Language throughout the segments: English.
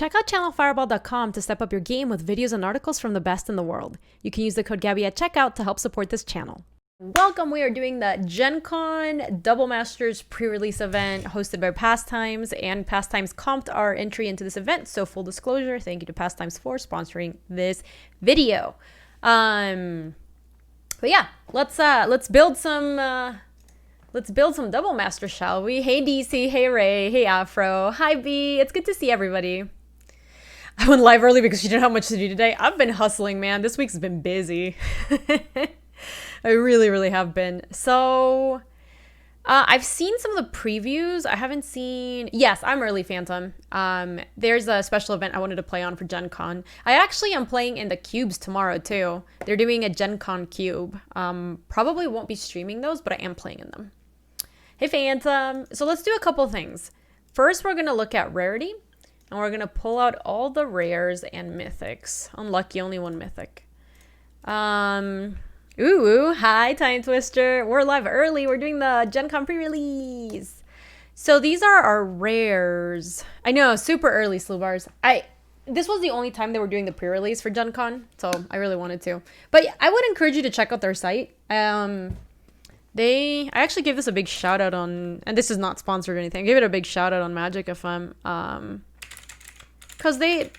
Check out channelfireball.com to step up your game with videos and articles from the best in the world. You can use the code Gaby at checkout to help support this channel. Welcome, we are doing the Gen Con Double Masters pre-release event hosted by Pastimes, and Pastimes comped our entry into this event, so full disclosure, thank you to Pastimes for sponsoring this video. But yeah, let's build some Double Masters, shall we? Hey DC, hey Ray, hey Afro, hi B, it's good to see everybody. I went live early because you didn't have much to do today. I've been hustling, man. This week's been busy. I really have been. So, I've seen some of the previews. I haven't seen... Yes, I'm early, Phantom. There's a special event I wanted to play on for Gen Con. I actually am playing in the cubes tomorrow, too. They're doing a Gen Con cube. Probably won't be streaming those, but I am playing in them. Hey, Phantom. So let's do a couple things. First, we're going to look at Rarity. And we're going to pull out all the rares and mythics. Unlucky, only one mythic. Ooh, hi, Time Twister. We're live early. We're doing the Gen Con pre-release. So these are our rares. I know, super early, Slubars. This was the only time they were doing the pre-release for Gen Con, so I really wanted to. But I would encourage you to check out their site. I actually gave this a big shout out on, and this is not sponsored or anything. I gave it a big shout out on Magic FM. Because they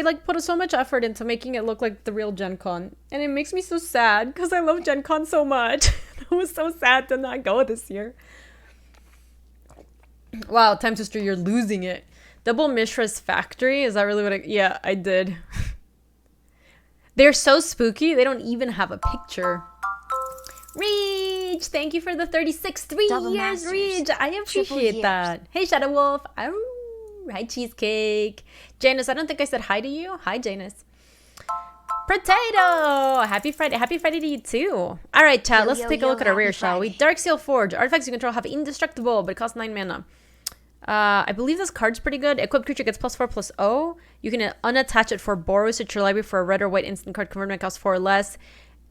like put so much effort into making it look like the real Gen Con. And it makes me so sad because I love Gen Con so much. It was so sad to not go this year. Wow, Time Sister, you're losing it. Double Mishra's Factory? Is that really what yeah, I did. They're so spooky, they don't even have a picture. Reach! Thank you for the 36 3 years, Reach! I appreciate that. Hey, Shadow Wolf. Hi, Cheesecake. Janice, I don't think I said hi to you. Hi, Janice. Potato! Happy Friday. Happy Friday to you, too. All right, chat. Let's take a look at our rare, shall we? Dark Seal Forge. Artifacts you control have indestructible, but it costs 9 mana. I believe this card's pretty good. Equipped creature gets +4/+0. You can unattach it for borrow it to your library for a red or white instant card converted costs 4 or less.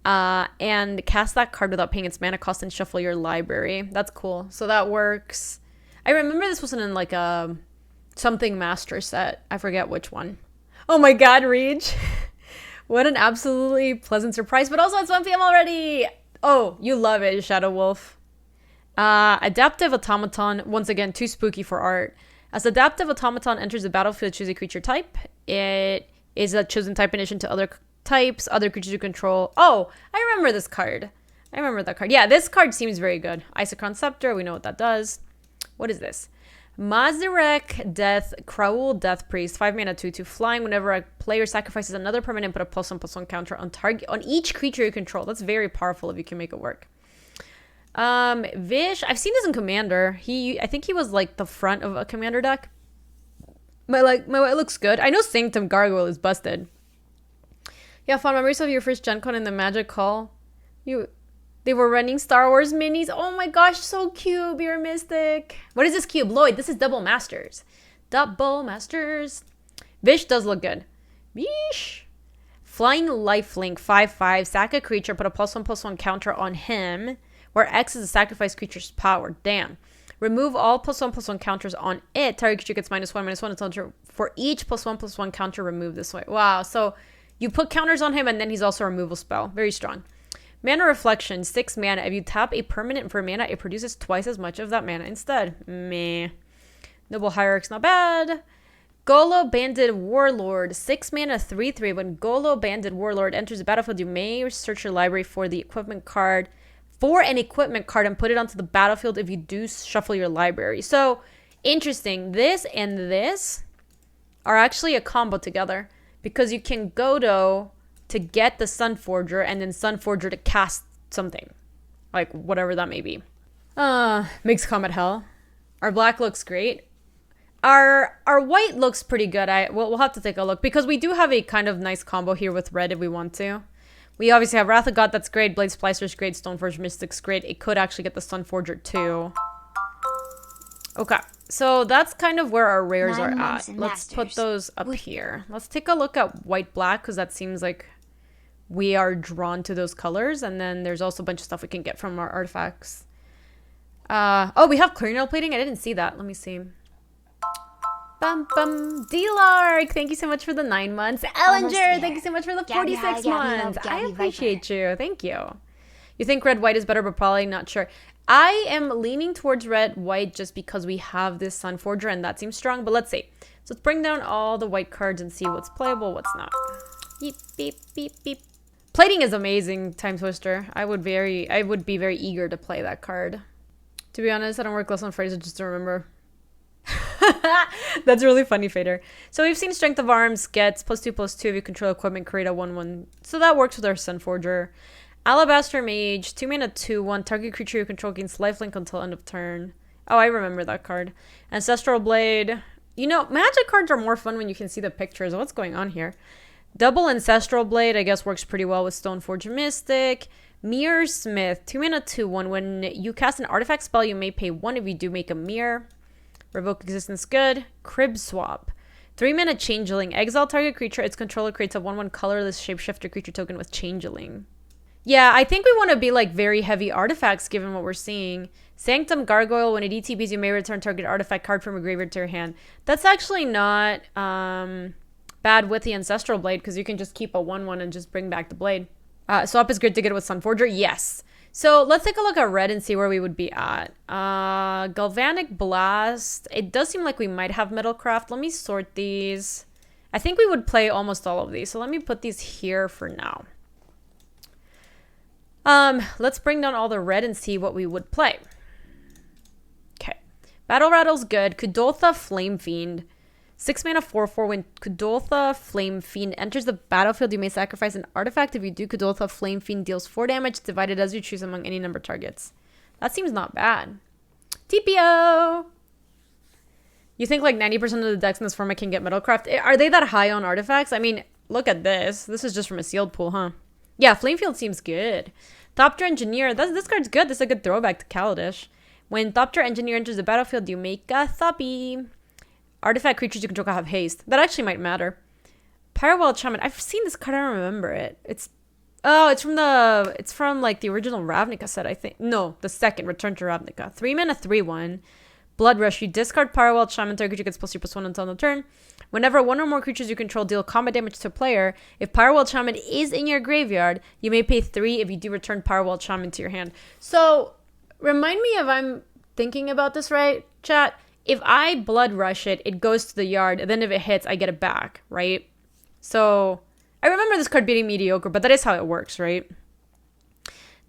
And cast that card without paying its mana cost and shuffle your library. That's cool. So that works. I remember this wasn't in like a... something master set. I forget which one. Oh my god, Reach. What an absolutely pleasant surprise. But also it's 1 p.m. already. Oh, you love it, Shadow Wolf. Adaptive Automaton. Once again, too spooky for art. As Adaptive Automaton enters the battlefield, choose a creature type. It is a chosen type in addition to other types, other creatures you control. Oh, I remember this card. I remember that card. Yeah, this card seems very good. Isochron Scepter. We know what that does. What is this? Mazirek Death, Kraul Death Priest, 5 mana 2/2 flying. Whenever a player sacrifices another permanent, put a +1/+1 counter on target on each creature you control. That's very powerful if you can make it work. Vish, I've seen this in Commander. I think he was like the front of a Commander deck. My it looks good. I know Sanctum Gargoyle is busted. Yeah, fond memories of your first Gen Con in the Magic Hall. They were running Star Wars minis. Oh my gosh, so cute. You're a mystic. What is this cube? Lloyd, this is Double Masters. Double Masters. Vish does look good. Vish. Flying Lifelink 5/5. Sack a creature. Put a +1/+1 counter on him. Where X is a sacrifice creature's power. Damn. Remove all +1/+1 counters on it. Target creature gets -1/-1 until for each +1/+1 counter removed this way. Wow. So you put counters on him and then he's also a removal spell. Very strong. Mana Reflection, 6 mana. If you tap a permanent for mana, it produces twice as much of that mana instead. Meh. Noble Hierarch's not bad. Golo Banded Warlord, 6 mana 3/3. When Golo Banded Warlord enters the battlefield, you may search your library for an equipment card and put it onto the battlefield. If you do, shuffle your library. So, interesting. This and this are actually a combo together because you can Godo to get the Sunforger, and then Sunforger to cast something. Like, whatever that may be. Makes Comet Hell. Our black looks great. Our white looks pretty good. We'll have to take a look, because we do have a kind of nice combo here with red if we want to. We obviously have Wrath of God, that's great. Blade Splicer's great. Stoneforge Mystic's great. It could actually get the Sunforger too. Okay, so that's kind of where our rares are at. Let's put those up here. Let's take a look at white-black, because that seems like we are drawn to those colors. And then there's also a bunch of stuff we can get from our artifacts. Oh, we have cranial plating? I didn't see that. Let me see. Bum bum. D-Lark, thank you so much for the 9 months. Ellinger, thank you so much for the 46 months. I appreciate you. Thank you. You think red white is better, but probably not sure. I am leaning towards red white just because we have this Sun Forger and that seems strong. But let's see. So let's bring down all the white cards and see what's playable, what's not. Beep beep beep beep. Plating is amazing, Time Twister. I would be very eager to play that card. To be honest, I don't work less on Fridays just to remember. That's really funny, Fader. So we've seen Strength of Arms gets +2/+2 if you control equipment, create a 1/1. So that works with our Sun Forger. Alabaster Mage, 2 mana 2/1. Target creature you control gains lifelink until end of turn. Oh, I remember that card. Ancestral Blade. You know, Magic cards are more fun when you can see the pictures. What's going on here? Double Ancestral Blade, I guess, works pretty well with Stoneforge Mystic. Mirror Smith, 2 mana 2/1. When you cast an artifact spell, you may pay 1 if you do make a mirror. Revoke Existence, good. Crib Swap. 3 mana Changeling. Exile target creature. Its controller creates a 1/1 colorless shapeshifter creature token with Changeling. Yeah, I think we want to be like very heavy artifacts given what we're seeing. Sanctum Gargoyle. When it ETBs, you may return target artifact card from a graveyard to your hand. That's actually not bad with the Ancestral Blade because you can just keep a 1/1 and just bring back the blade. Swap is good to get with Sun Forger. Yes. So let's take a look at red and see where we would be at. Galvanic Blast. It does seem like we might have Metalcraft. Let me sort these. I think we would play almost all of these. So let me put these here for now. Let's bring down all the red and see what we would play. Okay. Battle Rattle's good. Kudoltha Flame Fiend. 6 mana 4/4. When Kudoltha Flame Fiend enters the battlefield, you may sacrifice an artifact. If you do, Kudoltha Flame Fiend deals 4 damage, divided as you choose among any number of targets. That seems not bad. TPO! You think like 90% of the decks in this format can get Metalcraft? Are they that high on artifacts? I mean, look at this. This is just from a sealed pool, huh? Yeah, Flamefield seems good. Thopter Engineer. This card's good. This is a good throwback to Kaladesh. When Thopter Engineer enters the battlefield, you make a Thoppy. Artifact creatures you control have haste. That actually might matter. Pyrowild Shaman. I've seen this card. I don't remember it. It's from like the original Ravnica set, I think. No, the second Return to Ravnica. 3 mana 3/1. Blood Rush. You discard Pyrowild Shaman. Target creature gets +2/+1 until end of turn. Whenever one or more creatures you control deal combat damage to a player, if Pyrowild Shaman is in your graveyard, you may pay 3 if you do return Pyrowild Shaman to your hand. So, remind me if I'm thinking about this right, chat. If I Blood Rush it, it goes to the yard, and then if it hits, I get it back, right? So, I remember this card being mediocre, but that is how it works, right?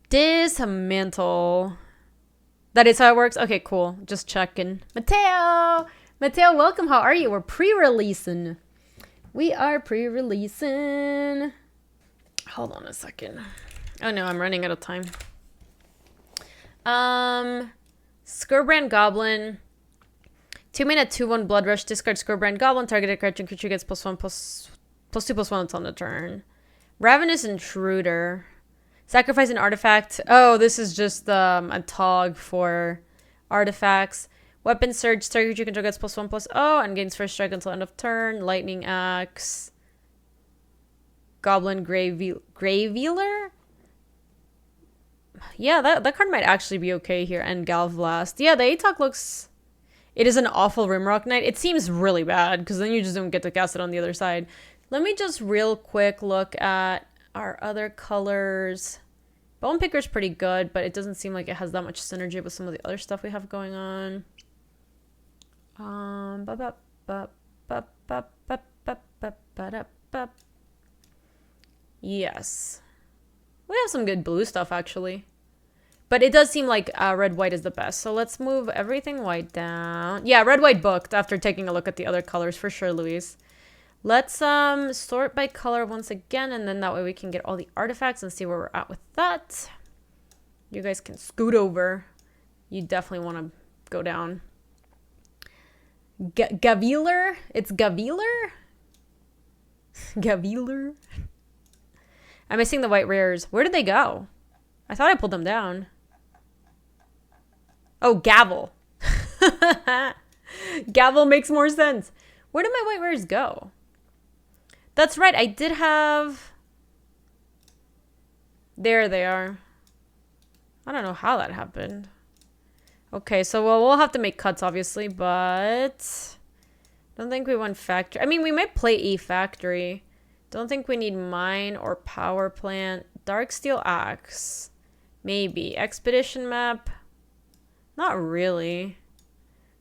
Dismantle. That is how it works? Okay, cool. Just checking. Mateo! Mateo, welcome. How are you? We're pre-releasing. We are pre-releasing. Hold on a second. Oh no, I'm running out of time. Skurbrand Goblin. 2 mana 2/1 Blood Rush. Discard Skurbrand Goblin. Targeted creature gets +2/+1 until end of turn. Ravenous Intruder. Sacrifice an artifact. Oh, this is just a tog for artifacts. Weapon Surge. Target creature control gets +1/+0 and gains first strike until end of turn. Lightning Axe. Goblin Graveeler. Yeah, that card might actually be okay here. And Galvlast. Yeah, the ATOG looks... It is an awful Rimrock Knight. It seems really bad because then you just don't get to cast it on the other side. Let me just real quick look at our other colors. Bone Picker's pretty good, but it doesn't seem like it has that much synergy with some of the other stuff we have going on. Yes. We have some good blue stuff, actually. But it does seem like red-white is the best. So let's move everything white down. Yeah, red-white booked after taking a look at the other colors for sure, Luis. Let's sort by color once again, and then that way we can get all the artifacts and see where we're at with that. You guys can scoot over. You definitely want to go down. Gaveeler? It's Gaveeler? Gaveeler? I'm missing the white rares. Where did they go? I thought I pulled them down. Oh, Gavel. Gavel makes more sense. Where did my white rares go? That's right. I did have... There they are. I don't know how that happened. Okay, so we'll have to make cuts, obviously, but... Don't think we want factory. I mean, we might play E factory. Don't think we need mine or power plant. Dark steel axe. Maybe. Expedition map. Not really.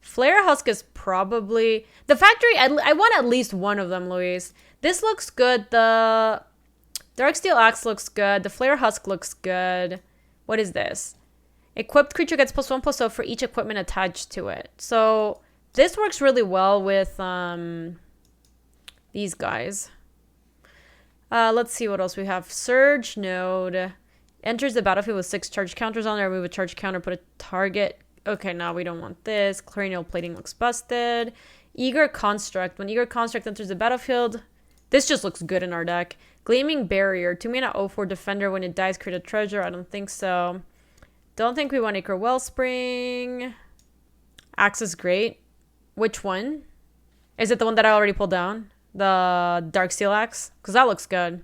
Flare husk is probably... The factory, I want at least one of them, Louise. This looks good. The dark steel axe looks good. The flare husk looks good. What is this? Equipped creature gets +1/+0 for each equipment attached to it. So this works really well with these guys. Let's see what else we have. Surge node. Enters the battlefield with 6 charge counters on there. Remove a charge counter. Put a target. Okay, now we don't want this. Cranial plating looks busted. Eager construct. When eager construct enters the battlefield, this just looks good in our deck. Gleaming barrier. 2 mana 0/4 defender. When it dies, create a treasure. I don't think so. Don't think we want Acre Wellspring. Axe is great. Which one? Is it the one that I already pulled down? The Dark Steel Axe? Because that looks good.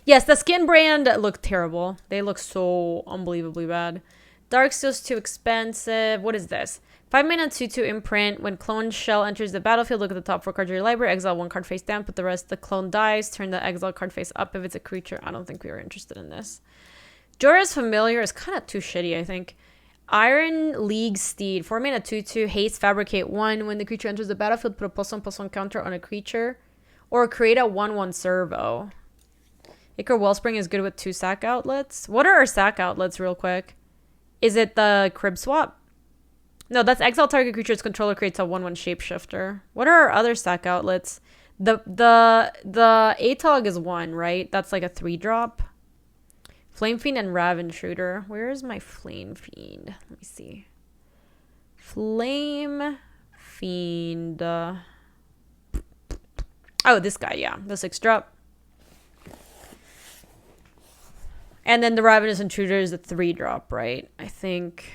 Yes, the skin brand look terrible. They look so unbelievably bad. Dark Steel's too expensive. What is this? 5 mana 2/2 imprint. When Clone Shell enters the battlefield, look at the top 4 cards of your library. Exile 1 card face down. Put the rest. The clone dies. Turn the exile card face up if it's a creature. I don't think we were interested in this. Jorah's Familiar is kind of too shitty, I think. Iron League Steed. 4 mana 2/2. Haste Fabricate 1. When the creature enters the battlefield, put a +1/+1 counter on a creature. Or create a 1/1 servo. Acre Wellspring is good with 2 sack outlets. What are our sack outlets real quick? Is it the Crib Swap? No, that's exile target creature's controller creates a 1/1 shapeshifter. What are our other sack outlets? The Atog is 1, right? That's like a 3-drop. Flame Fiend and Raven Shooter. Where is my Flame Fiend? Let me see. Flame Fiend. Oh, this guy, yeah. The 6-drop. And then the Ravenous Intruder is a 3-drop, right? I think.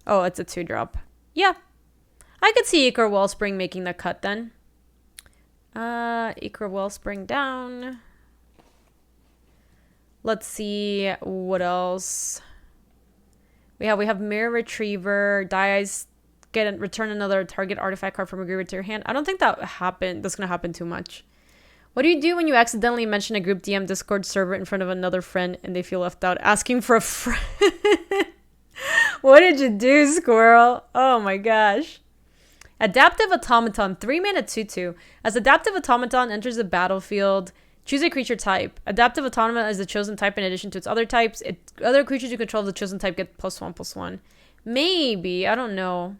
Oh, it's a 2-drop. Yeah. I could see Acre Wellspring making the cut then. Acre Wellspring down. Let's see what else. We have Mirror Retriever. Dies. Return another target artifact card from a graveyard to your hand. I don't think that's gonna happen too much. What do you do when you accidentally mention a group DM Discord server in front of another friend and they feel left out? Asking for a friend. What did you do, Squirrel? Oh my gosh. Adaptive Automaton. 3 mana 2/2. As Adaptive Automaton enters the battlefield, choose a creature type. Adaptive Automaton is the chosen type in addition to its other types. Other creatures you control of the chosen type get +1/+1. Maybe. I don't know.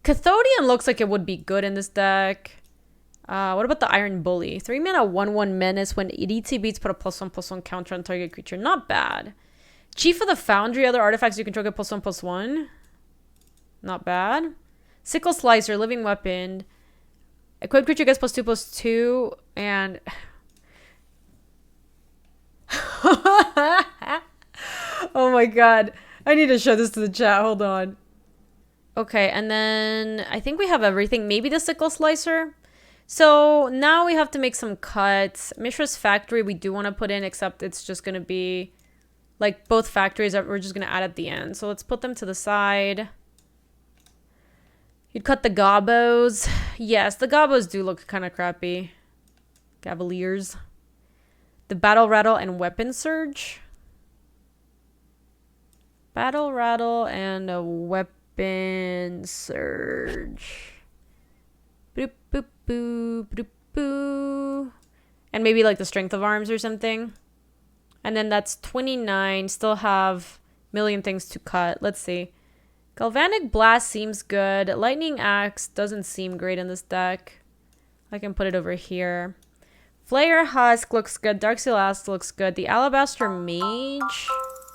Cathodian looks like it would be good in this deck. What about the Iron Bully? 3 mana 1/1 menace. When it ETB beats, put a +1/+1 counter on target creature. Not bad. Chief of the Foundry. Other artifacts you control get +1/+1. Not bad. Sickle Slicer. Living Weapon. Equipped creature gets +2/+2. And... oh my god. I need to show this to the chat. Hold on. Okay, and then I think we have everything. Maybe the Sickle Slicer. So now we have to make some cuts. Mishra's Factory we do want to put in, except it's just going to be like both factories that we're just going to add at the end. So let's put them to the side. You'd cut the Gobos. Yes, the Gobos do look kind of crappy. Cavaliers. The Battle Rattle and Weapon Surge. Battle Rattle and a Weapon Surge. Boop, boop, boop, boop, boop. And maybe like the Strength of Arms or something. And then that's 29. Still have a million things to cut. Let's see. Galvanic Blast seems good. Lightning Axe doesn't seem great in this deck. I can put it over here. Flare Husk looks good. Darksteel Axe looks good. The Alabaster Mage,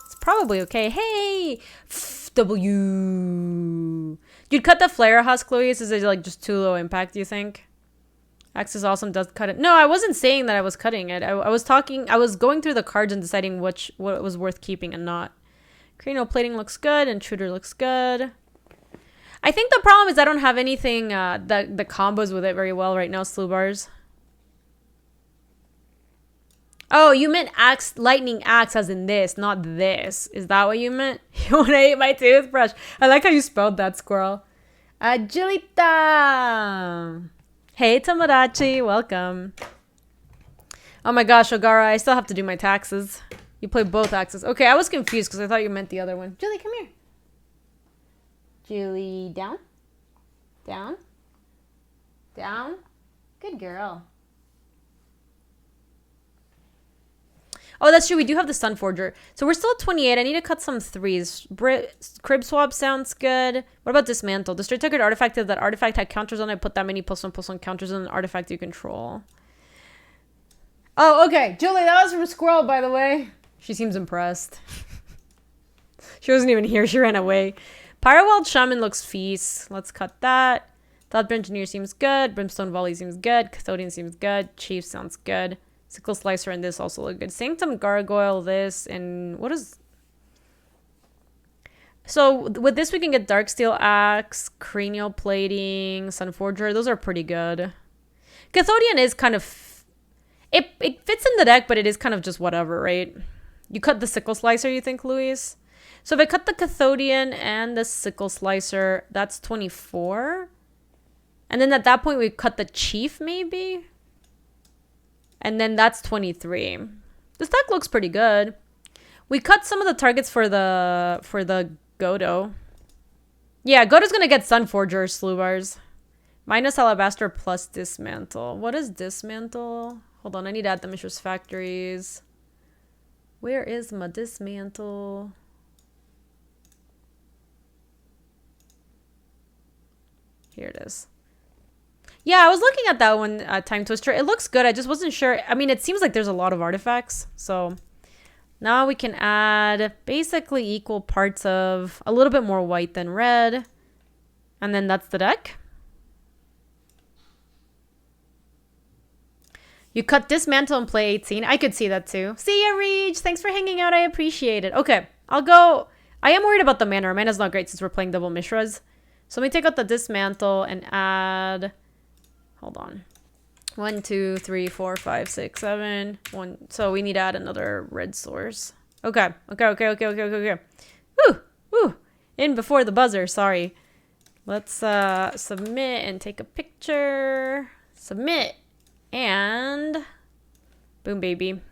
it's probably okay. Hey! W. You'd cut the Flare Husk, Louise? Is it like just too low impact, do you think? Axe is awesome, does cut it. No, I wasn't saying that I was cutting it. I was going through the cards and deciding what was worth keeping and not. Cranial Plating looks good. Intruder looks good. I think the problem is I don't have anything the combos with it very well right now, Slew Bars. Oh, you meant axe, lightning axe as in this, not this. Is that what you meant? You want to eat my toothbrush? I like how you spelled that, Squirrel. Agilita! Hey, Tomodachi, welcome. Oh my gosh, Ogara, I still have to do my taxes. You play both axes. Okay, I was confused because I thought you meant the other one. Julie, come here. Julie, down. Down. Down. Good girl. Oh, that's true. We do have the Sun Forger. So we're still at 28. I need to cut some threes. Crib swap sounds good. What about dismantle? Destroy target artifact. If that artifact had counters on it, put that many +1/+1 counters on an artifact you control. Oh, okay. Julie, that was from Squirrel, by the way. She seems impressed. She wasn't even here. She ran away. Pyrowild Shaman looks feast. Let's cut that. Thought Engineer seems good. Brimstone Volley seems good. Cathodian seems good. Chief sounds good. Sickle Slicer and this also look good. Sanctum Gargoyle, this, and what is... So with this we can get Darksteel Axe, Cranial Plating, Sun Forger. Those are pretty good. Cathodian is kind of... It fits in the deck, but it is kind of just whatever, right? You cut the Sickle Slicer, you think, Luis? So if I cut the Cathodian and the Sickle Slicer, that's 24. And then at that point we cut the Chief, maybe? And then that's 23. This deck looks pretty good. We cut some of the targets for the Godo. Yeah, Godo's gonna get Sun Forger, Slew Bars. Minus Alabaster plus Dismantle. What is Dismantle? Hold on, I need to add the Mishra's Factories. Where is my Dismantle? Here it is. Yeah, I was looking at that one, Time Twister. It looks good. I just wasn't sure. I mean, it seems like there's a lot of artifacts. So now we can add basically equal parts of a little bit more white than red. And then that's the deck. You cut Dismantle and play 18. I could see that too. See ya, Reach. Thanks for hanging out. I appreciate it. Okay, I'll go. I am worried about the mana. Our mana's not great since we're playing double Mishras. So let me take out the Dismantle and add... Hold on. 1, 2, 3, 4, 5, 6, 7. 1. So we need to add another red source. Okay. Woo! Woo! In before the buzzer. Sorry. Let's submit and take a picture. Submit. And... Boom, baby.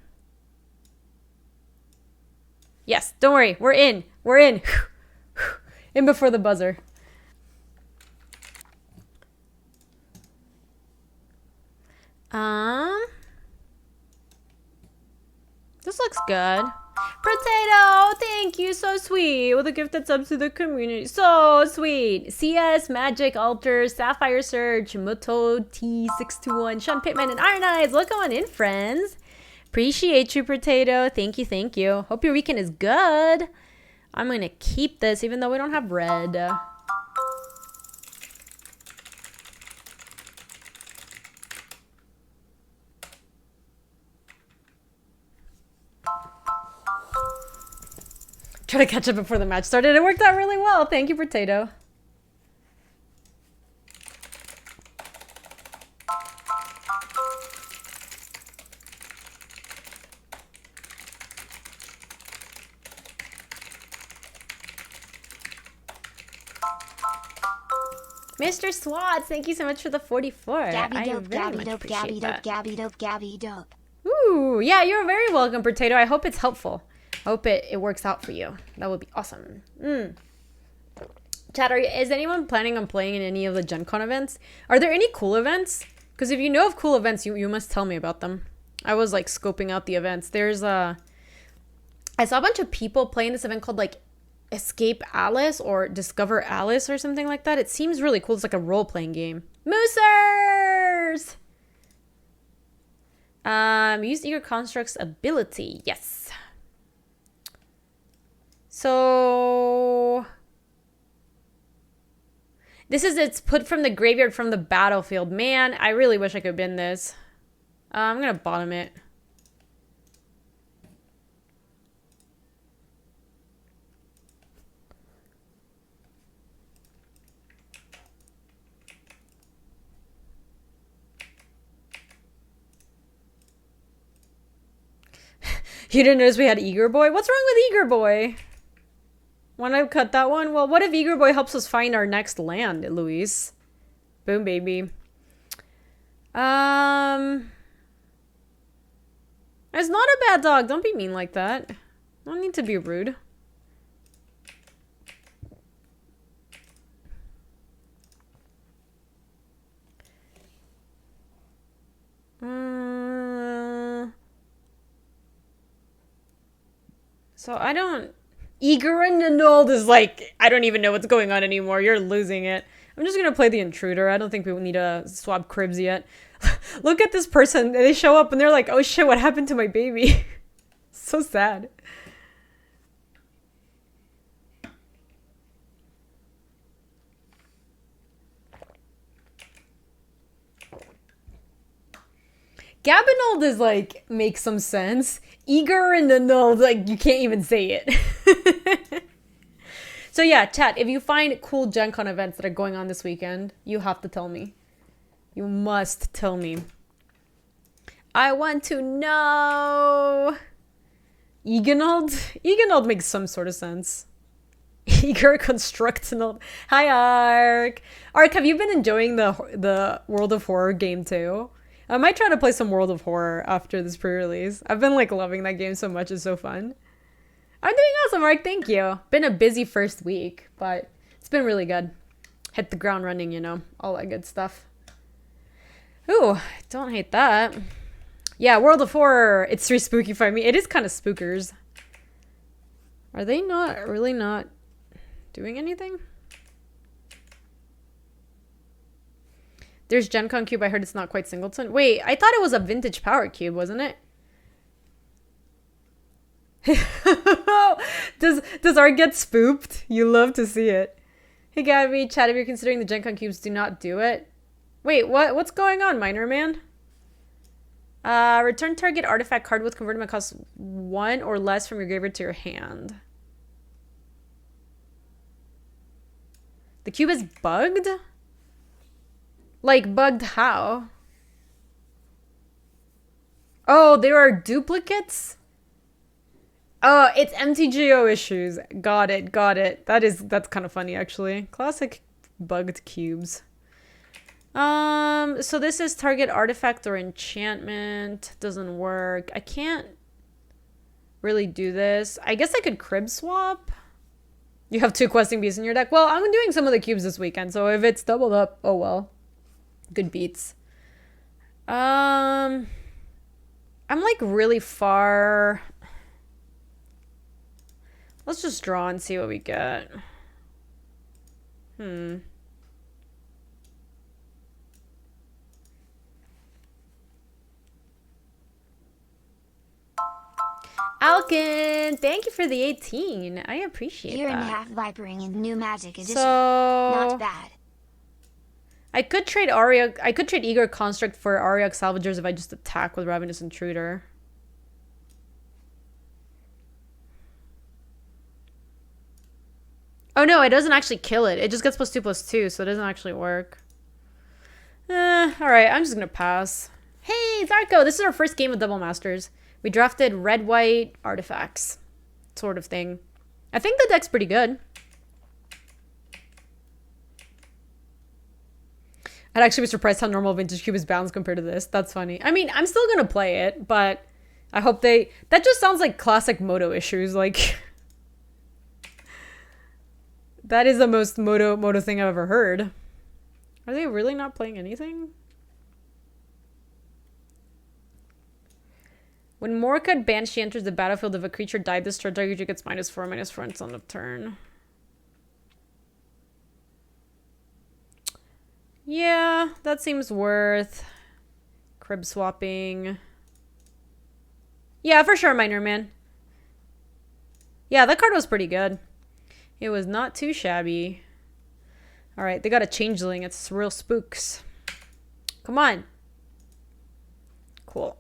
Yes. Don't worry. We're in. We're in. In before the buzzer. This looks good. Potato, thank you, so sweet. With a gifted sub to the community, so sweet. CS, Magic, Alter, Sapphire Surge, Moto T621, Sean Pittman, and Iron Eyes. Welcome on in, friends. Appreciate you, Potato. Thank you. Hope your weekend is good. I'm gonna keep this even though we don't have red. Try to catch up before the match started. It worked out really well. Thank you, Potato. Mr. Swats, thank you so much for the 44. Gabby dope, I very much dope, appreciate that. Gabby dope. Ooh, yeah, you're very welcome, Potato. I hope it's helpful. Hope it works out for you. That would be awesome. Chat, is anyone planning on playing in any of the Gen Con events? Are there any cool events? Because if you know of cool events, you must tell me about them. I was like scoping out the events. There's I saw a bunch of people playing this event called like Escape Alice or Discover Alice or something like that. It seems really cool. It's like a role-playing game. Moosers! Use Eager Construct's ability. Yes. So this is it's put from the graveyard from the battlefield. Man, I really wish I could bin this. I'm gonna bottom it. You didn't notice we had Eager Boy? What's wrong with Eager Boy? Want to cut that one? Well, what if Eager Boy helps us find our next land, Luis? Boom, baby. It's not a bad dog. Don't be mean like that. Don't need to be rude. So I don't... Eager and annulled is like, I don't even know what's going on anymore. You're losing it. I'm just going to play the intruder. I don't think we need to swap cribs yet. Look at this person. They show up and they're like, oh shit, what happened to my baby? So sad. Gabinold is like, makes some sense. Eager and annulled, like, you can't even say it. So yeah, chat, if you find cool Gen Con events that are going on this weekend, you have to tell me. You must tell me. I want to know. Eaganold? Eaganold makes some sort of sense. Eager Constructinold. Hi, Ark. Ark, have you been enjoying the World of Horror game too? I might try to play some World of Horror after this pre-release. I've been like loving that game so much. It's so fun. I'm doing awesome, Mark. Thank you. Been a busy first week, but it's been really good. Hit the ground running, you know, all that good stuff. Ooh, don't hate that. Yeah, World of Horror. It's 3 spooky by me. It is kind of spookers. Are they really not doing anything? There's Gen Con Cube. I heard it's not quite Singleton. Wait, I thought it was a vintage power cube, wasn't it? Does Art get spooped? You love to see it. Hey Gaby, chat, if you're considering the Gen Con cubes, do not do it. Wait, what's going on, Miner Man? Return target artifact card with convertiment costs 1 or less from your graveyard to your hand. The cube is bugged? Like, bugged how? Oh, there are duplicates? Oh, it's MTGO issues. Got it. That's kind of funny, actually. Classic bugged cubes. So this is target artifact or enchantment. Doesn't work. I can't really do this. I guess I could crib swap. You have 2 questing beasts in your deck. Well, I'm doing some of the cubes this weekend, so if it's doubled up, oh well. Good beats. I'm like really far. Let's just draw and see what we get. Alkin, thank you for the 18. I appreciate that. Year and a half vipering in new Magic Edition. So not bad. I could trade Ariok. I could trade Eager Construct for Ariok Salvagers if I just attack with Ravenous Intruder. Oh no, it doesn't actually kill it. It just gets +2/+2, so it doesn't actually work. Alright, I'm just gonna pass. Hey, Zarko, this is our first game of Double Masters. We drafted red-white artifacts. Sort of thing. I think the deck's pretty good. I'd actually be surprised how normal Vintage Cube is balanced compared to this. That's funny. I mean, I'm still gonna play it, but I hope they... That just sounds like classic Moto issues, like... That is the most Moto thing I've ever heard. Are they really not playing anything? When Morkad Banshee enters the battlefield, if a creature died this turn, target gets -4/-4 until end of turn. Yeah, that seems worth crib swapping. Yeah, for sure, Miner Man. Yeah, that card was pretty good. It was not too shabby. Alright, they got a changeling. It's real spooks. Come on. Cool.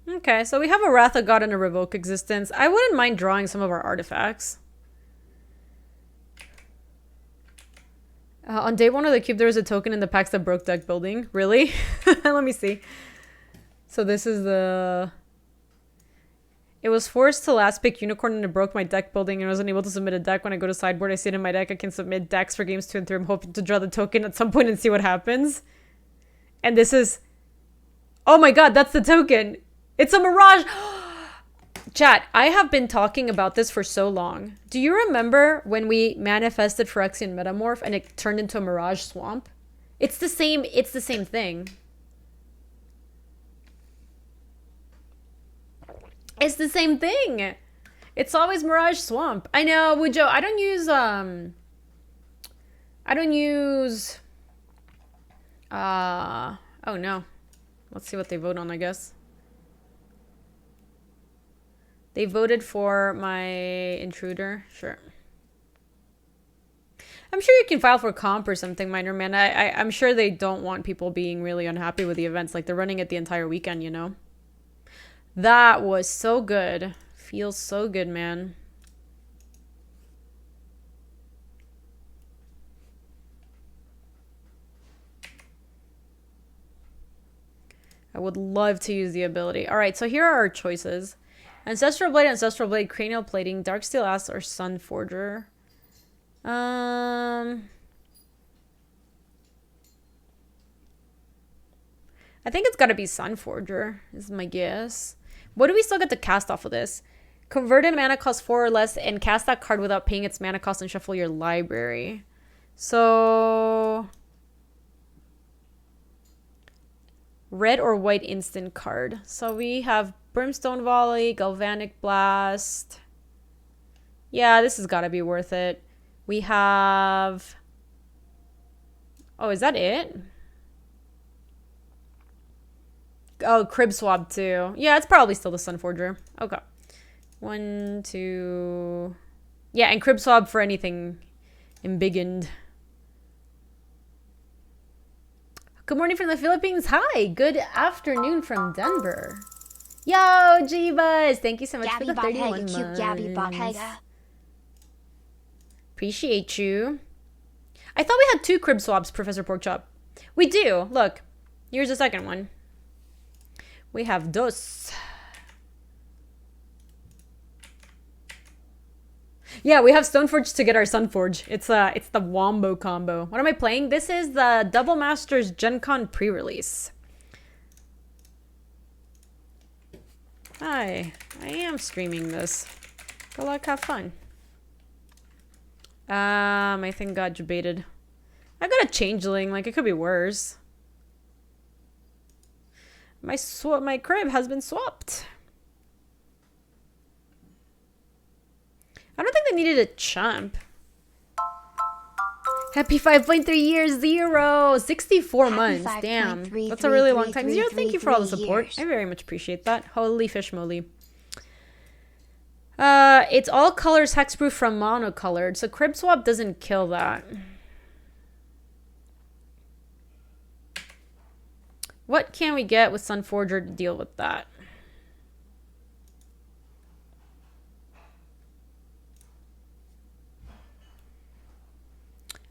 Okay, so we have a Wrath of God and a Revoke Existence. I wouldn't mind drawing some of our artifacts. On day 1 of the cube, there was a token in the packs that broke deck building. Really? Let me see. So this is the... It was forced to last pick unicorn and it broke my deck building and I wasn't able to submit a deck. When I go to sideboard, I see it in my deck. I can submit decks for games 2 and 3. I'm hoping to draw the token at some point and see what happens. And this is... Oh my god, that's the token! It's a mirage! Chat, I have been talking about this for so long. Do you remember when we manifested Phyrexian Metamorph and it turned into a Mirage Swamp? It's the same thing. It's the same thing. It's always Mirage Swamp. I know, Wujo, I don't use oh no. Let's see what they vote on, I guess. They voted for my intruder. Sure. I'm sure you can file for comp or something, Minor Man. I'm sure they don't want people being really unhappy with the events. Like, they're running it the entire weekend, you know? That was so good. Feels so good, man. I would love to use the ability. All right, so here are our choices. Ancestral Blade, Cranial Plating, Darksteel Ass, or Sun Forger. I think it's gotta be Sun Forger, is my guess. What do we still get to cast off of this? Converted mana cost 4 or less and cast that card without paying its mana cost and shuffle your library. So... red or white instant card. So we have Brimstone Volley, Galvanic Blast. Yeah, this has got to be worth it. We have... Oh, is that it? Oh, Crib Swab too. Yeah, it's probably still the Sun Forger. Okay. 1, 2... Yeah, and Crib Swab for anything embiggened. Good morning from the Philippines. Hi. Good afternoon from Denver. Yo, Jeebus. Thank you so much Gaby for the 31 cute Gaby months. Appreciate you. I thought we had 2 crib swabs, Professor Porkchop. We do. Look. Here's the second one. We have dos. Yeah, we have Stoneforge to get our Sunforge. It's the Wombo combo. What am I playing? This is the Double Masters Gen Con pre-release. Hi, I am streaming this. Good luck, have fun. My thing got debated. I got a changeling, like it could be worse. My crib has been swapped. I don't think they needed a chump. Happy 5.3 years, 0. 64 months. Damn. That's a really long time. Zero, thank you for all the support. I very much appreciate that. Holy fish moly. It's all colors hexproof from monocolored, so Crib Swap doesn't kill that. What can we get with Sunforger to deal with that?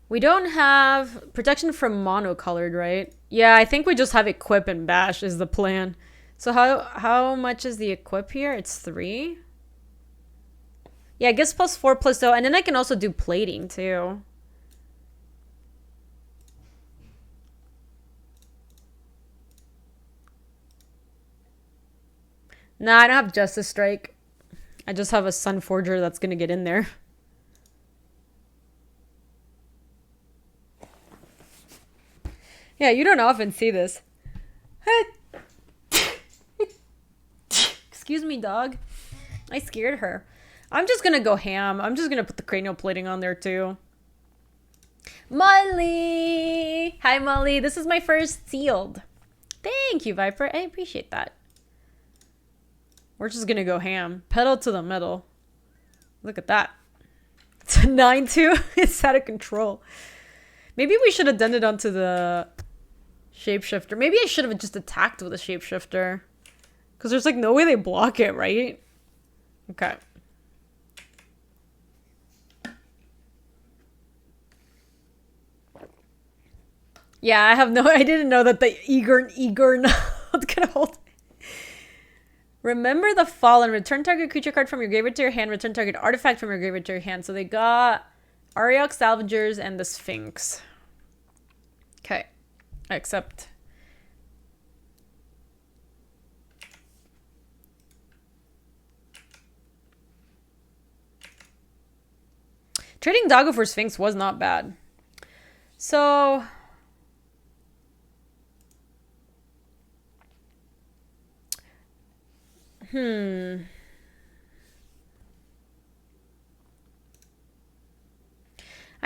We don't have protection from monocolored, right? Yeah, I think we just have equip and bash is the plan. So how much is the equip here? It's 3. Yeah, I guess +4 +0. And then I can also do plating too. Nah, I don't have Justice Strike. I just have a Sun Forger that's gonna get in there. Yeah, you don't often see this. Excuse me, dog. I scared her. I'm just gonna go ham. I'm just gonna put the cranial plating on there too. Molly! Hi, Molly. This is my first sealed. Thank you, Viper. I appreciate that. We're just gonna go ham. Pedal to the metal. Look at that. It's a 9-2. It's out of control. Maybe we should have done it onto the shapeshifter. Maybe I should have just attacked with a shapeshifter. Because there's like no way they block it, right? Okay. Yeah, I didn't know that the eager not gonna hold. Remember the Fallen. Return target creature card from your graveyard to your hand. Return target artifact from your graveyard to your hand. So they got Ariok Salvagers and the Sphinx. Okay. Except... Trading Doggo for Sphinx was not bad. So... I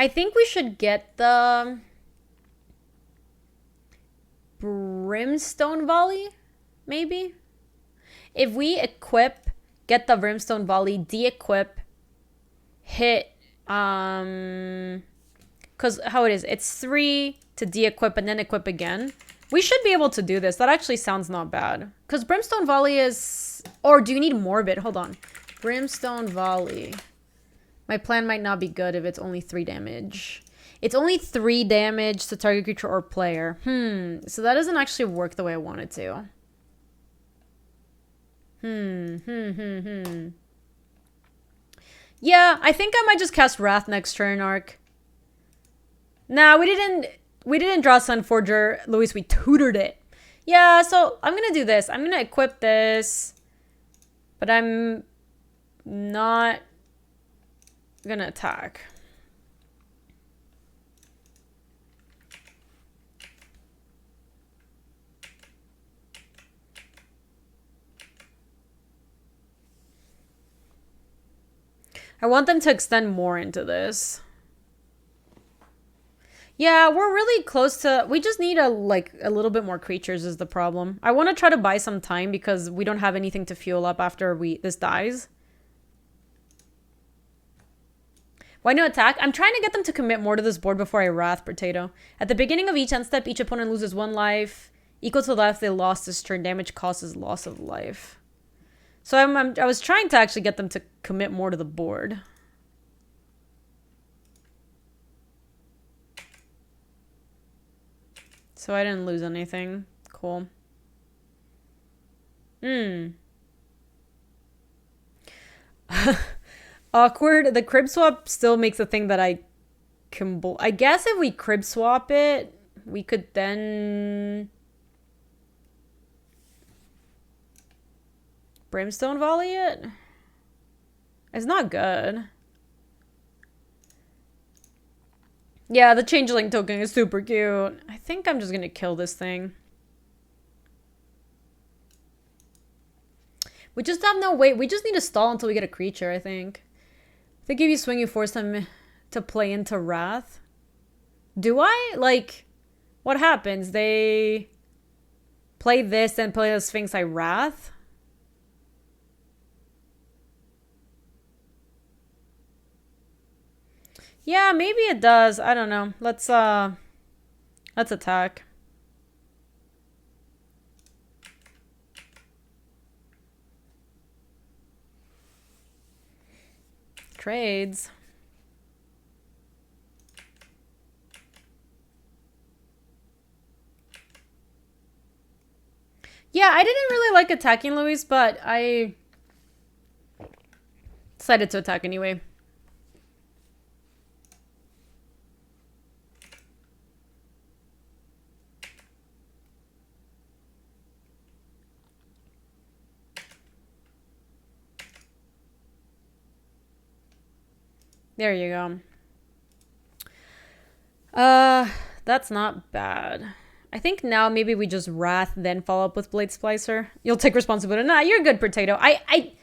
think we should get the Brimstone Volley, maybe? If we equip, get the Brimstone Volley, de-equip, hit, because how it is, it's 3 to de-equip and then equip again. We should be able to do this. That actually sounds not bad. Because Brimstone Volley is... Or do you need Morbid? Hold on. Brimstone Volley. My plan might not be good if it's only 3 damage. It's only 3 damage to target creature or player. So that doesn't actually work the way I want it to. Yeah, I think I might just cast Wrath next turn, Arc. Nah, we didn't draw Sunforger, Luis. We tutored it. Yeah, so I'm going to do this. I'm going to equip this. But I'm not going to attack. I want them to extend more into this. Yeah, we're really close to... We just need a little bit more creatures is the problem. I want to try to buy some time because we don't have anything to fuel up after this dies. Why no attack? I'm trying to get them to commit more to this board before I Wrath Potato. At the beginning of each end step, each opponent loses 1 life. Equal to the life they lost this turn. Damage causes loss of life. So I was trying to actually get them to commit more to the board. So I didn't lose anything. Cool. Awkward. The crib swap still makes a thing that I can... I guess if we crib swap it, we could then... Brimstone Volley it? It's not good. Yeah, the Changeling token is super cute. I think I'm just gonna kill this thing. We just have no way. We just need to stall until we get a creature, I think. If they give you swing, you force them to play into Wrath. Do I? Like, what happens? They play this and play the Sphinx, I Wrath? Yeah, maybe it does. I don't know. Let's attack. Trades. Yeah, I didn't really like attacking Luis, but I decided to attack anyway. There you go. That's not bad. I think now maybe we just Wrath, then follow up with Blade Splicer. You'll take responsibility. Nah, you're good, Potato. I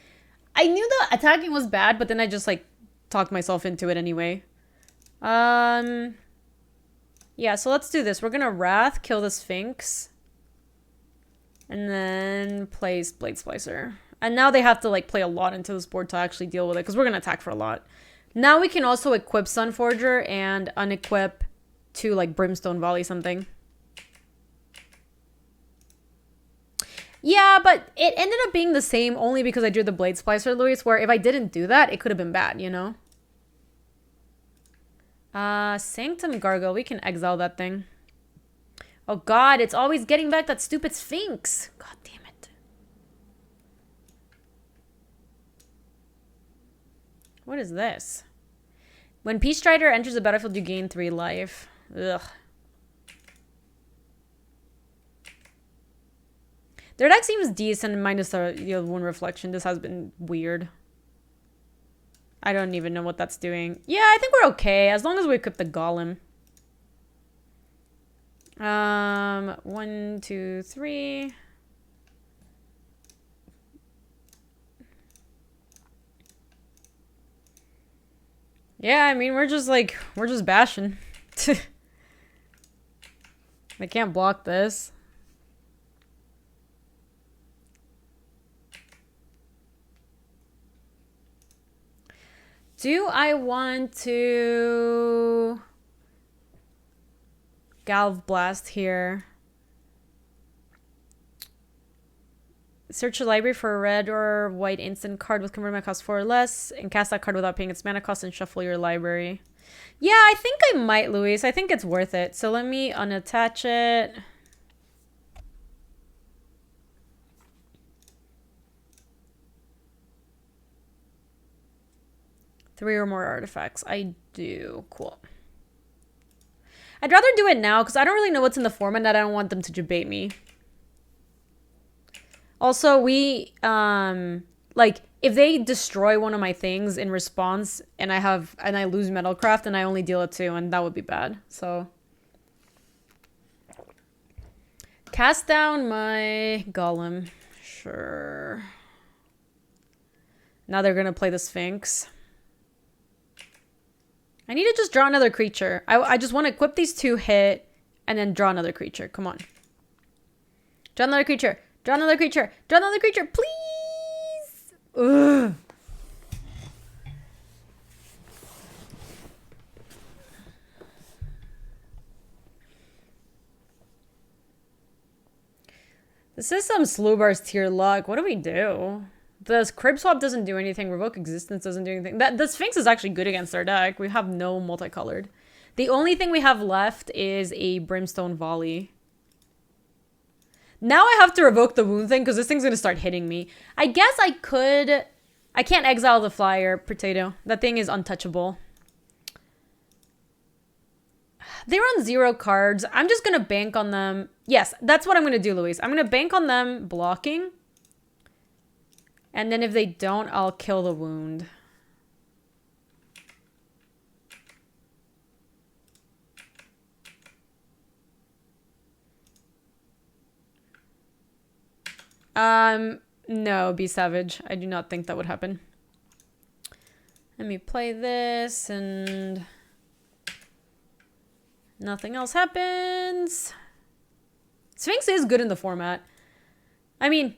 knew the attacking was bad, but then I just, like, talked myself into it anyway. Yeah, so let's do this. We're gonna Wrath, kill the Sphinx. And then place Blade Splicer. And now they have to, like, play a lot into this board to actually deal with it, because we're gonna attack for a lot. Now we can also equip Sunforger and unequip to, like, Brimstone Volley something. Yeah, but it ended up being the same only because I drew the Blade Splicer, Luis, where if I didn't do that, it could have been bad, you know? Sanctum Gargoyle. We can exile that thing. Oh god, it's always getting back that stupid Sphinx. God damn it. What is this? When Peace Strider enters the battlefield, you gain 3 life. Ugh. Their deck seems decent minus the wound reflection. This has been weird. I don't even know what that's doing. Yeah, I think we're okay as long as we equip the golem. 1, 2, 3. Yeah, I mean, we're just bashing. They can't block this. Do I want to Galv Blast here? Search your library for a red or white instant card with converted mana cost 4 or less, and cast that card without paying its mana cost and shuffle your library. Yeah, I think I might, Luis. I think it's worth it. So let me unattach it. Three or more artifacts. I do. Cool. I'd rather do it now because I don't really know what's in the format and I don't want them to debate me. Also, we, like, if they destroy one of my things in response and I lose Metalcraft, and I only deal it 2, and that would be bad. So, cast down my golem. Sure. Now they're gonna play the Sphinx. I need to just draw another creature. I just want to equip these 2 hit and then draw another creature. Come on. Draw another creature. Draw another creature. Draw another creature, please. Ugh. This is some Slubar's tier luck. What do we do? The Crib Swap doesn't do anything. Revoke Existence doesn't do anything. The Sphinx is actually good against our deck. We have no multicolored. The only thing we have left is a Brimstone Volley. Now I have to revoke the wound thing because this thing's going to start hitting me. I guess I could... I can't exile the flyer, Potato. That thing is untouchable. They run 0 cards. I'm just going to bank on them. Yes, that's what I'm going to do, Luis. I'm going to bank on them blocking. And then if they don't, I'll kill the wound. No, be savage. I do not think that would happen. Let me play this and nothing else happens. Sphinx is good in the format. I mean,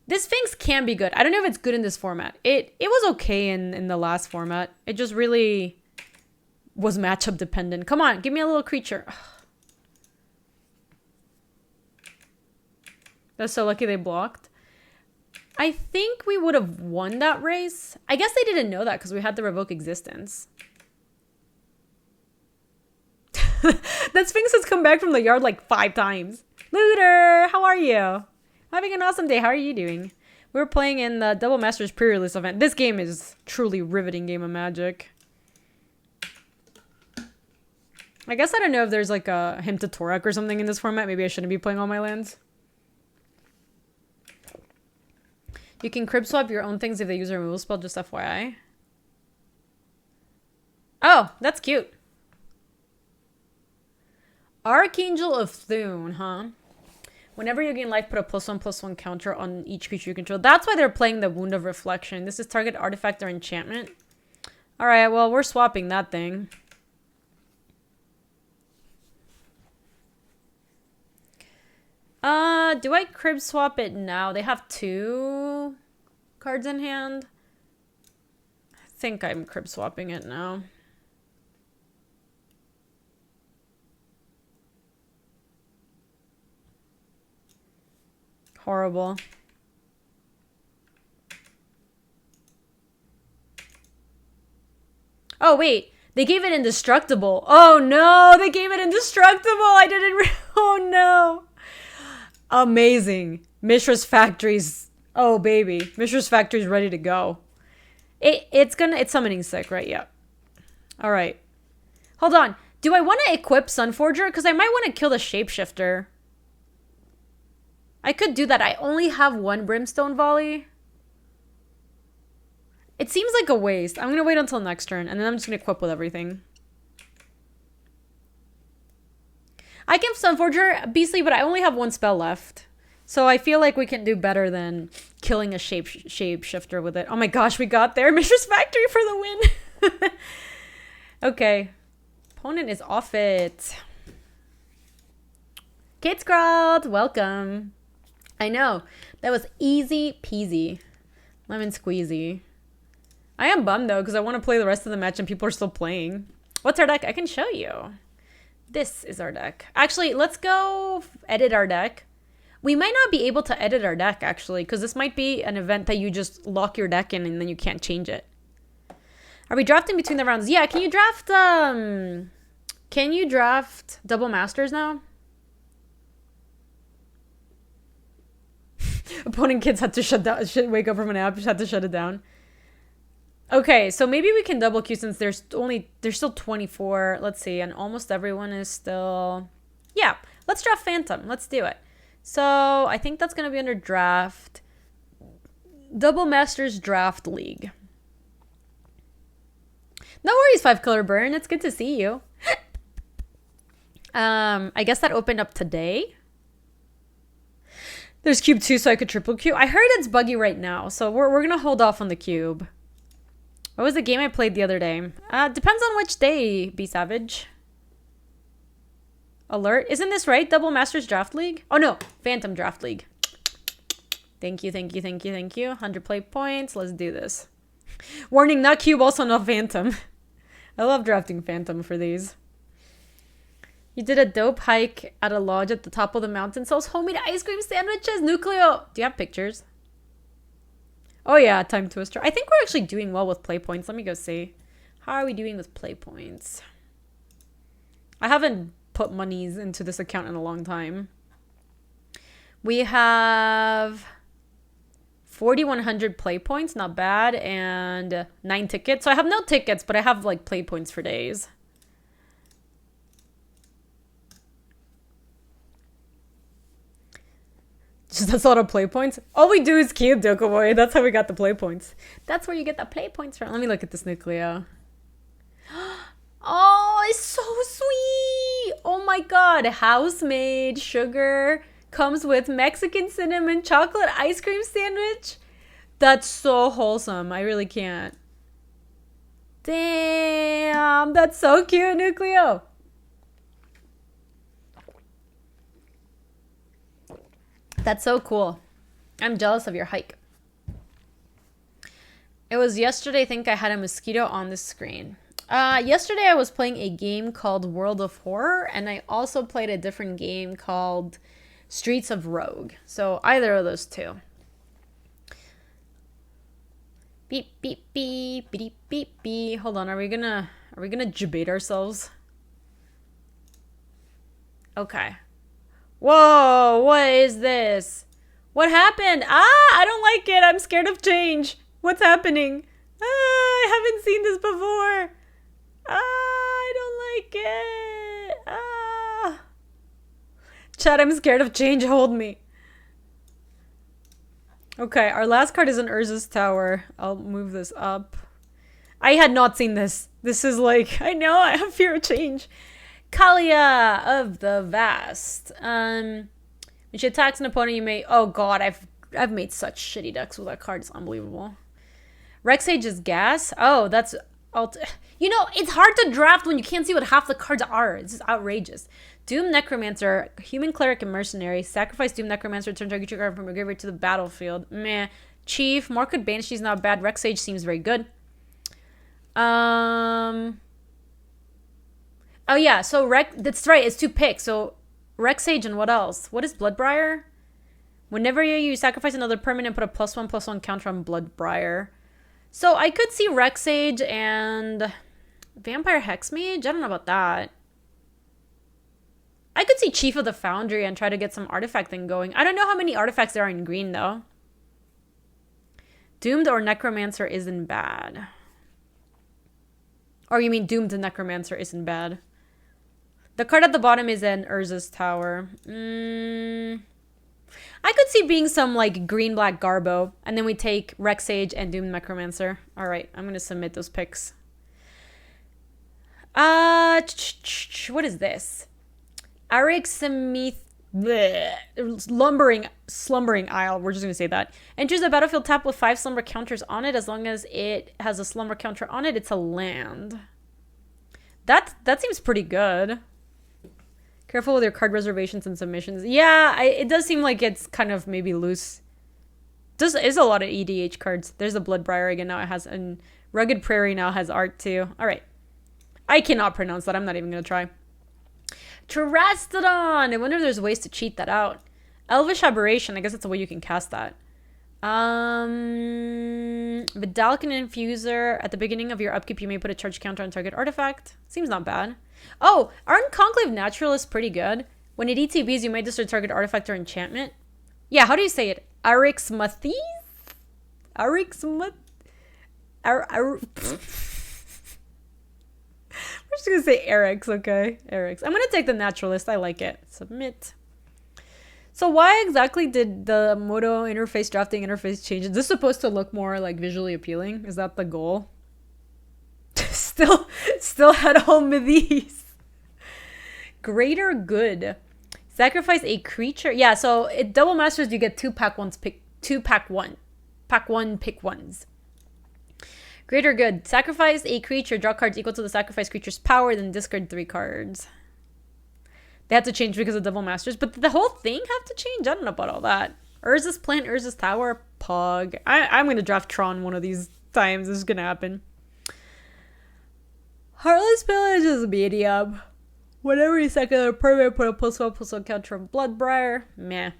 this Sphinx can be good. I don't know if it's good in this format. It was okay in the last format. It just really was matchup dependent. Come on, give me a little creature. Ugh. That's so lucky they blocked. I think we would have won that race. I guess they didn't know that because we had to revoke Existence. That Sphinx has come back from the yard like 5 times. Looter, how are you? Having an awesome day. How are you doing? We were playing in the Double Masters pre-release event. This game is truly riveting game of Magic. I guess I don't know if there's like a hint to Torak or something in this format. Maybe I shouldn't be playing all my lands. You can crib swap your own things if they use a removal spell, just FYI. Oh, that's cute. Archangel of Thune, huh? Whenever you gain life, put a +1/+1 counter on each creature you control. That's why they're playing the Wound of Reflection. This is target artifact or enchantment. Alright, well, we're swapping that thing. Do I crib swap it now? They have 2 cards in hand. I think I'm crib swapping it now. Horrible. Oh, wait. They gave it indestructible. Oh, no. They gave it indestructible. I didn't Oh no. Amazing. Mishra's Factory's, oh baby. Mishra's Factory's ready to go. It's summoning sick, right? Yeah. All right. Hold on. Do I want to equip Sunforger? Because I might want to kill the Shapeshifter. I could do that. I only have one Brimstone Volley. It seems like a waste. I'm going to wait until next turn, and then I'm just going to equip with everything. I can Sunforger Beastly, but I only have one spell left. So I feel like we can do better than killing a Shapeshifter with it. Oh my gosh, we got there. Mishra's Factory for the win. Okay. Opponent is off it. Kid Scrawled, welcome. I know. That was easy peasy. Lemon squeezy. I am bummed though, because I want to play the rest of the match and people are still playing. What's our deck? I can show you. This is our deck. Actually, let's go edit our deck. We might not be able to edit our deck, actually, because this might be an event that you just lock your deck in and then you can't change it. Are we drafting between the rounds? Yeah, can you draft double masters now? Opponent kids had to wake up from a nap, just had to shut it down. Okay, so maybe we can double queue since there's still 24. Let's see, and almost everyone is still... Yeah, let's draft Phantom. Let's do it. So I think that's going to be under draft. Double Masters Draft League. No worries, 5-color burn. It's good to see you. I guess that opened up today. There's cube 2, so I could triple queue. I heard it's buggy right now, so we're going to hold off on the cube. What was the game I played the other day? Depends on which day, Be Savage. Alert. Isn't this right? Double Masters Draft League? Oh, no. Phantom Draft League. Thank you, thank you, thank you, thank you. 100 play points. Let's do this. Warning, not cube, also not Phantom. I love drafting Phantom for these. You did a dope hike at a lodge at the top of the mountain. Sells homemade ice cream sandwiches. Nucleo. Do you have pictures? Oh, yeah. Time Twister. I think we're actually doing well with play points. Let me go see. How are we doing with play points? I haven't put monies into this account in a long time. We have 4,100 play points. Not bad. And 9 tickets. So I have no tickets, but I have like play points for days. That's a lot of play points. All we do is cube Dokavoy. That's how we got the play points. That's where you get the play points from. Let me look at this Nucleo. Oh, it's so sweet. Oh my god. House-made sugar. Comes with Mexican cinnamon chocolate ice cream sandwich. That's so wholesome. I really can't. Damn. That's so cute, Nucleo. That's so cool. I'm jealous of your hike. It was yesterday. I think I had a mosquito on the screen. Yesterday I was playing a game called World of Horror, and I also played a different game called Streets of Rogue. So either of those two. Beep beep beep beep beep beep. Hold on. Are we gonna debate ourselves? Okay. Whoa, what is this? What happened? I don't like it. I'm scared of change. What's happening? I haven't seen this before. I don't like it. Chat, I'm scared of change. Hold me. Okay, our last card is an Urza's Tower. I'll move this up. I had not seen this. This is like, I know, I have fear of change. Kalia of the Vast. When she attacks an opponent, you may... Oh god, I've made such shitty decks with that card. It's unbelievable. Rexage is gas. Oh, that's... You know, it's hard to draft when you can't see what half the cards are. It's just outrageous. Doom Necromancer, Human Cleric and Mercenary. Sacrifice Doom Necromancer, turn target card from your graveyard to the battlefield. Meh. Chief, Morkwood Banshee's not bad. Rexage seems very good. Oh yeah, so that's right, it's 2 picks. So Rexage and what else? What is Bloodbriar? Whenever you sacrifice another permanent, put a +1/+1 counter on Bloodbriar. So I could see Rexage and Vampire Hexmage. I don't know about that. I could see Chief of the Foundry and try to get some artifact thing going. I don't know how many artifacts there are in green, though. Doomed or Necromancer isn't bad. Or you mean Doomed and Necromancer isn't bad. The card at the bottom is an Urza's Tower. I could see being some, like, green-black Garbo. And then we take Rex Sage and Doomed Necromancer. Alright, I'm going to submit those picks. What is this? Arik Samith... Slumbering Isle. We're just going to say that. Enters the battlefield tap with 5 slumber counters on it. As long as it has a slumber counter on it, it's a land. That seems pretty good. Careful with your card reservations and submissions. Yeah, it does seem like it's kind of maybe loose. There is a lot of EDH cards. There's a Bloodbriar again now. It has... And Rugged Prairie now has art too. Alright. I cannot pronounce that. I'm not even going to try. Terastodon! I wonder if there's ways to cheat that out. Elvish Aberration. I guess that's a way you can cast that. Vidalcan Infuser. At the beginning of your upkeep, you may put a charge counter on target artifact. Seems not bad. Oh, aren't Conclave Naturalists pretty good? When it ETBs, you may destroy target artifact or enchantment. Yeah, how do you say it? Arixmathes? Arixmat... I'm just gonna say Eric's, okay? Eric's. I'm gonna take the Naturalist. I like it. Submit. So why exactly did the Moto interface, drafting interface change? Is this supposed to look more like visually appealing? Is that the goal? still had home with these. Greater Good. Sacrifice a creature. Yeah, so it double masters. You get 2 pack ones. Pick 2 pack one. Pack one. Pick ones. Greater Good. Sacrifice a creature. Draw cards equal to the sacrifice creature's power. Then discard 3 cards. They had to change because of Double Masters. But did the whole thing have to change? I don't know about all that. Urza's Plant, Urza's Tower, Pog. I'm going to draft Tron one of these times. This is going to happen. Heartless Pillage is medium. Whenever you secular permanent, put a +1/+1 counter on Bloodbriar. Meh.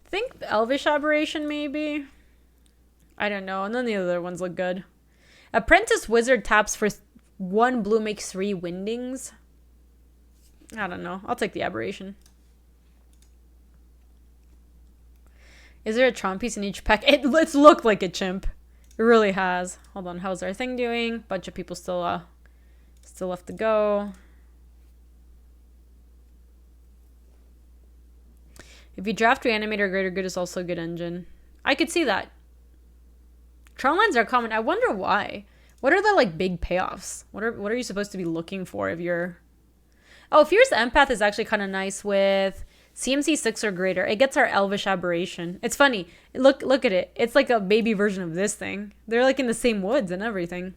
Think Elvish Aberration, maybe? I don't know. None of the other ones look good. Apprentice Wizard taps for 1 blue, makes 3 Windings. I don't know. I'll take the Aberration. Is there a Tron piece in each pack? It's looked like a chimp. It really has. Hold on. How's our thing doing? Bunch of people still left to go. If you draft Reanimator, Greater Good is also a good engine. I could see that. Tron lines are common. I wonder why. What are the like big payoffs? What are you supposed to be looking for if you're... Oh, Fierce Empath is actually kind of nice with CMC 6 or greater. It gets our Elvish Aberration. It's funny. Look at it. It's like a baby version of this thing. They're like in the same woods and everything.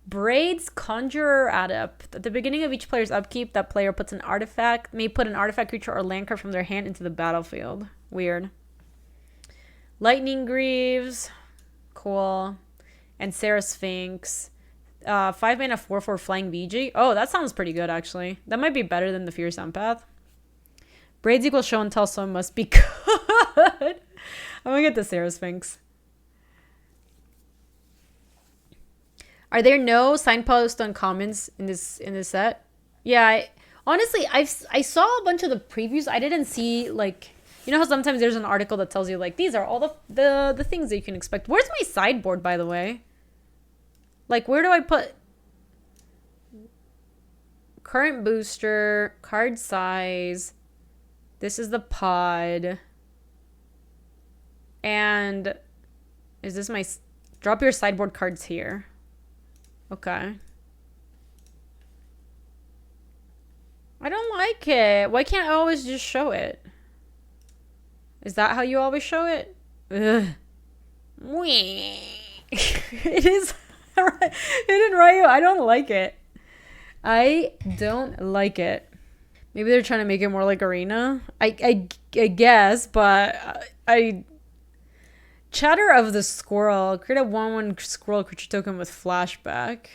Braid's Conjurer Adept. At the beginning of each player's upkeep, that player may put an artifact, creature, or land card from their hand into the battlefield. Weird. Lightning Greaves. Cool. And Sarah Sphinx. 5 mana 4/4 Flying VG. Oh, that sounds pretty good, actually. That might be better than the Fierce Empath. Braids equals show and tell, so it must be good. I'm gonna get the Sarah Sphinx. Are there no signpost uncommons in this set? Yeah, honestly, I saw a bunch of the previews. I didn't see, like, you know how sometimes there's an article that tells you, like, these are all the things that you can expect. Where's my sideboard, by the way? Like, where do I put... Current booster, card size. This is the pod. And is this my... Drop your sideboard cards here. Okay. I don't like it. Why can't I always just show it? Is that how you always show it? Ugh. It is... Hidden Ryu, I don't like it. I don't like it. Maybe they're trying to make it more like Arena. I guess, but Chatter of the Squirrel. Create a 1/1 squirrel creature token with flashback.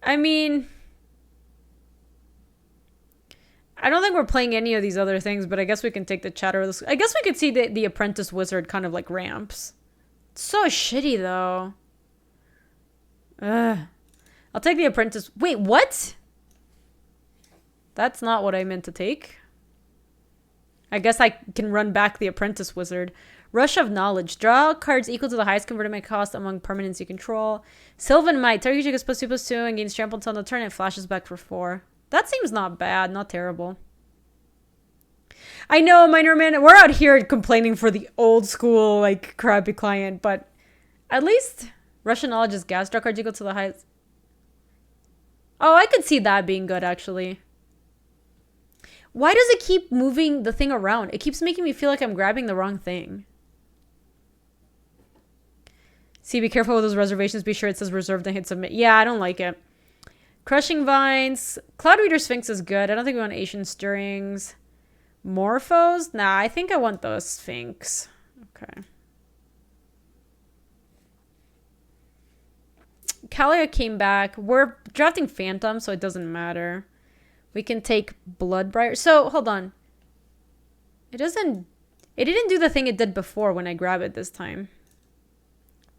I mean, I don't think we're playing any of these other things, but I guess we can take the Chatter of the... I guess we could see the Apprentice Wizard kind of like ramps. It's so shitty, though. Ugh. I'll take the Apprentice... Wait, what? That's not what I meant to take. I guess I can run back the Apprentice Wizard. Rush of Knowledge. Draw cards equal to the highest converted mana cost among permanents you control. Sylvan Might. Target creature gets +2/+2 and gains trample until the turn and flashes back for 4. That seems not bad. Not terrible. I know, Minor Man. We're out here complaining for the old school, like, crappy client, but at least Rush of Knowledge is gas. Draw cards equal to the highest. Oh, I could see that being good, actually. Why does it keep moving the thing around? It keeps making me feel like I'm grabbing the wrong thing. See, be careful with those reservations. Be sure it says reserved and hit submit. Yeah, I don't like it. Crushing Vines. Cloud Reader Sphinx is good. I don't think we want Ancient Stirrings. Morphos? Nah, I think I want the Sphinx. Okay. Kalia came back. We're drafting Phantom, so it doesn't matter. We can take Bloodbriar. So, hold on. It didn't do the thing it did before when I grab it this time.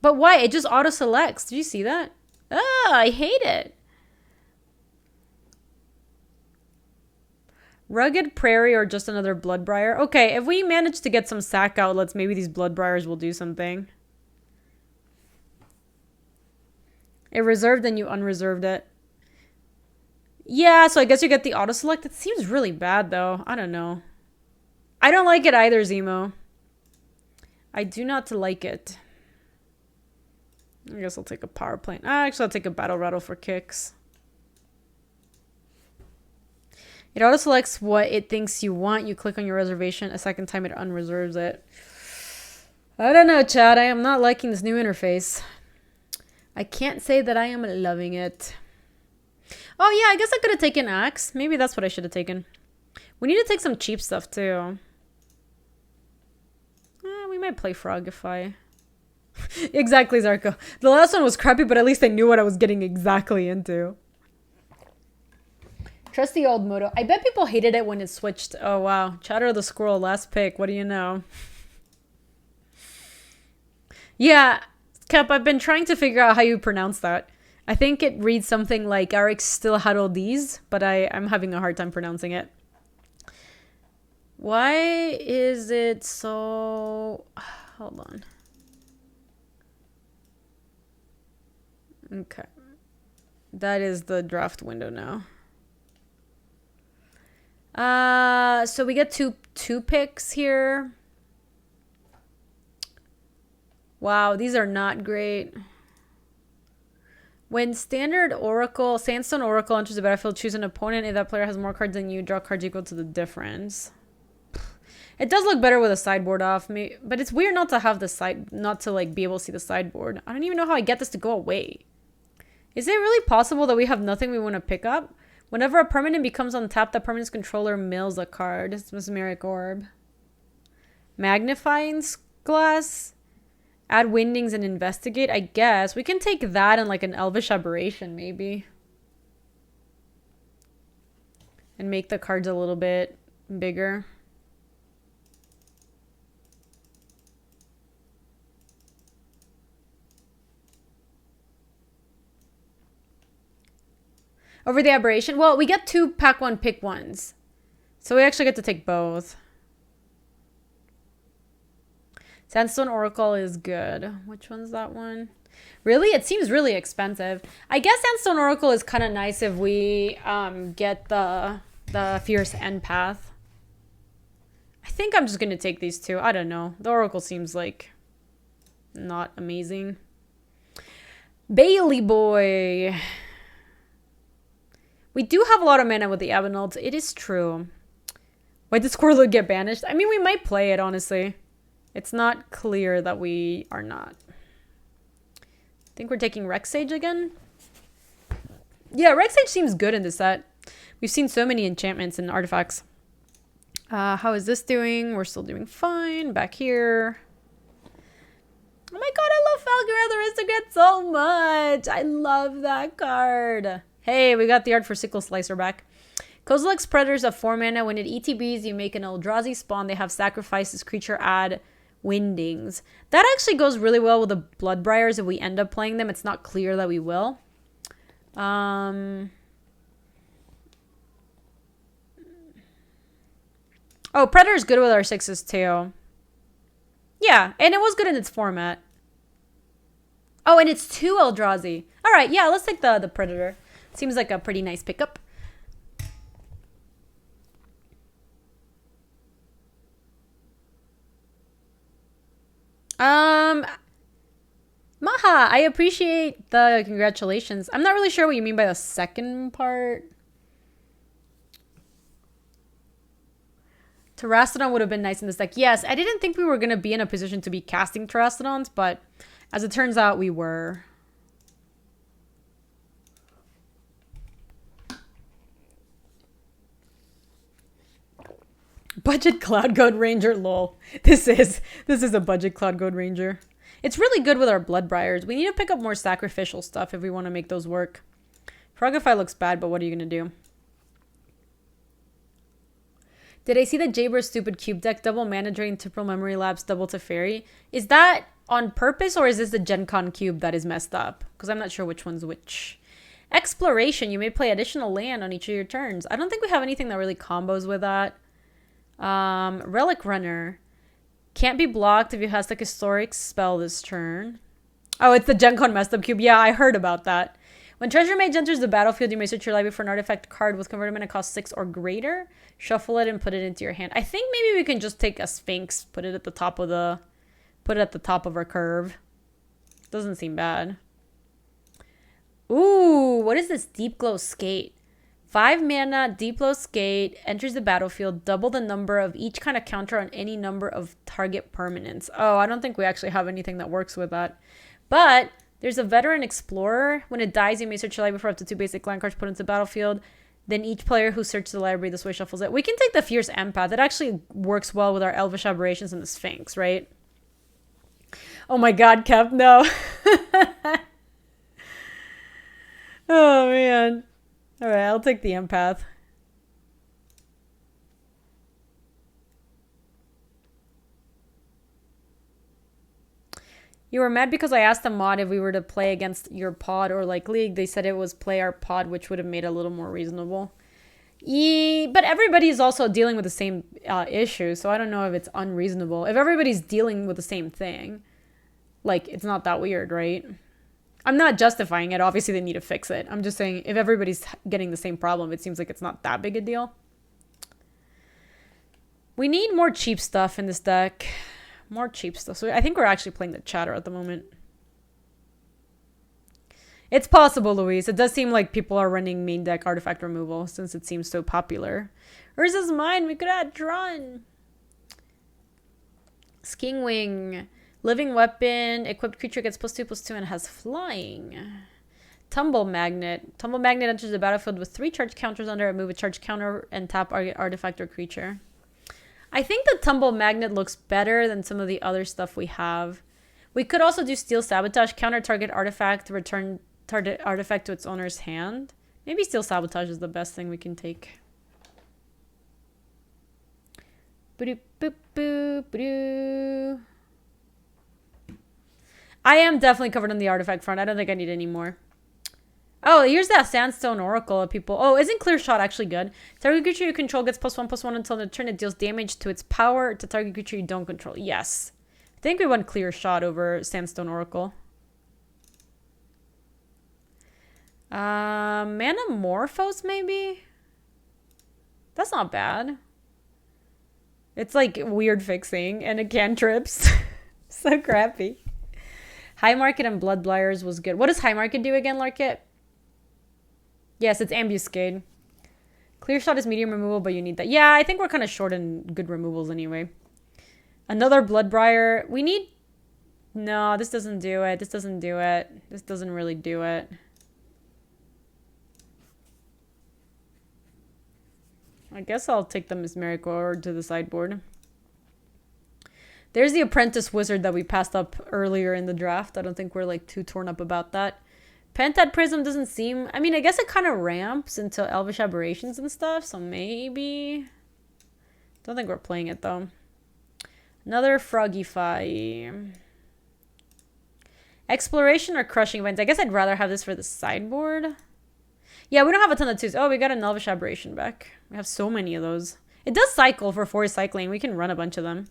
But why? It just auto-selects. Did you see that? Ah, I hate it. Rugged Prairie or just another Bloodbriar? Okay, if we manage to get some sack outlets, maybe these Bloodbriars will do something. It reserved and you unreserved it. Yeah, so I guess you get the auto-select. It seems really bad, though. I don't know. I don't like it either, Zemo. I do not like it. I guess I'll take a power plant. Actually, I'll take a battle rattle for kicks. It auto-selects what it thinks you want. You click on your reservation. A second time, it unreserves it. I don't know, Chad. I am not liking this new interface. I can't say that I am loving it. Oh, yeah, I guess I could have taken Axe. Maybe that's what I should have taken. We need to take some cheap stuff, too. We might play Frogify. Exactly, Zarko. The last one was crappy, but at least I knew what I was getting exactly into. Trust the old motto. I bet people hated it when it switched. Oh, wow. Chatter the Squirrel, last pick. What do you know? Yeah, Cap, I've been trying to figure out how you pronounce that. I think it reads something like Eric still had all these, but I'm having a hard time pronouncing it. Why is it so... Hold on. Okay. That is the draft window now. So we get two picks here. Wow, these are not great. When Standard Oracle, Sandstone Oracle enters the battlefield, choose an opponent. If that player has more cards than you, draw cards equal to the difference. It does look better with a sideboard off me, but it's weird not to have the side, not to like be able to see the sideboard. I don't even know how I get this to go away. Is it really possible that we have nothing we want to pick up? Whenever a permanent becomes untapped, the permanent's controller mills a card. It's Mesmeric Orb. Magnifying Glass. Add Windings and Investigate. I guess. We can take that and like an Elvish Aberration maybe. And make the cards a little bit bigger. Over the Aberration. Well, we get 2 pack 1 pick 1s. So we actually get to take both. Sandstone Oracle is good. Which one's that one? Really? It seems really expensive. I guess Sandstone Oracle is kind of nice if we get the Fierce End Path. I think I'm just going to take these 2. I don't know. The Oracle seems like not amazing. Bailey Boy. We do have a lot of mana with the Abenalt. It is true. Why did Squirrel get banished? I mean, we might play it, honestly. It's not clear that we are not. I think we're taking Rex Sage again. Yeah, Rex Sage seems good in this set. We've seen so many enchantments and artifacts. How is this doing? We're still doing fine. Back here. Oh my god, I love Falconer the Aristocrat so much. I love that card. Hey, we got the art for Sickle Slicer back. Kozilek's Predators of 4 mana. When it ETBs, you make an Eldrazi spawn. They have sacrificed this creature, add Windings. That actually goes really well with the Bloodbriars if we end up playing them. It's not clear that we will. Oh, Predator's good with our 6s too. Yeah, and it was good in its format. Oh, and it's 2 Eldrazi. All right, yeah, let's take the Predator. Seems like a pretty nice pickup. Maha, I appreciate the congratulations. I'm not really sure what you mean by the second part. Terrastodon would have been nice in this deck. Yes, I didn't think we were going to be in a position to be casting Terrastodons, but as it turns out, we were. Budget Cloud Goat Ranger, lol. This is a budget Cloud Goat Ranger. It's really good with our Bloodbriars. We need to pick up more sacrificial stuff if we want to make those work. Frogify looks bad, but what are you going to do? Did I see the Jaber's stupid cube deck? Double mana drain, temporal memory lapse, double to fairy. Is that on purpose or is this the Gen Con cube that is messed up? Because I'm not sure which one's which. Exploration. You may play additional land on each of your turns. I don't think we have anything that really combos with that. Relic Runner. Can't be blocked if you cast a historic spell this turn. Oh, it's the Gen Con messed up cube. Yeah, I heard about that. When Treasure Mage enters the battlefield, you may search your library for an artifact card with converted mana cost 6 or greater. Shuffle it and put it into your hand. I think maybe we can just take a Sphinx, put it at the top of our curve. Doesn't seem bad. Ooh, what is this Deep Glow Skate? 5 mana, Deep Glow Skate, enters the battlefield, double the number of each kind of counter on any number of target permanents. Oh, I don't think we actually have anything that works with that. But there's a Veteran Explorer. When it dies, you may search your library for up to 2 basic land cards put into the battlefield. Then each player who searches the library this way shuffles it. We can take the Fierce Empath. It actually works well with our Elvish Aberrations and the Sphinx, right? Oh my god, Kev, no. Oh, man. All right, I'll take the Empath. You were mad because I asked the mod if we were to play against your pod or like League. They said it was play our pod, which would have made it a little more reasonable. But everybody's also dealing with the same issue, so I don't know if it's unreasonable. If everybody's dealing with the same thing, like, it's not that weird, right? I'm not justifying it. Obviously, they need to fix it. I'm just saying, if everybody's getting the same problem, it seems like it's not that big a deal. We need more cheap stuff in this deck. More cheap stuff. So I think we're actually playing the Chatter at the moment. It's possible, Louise. It does seem like people are running main deck artifact removal since it seems so popular. Urza's mine. We could add Drun. Skiing Wing. Living weapon. Equipped creature gets +2/+2 and has flying. Tumble Magnet. Tumble Magnet enters the battlefield with 3 charge counters under it. Move a charge counter and tap artifact or creature. I think the Tumble Magnet looks better than some of the other stuff we have. We could also do Steel Sabotage. Counter target artifact. Return target artifact to its owner's hand. Maybe Steel Sabotage is the best thing we can take. Boop, boop, boop, boop. I am definitely covered on the artifact front. I don't think I need any more. Oh, here's that Sandstone Oracle of people. Oh, isn't Clear Shot actually good? Target creature you control gets +1/+1 until the turn it deals damage to its power to target creature you don't control. Yes. I think we went Clear Shot over Sandstone Oracle. Manamorphose, maybe? That's not bad. It's like weird fixing and it cantrips. So crappy. High Market and Bloodbliars was good. What does High Market do again, Larkit? Yes, it's Ambuscade. Clear Shot is medium removal, but you need that. Yeah, I think we're kind of short in good removals anyway. Another Bloodbriar. We need... No, this doesn't do it. This doesn't do it. This doesn't really do it. I guess I'll take the Mesmeric Orb to the sideboard. There's the Apprentice Wizard that we passed up earlier in the draft. I don't think we're like too torn up about that. Pentad Prism doesn't seem... I mean, I guess it kind of ramps into Elvish Aberrations and stuff, so maybe... Don't think we're playing it, though. Another Frogify. Exploration or Crushing Vines? I guess I'd rather have this for the sideboard. Yeah, we don't have a ton of twos. Oh, we got an Elvish Aberration back. We have so many of those. It does cycle for force cycling. We can run a bunch of them.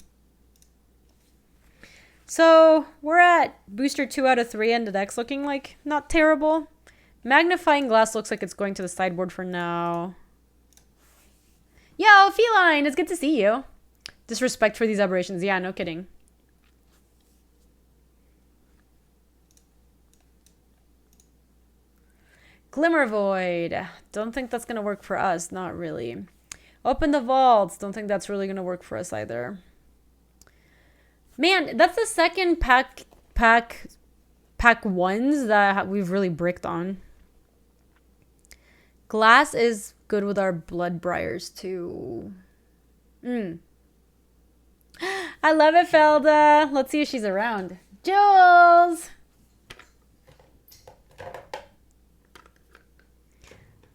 So we're at booster 2 out of 3 and the deck's looking like not terrible. Magnifying glass looks like it's going to the sideboard for now. Yo, Feline, it's good to see you. Disrespect for these aberrations. Yeah, no kidding. Glimmer Void. Don't think that's going to work for us. Not really. Open the vaults. Don't think that's really going to work for us either. Man, that's the second pack ones that we've really bricked on. Glass is good with our blood briars too. I love it, Felda. Let's see if she's around. Jules!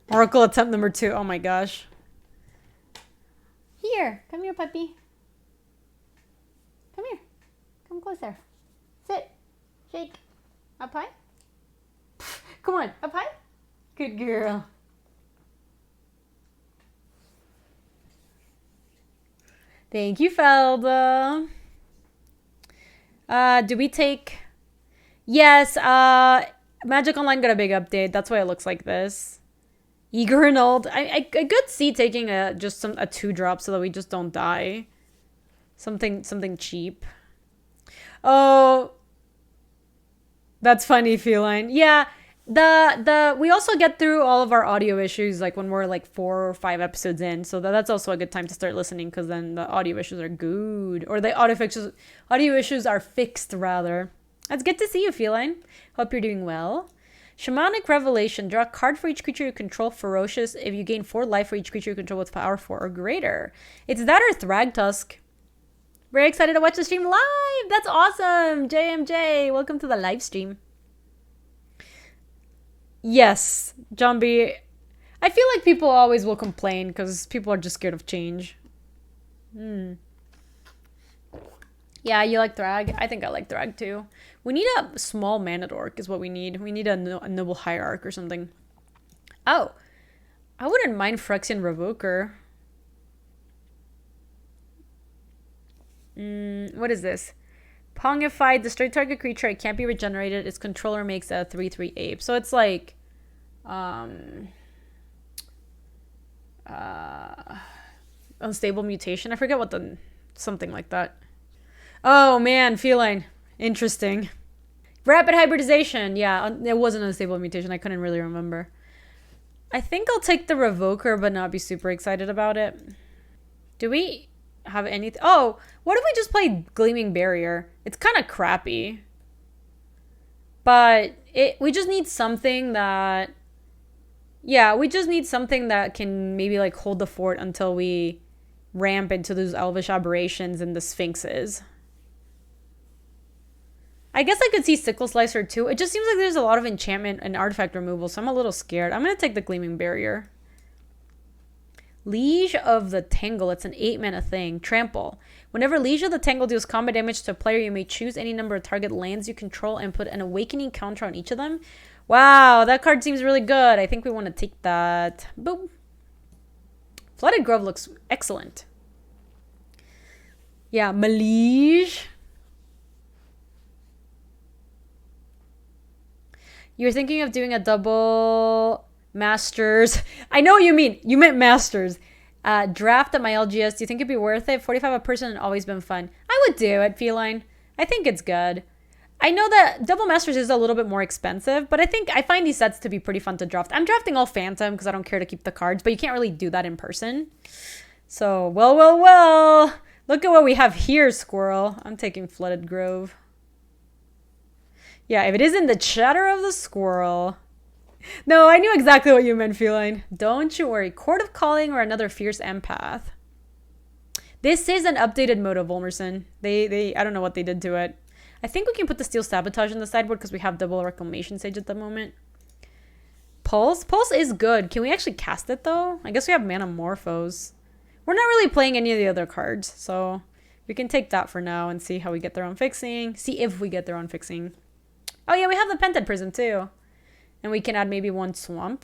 Oracle attempt number 2. Oh my gosh. Here. Come here, puppy. Come here. Come closer. Sit. Shake. Up high. Come on. Up high. Good girl. Thank you, Felda. Do we take... Yes, Magic Online got a big update. That's why it looks like this. Eager and old. I could see taking a 2-drop so that we just don't die. Something cheap. Oh, that's funny, Feline. Yeah, we also get through all of our audio issues like when we're like 4 or 5 episodes in, so that's also a good time to start listening because then the audio issues are good, or the audio issues are fixed rather. That's good to see you, Feline. Hope you're doing well. Shamanic Revelation. Draw a card for each creature you control. Ferocious. If you gain 4 life for each creature you control with power 4 or greater. It's that or Thragtusk. Very excited to watch the stream live. That's awesome. JMJ, welcome to the live stream. Yes, John B. I feel like people always will complain because people are just scared of change. Yeah, you like Thrag? I think I like Thrag too. We need a small mana dork is what we need. We need a Noble Hierarch or something. Oh, I wouldn't mind Phyrexian Revoker. What is this? Pongified, destroy target creature. It can't be regenerated. Its controller makes a 3/3 ape. So it's like, unstable mutation. I forget what something like that. Oh man, feline. Interesting. Rapid hybridization. Yeah, it was an unstable mutation. I couldn't really remember. I think I'll take the Revoker, but not be super excited about it. Do we have anything? Oh, what if we just play Gleaming Barrier? It's kind of crappy. But we just need something that... Yeah, we just need something that can maybe like hold the fort until we ramp into those Elvish Aberrations and the Sphinxes. I guess I could see Sickle Slicer too. It just seems like there's a lot of enchantment and artifact removal, so I'm a little scared. I'm going to take the Gleaming Barrier. Liege of the Tangle. It's an 8-mana thing. Trample. Whenever Liege of the Tangle deals combat damage to a player, you may choose any number of target lands you control and put an Awakening counter on each of them. Wow, that card seems really good. I think we want to take that. Boom. Flooded Grove looks excellent. Yeah, Liege. You're thinking of doing a double Masters. I know what you mean. You meant Masters. Draft at my LGS. Do you think it'd be worth it? 45 a person and always been fun. I would do it, Feline. I think it's good. I know that double Masters is a little bit more expensive, but I find these sets to be pretty fun to draft. I'm drafting all Phantom because I don't care to keep the cards, but you can't really do that in person. So, well. Look at what we have here, Squirrel. I'm taking Flooded Grove. Yeah, if it isn't the chatter of the squirrel. No, I knew exactly what you meant, Feline. Don't you worry. Court of Calling or another Fierce Empath. This is an updated mode of Volmerson. I don't know what they did to it. I think we can put the Steel Sabotage on the sideboard because we have double Reclamation Sage at the moment. Pulse? Pulse is good. Can we actually cast it, though? I guess we have Manamorphose. We're not really playing any of the other cards, so we can take that for now and see how we get their own fixing. See if we get their own fixing. Oh, yeah, we have the Pented Prism, too. And we can add maybe one Swamp.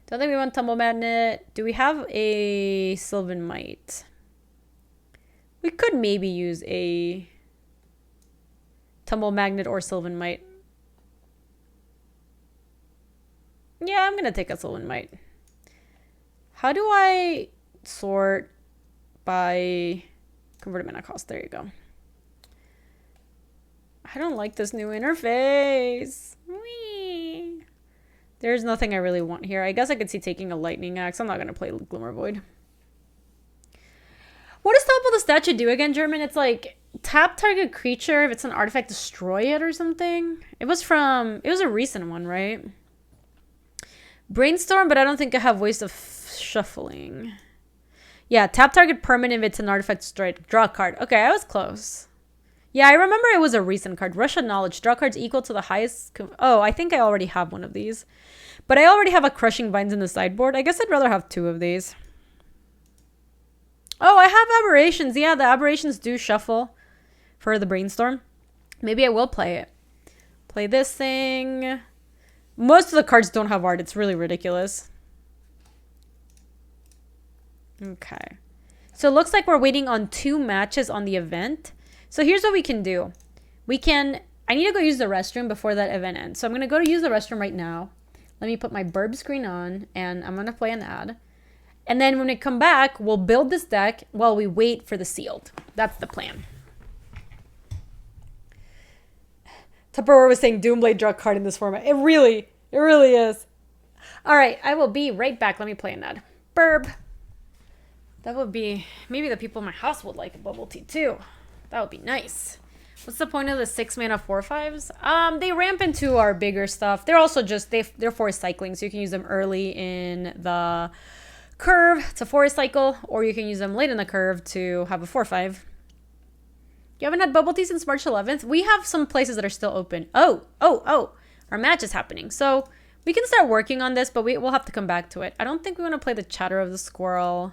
Don't think we want Tumble Magnet. Do we have a Sylvan Might? We could maybe use a Tumble Magnet or Sylvan Might. Yeah, I'm gonna take a Sylvan Might. How do I sort by converted mana cost? There you go. I don't like this new interface. Whee! There's nothing I really want here. I guess I could see taking a Lightning Axe. I'm not gonna play Glimmer Void. What does Topple the Statue do again, German? It's like tap target creature. If it's an artifact, destroy it or something. It was a recent one, right? Brainstorm, but I don't think I have ways of shuffling. Yeah, tap target permanent if it's an artifact, destroy it. Draw a card. Okay, I was close. Yeah, I remember it was a recent card. Russian Knowledge. Draw cards equal to the highest... Oh, I think I already have one of these. But I already have a Crushing Vines in the sideboard. I guess I'd rather have 2 of these. Oh, I have Aberrations. Yeah, the Aberrations do shuffle for the Brainstorm. Maybe I will play it. Play this thing. Most of the cards don't have art. It's really ridiculous. Okay. So it looks like we're waiting on 2 matches on the event. So here's what we can do. I need to go use the restroom before that event ends. So I'm going to go to use the restroom right now. Let me put my burb screen on and I'm going to play an ad. And then when we come back, we'll build this deck while we wait for the sealed. That's the plan. Tupperware was saying Doomblade draw a card in this format. It really is. All right, I will be right back. Let me play an ad. Burb. That would be, maybe the people in my house would like a bubble tea too. That would be nice. What's the point of the 6 mana 4/5s? They ramp into our bigger stuff. They're also just, they're forest cycling, so you can use them early in the curve to forest cycle, or you can use them late in the curve to have a 4/5. You haven't had bubble tea since March 11th? We have some places that are still open. Oh. Our match is happening. So we can start working on this, but we'll have to come back to it. I don't think we want to play the Chatter of the Squirrel.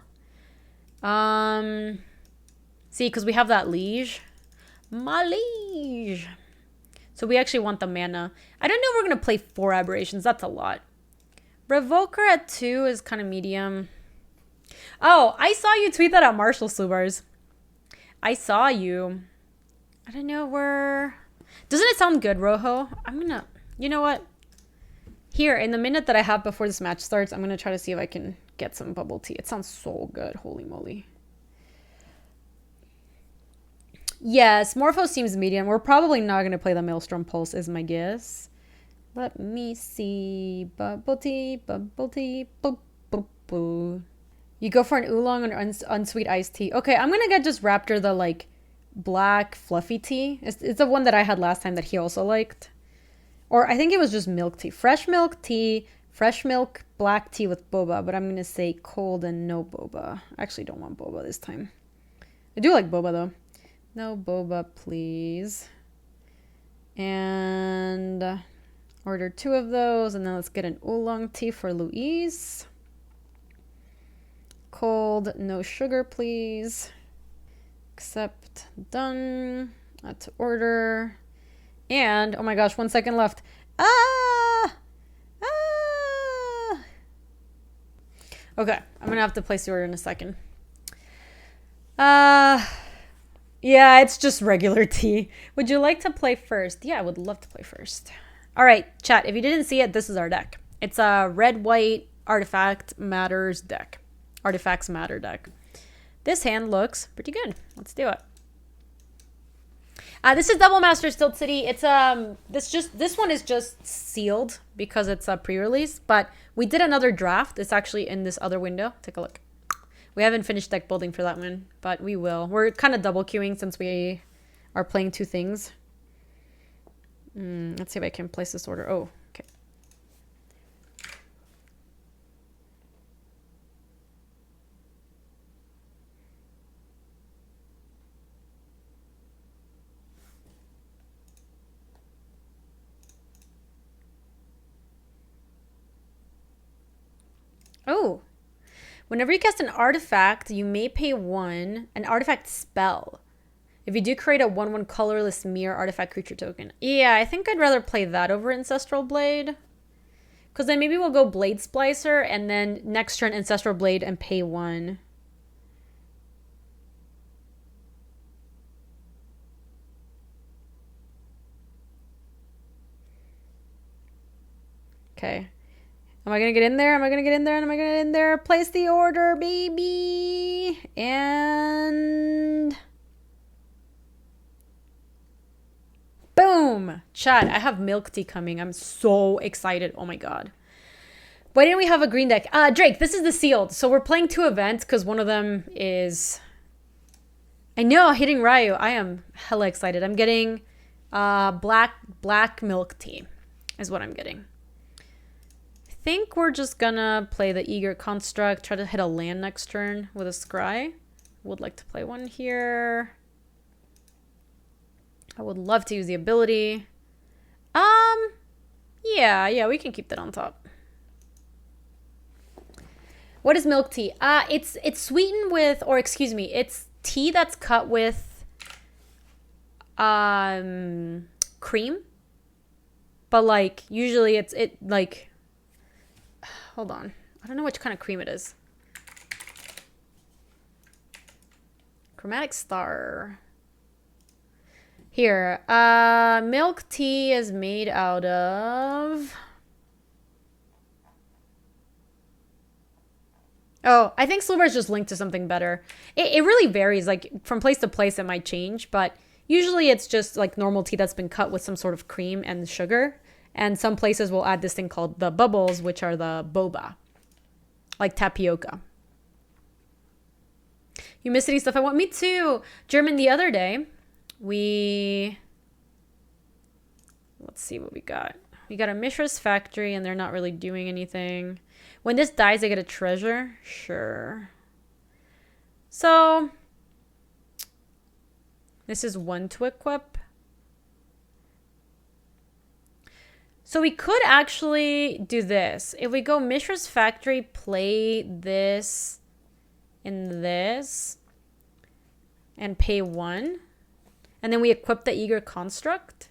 See, because we have that Liege. My Liege. So we actually want the mana. I don't know if we're going to play 4 Aberrations. That's a lot. Revoker at 2 is kind of medium. Oh, I saw you tweet that at Marshall Subars. I saw you. I don't know where... Doesn't it sound good, Rojo? I'm going to... You know what? Here, in the minute that I have before this match starts, I'm going to try to see if I can get some bubble tea. It sounds so good. Holy moly. Yes, Morpho seems medium. We're probably not going to play the Maelstrom Pulse, is my guess. Let me see. Bubble tea, boo, boo, boo. You go for an oolong or unsweet iced tea. Okay, I'm going to get just Raptor the, like, black fluffy tea. It's the one that I had last time that he also liked. Or I think it was just milk tea. Fresh milk tea, fresh milk, black tea with boba. But I'm going to say cold and no boba. I actually don't want boba this time. I do like boba, though. No boba, please. And order 2 of those. And then let's get an oolong tea for Louise. Cold, no sugar, please. Accept, done. Add to order. And, oh my gosh, 1 second left. Okay, I'm going to have to place the order in a second. Yeah, it's just regular tea. Would you like to play first? Yeah, I would love to play first. All right, chat, if you didn't see it, this is our deck. It's a red-white Artifact Matters deck. Artifacts Matter deck. This hand looks pretty good. Let's do it. This is Double Master Stilt City. It's this one is just sealed because it's a pre-release, but we did another draft. It's actually in this other window. Take a look. We haven't finished deck building for that one, but we will. We're kind of double queuing since we are playing 2 things. Let's see if I can place this order. Oh, okay. Oh. Whenever you cast an artifact, you may pay 1, an artifact spell. If you do create a 1/1 colorless mirror artifact creature token. Yeah, I think I'd rather play that over Ancestral Blade. Because then maybe we'll go Blade Splicer and then next turn Ancestral Blade and pay 1. Okay. Am I going to get in there? Am I going to get in there? Am I going to get in there? Place the order, baby. And... boom! Chat, I have milk tea coming. I'm so excited. Oh my god. Why didn't we have a green deck? Drake, this is the sealed. So we're playing 2 events because one of them is... I know, hitting Ryu. I am hella excited. I'm getting black milk tea is what I'm getting. I think we're just gonna play the Eager Construct, try to hit a land next turn with a Scry. Would like to play one here. I would love to use the ability. Yeah, we can keep that on top. What is milk tea? It's sweetened with, or excuse me, it's tea that's cut with cream. But like usually it's like, hold on. I don't know which kind of cream it is. Chromatic Star. Here, milk tea is made out of... oh, I think Slewbar is just linked to something better. It really varies, like, from place to place it might change, but usually it's just, like, normal tea that's been cut with some sort of cream and sugar, and some places will add this thing called the bubbles, which are the boba, like tapioca. You miss city stuff I want? Me too! German the other day... let's see what we got. We got a Mishra's Factory and they're not really doing anything. When this dies, I get a treasure. Sure. So this is 1 to equip. So we could actually do this. If we go Mishra's Factory, play this and this and pay 1. And then we equip the Eager Construct.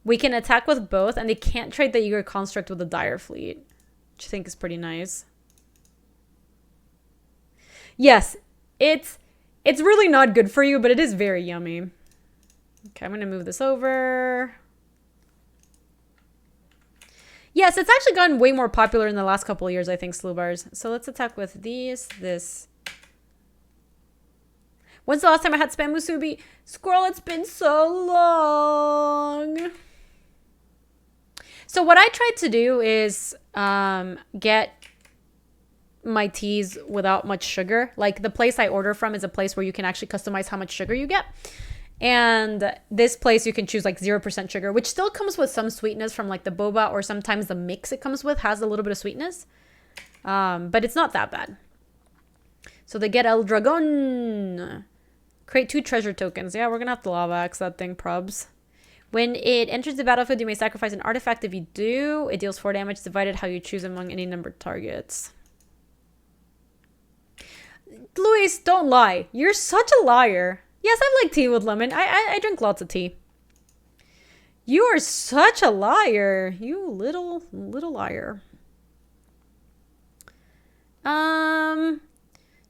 We can attack with both, and they can't trade the Eager Construct with the Dire Fleet, which I think is pretty nice. Yes, it's really not good for you, but it is very yummy. Okay, I'm going to move this over. Yes, it's actually gotten way more popular in the last couple of years, I think, Slew Bars. So let's attack with these, this. When's the last time I had spam musubi? Squirrel, it's been so long. So what I tried to do is get my teas without much sugar. Like the place I order from is a place where you can actually customize how much sugar you get. And this place you can choose like 0% sugar, which still comes with some sweetness from like the boba, or sometimes the mix it comes with has a little bit of sweetness. But it's not that bad. So they get El Dragon. Create 2 treasure tokens. Yeah, we're going to have to lava axe that thing, probs. When it enters the battlefield, you may sacrifice an artifact. If you do, it deals 4 damage, divided how you choose among any numbered targets. Luis, don't lie. You're such a liar. Yes, I like tea with lemon. I drink lots of tea. You are such a liar. You little liar.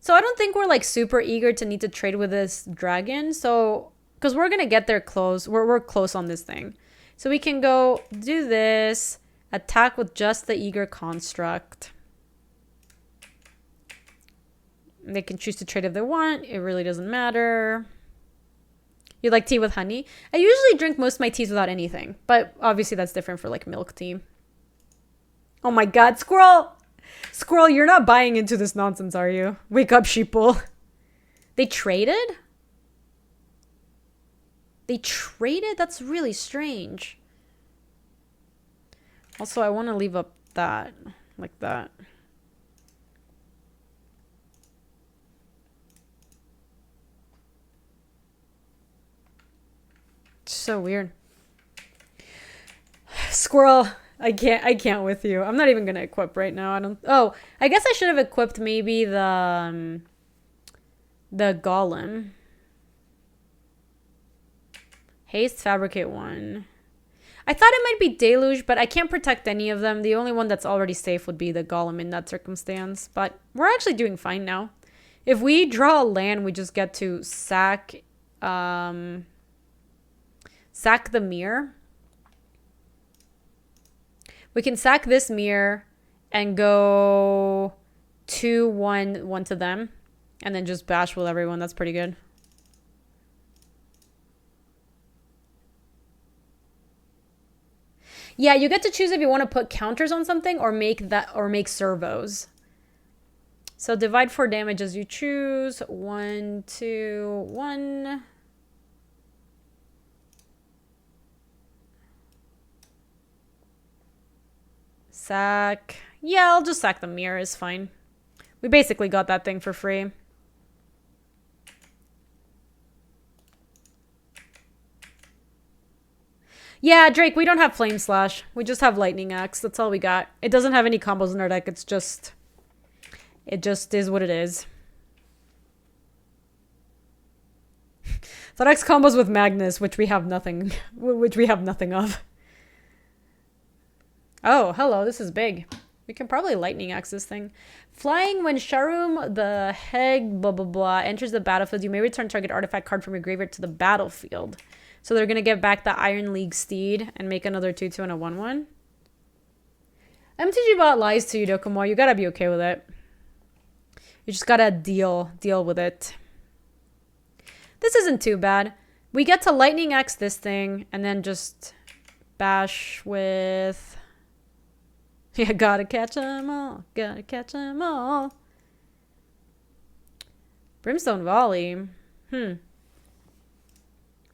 So I don't think we're like super eager to need to trade with this dragon. So, because we're going to get there close. We're close on this thing. So we can go do this. Attack with just the Eager Construct. They can choose to trade if they want. It really doesn't matter. You like tea with honey? I usually drink most of my teas without anything. But obviously that's different for like milk tea. Oh my god, Squirrel! Squirrel, you're not buying into this nonsense, are you? Wake up, sheeple. They traded? They traded? That's really strange. Also, I want to leave up that. Like that. It's so weird. Squirrel, I can't with you. I'm not even gonna equip right now. I guess I should have equipped maybe the golem. Haste, fabricate 1. I thought it might be Deluge, but I can't protect any of them. The only one that's already safe would be the Golem in that circumstance. But we're actually doing fine now. If we draw a land, we just get to sack the mirror. We can sack this mirror and go 2-1 to them. And then just bash with everyone. That's pretty good. Yeah, you get to choose if you want to put counters on something or make servos. So divide for damage as you choose. 1, 2, 1. Sack. Yeah, I'll just sack the mirror. It's fine. We basically got that thing for free. Yeah, Drake, we don't have Flame Slash. We just have Lightning Axe. That's all we got. It doesn't have any combos in our deck. It just is what it is. That X combos with Magnus, which we have nothing of. Oh, hello, this is big. We can probably Lightning Axe this thing. Flying, when Sharum the Heg blah blah blah enters the battlefield, you may return target artifact card from your graveyard to the battlefield. So they're gonna get back the Iron League Steed and make another 2/2 and a 1/1. MTG bot lies to you, Dokumo. You gotta be okay with it. You just gotta deal with it. This isn't too bad. We get to Lightning Axe this thing and then just bash with... Yeah, gotta catch them all. Gotta catch them all. Brimstone Volley. I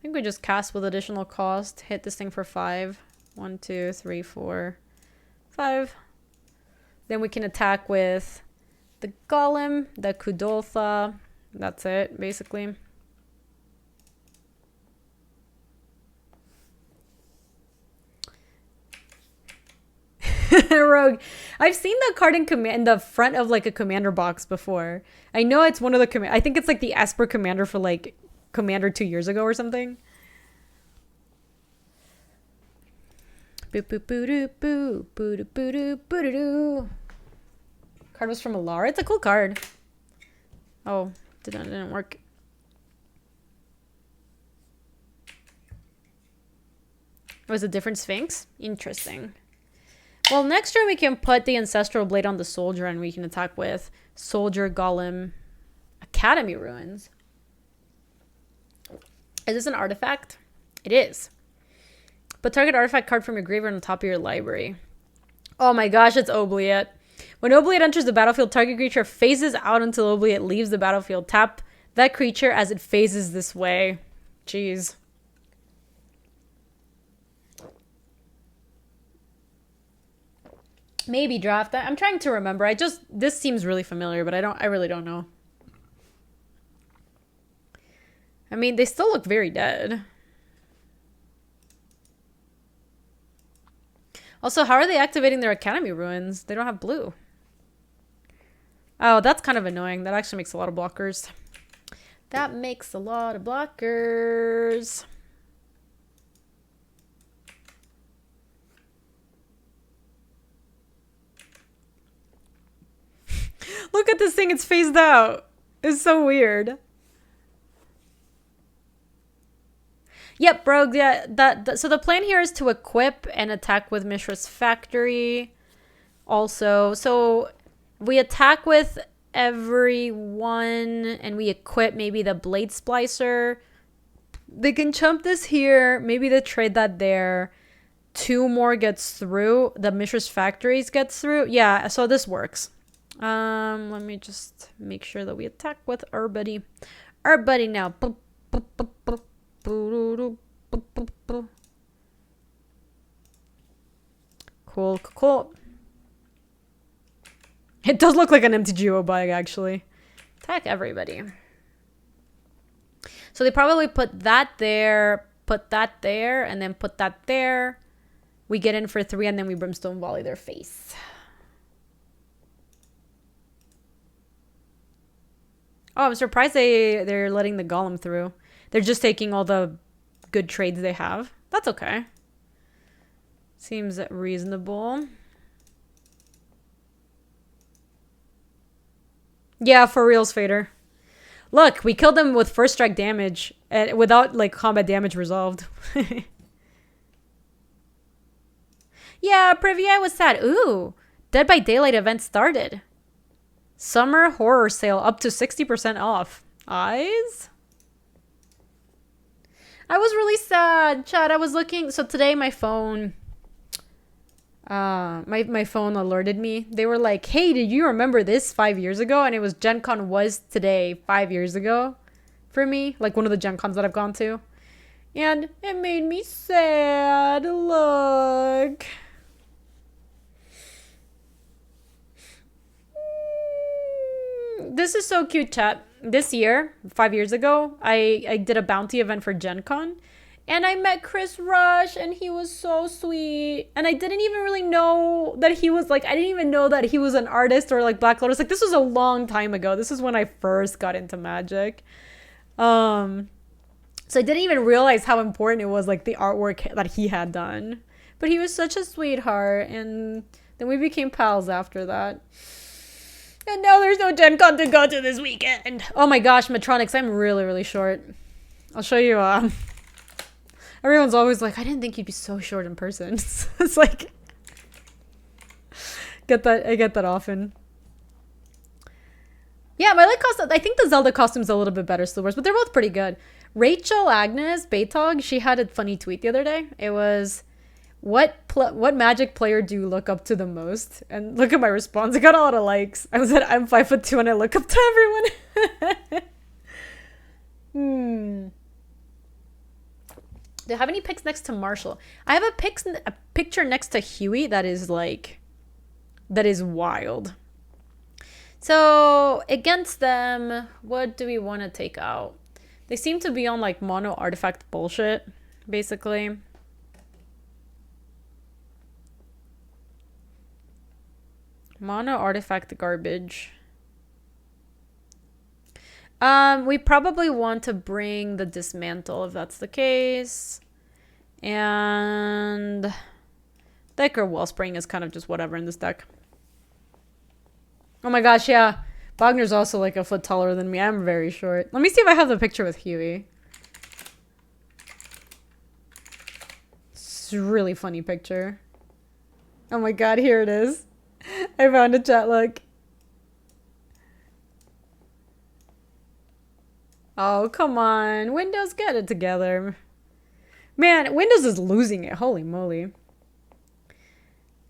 think we just cast with additional cost. Hit this thing for 5. 1, 2, 3, 4, 5. Then we can attack with the Golem, the Kudoltha. That's it, basically. Rogue. I've seen the card in the front of like a commander box before. I know it's one of the I think it's like the Esper commander for like Commander 2 years ago or something. Card was from Alara. It's a cool card. Oh, didn't work. It was a different Sphinx? Interesting. Well, next turn we can put the Ancestral Blade on the Soldier and we can attack with Soldier, Golem, Academy Ruins. Is this an artifact? It is. Put target artifact card from your graveyard on top of your library. Oh my gosh, it's Oubliette. When Oubliette enters the battlefield, target creature phases out until Oubliette leaves the battlefield. Tap that creature as it phases this way. Jeez. Maybe draft. I'm trying to remember. This seems really familiar, but I really don't know. I mean, they still look very dead. Also, how are they activating their Academy Ruins? They don't have blue. Oh, that's kind of annoying. That actually makes a lot of blockers. That makes a lot of blockers. Look at this thing. It's phased out. It's so weird. Yep, Rogue. Yeah, so the plan here is to equip and attack with Mishra's Factory. Also, so we attack with everyone and we equip maybe the Blade Splicer. They can chump this here. Maybe they trade that there. 2 more gets through. The Mishra's Factories gets through. Yeah, so this works. Let me just make sure that we attack with our buddy. Our buddy now. Cool, cool. It does look like an MTGO bag, actually. Attack everybody. So they probably put that there, and then put that there. We get in for 3, and then we Brimstone Volley their face. Oh, I'm surprised they're letting the Golem through. They're just taking all the good trades they have. That's okay. Seems reasonable. Yeah, for reals, Fader. Look, we killed them with first strike damage and without like combat damage resolved. Yeah, Privia was sad. Ooh, Dead by Daylight event started. Summer horror sale up to 60% off. Eyes? I was really sad, Chad. I was looking. So today my phone, my phone alerted me. They were like, "Hey, did you remember this 5 years ago?" And it was Gen Con was today 5 years ago for me. Like one of the Gen Cons that I've gone to. And it made me sad. Look. This is so cute, chat. This year, 5 years ago, I did a bounty event for Gen Con. And I met Chris Rush, and he was so sweet. And I didn't even really know that he was, like, I didn't even know that he was an artist or, like, Black Lotus. Like, this was a long time ago. This is when I first got into Magic. So I didn't even realize how important it was, like, the artwork that he had done. But he was such a sweetheart, and then we became pals after that. And now there's no Gen Con to go to this weekend. Oh my gosh, Matronics, I'm really, really short. I'll show you, everyone's always like, I didn't think you'd be so short in person. It's like, I get that often. Yeah, my like costume, I think the Zelda costume's a little bit better, Slivers, but they're both pretty good. Rachel Agnes Baytog, she had a funny tweet the other day. It was, what Magic player do you look up to the most? And look at my response. I got a lot of likes. I was at, I'm 5'2" and I look up to everyone. Do I have any pics next to Marshall? I have a picture next to Huey that is like, that is wild. So against them, what do we want to take out? They seem to be on like mono artifact bullshit, basically. Mono artifact garbage. We probably want to bring the dismantle if that's the case. And Decker Wellspring is kind of just whatever in this deck. Oh my gosh, yeah. Wagner's also like a foot taller than me. I'm very short. Let me see if I have the picture with Huey. It's a really funny picture. Oh my god, here it is. I found a chat, look. Oh, come on. Windows, get it together. Man, Windows is losing it. Holy moly.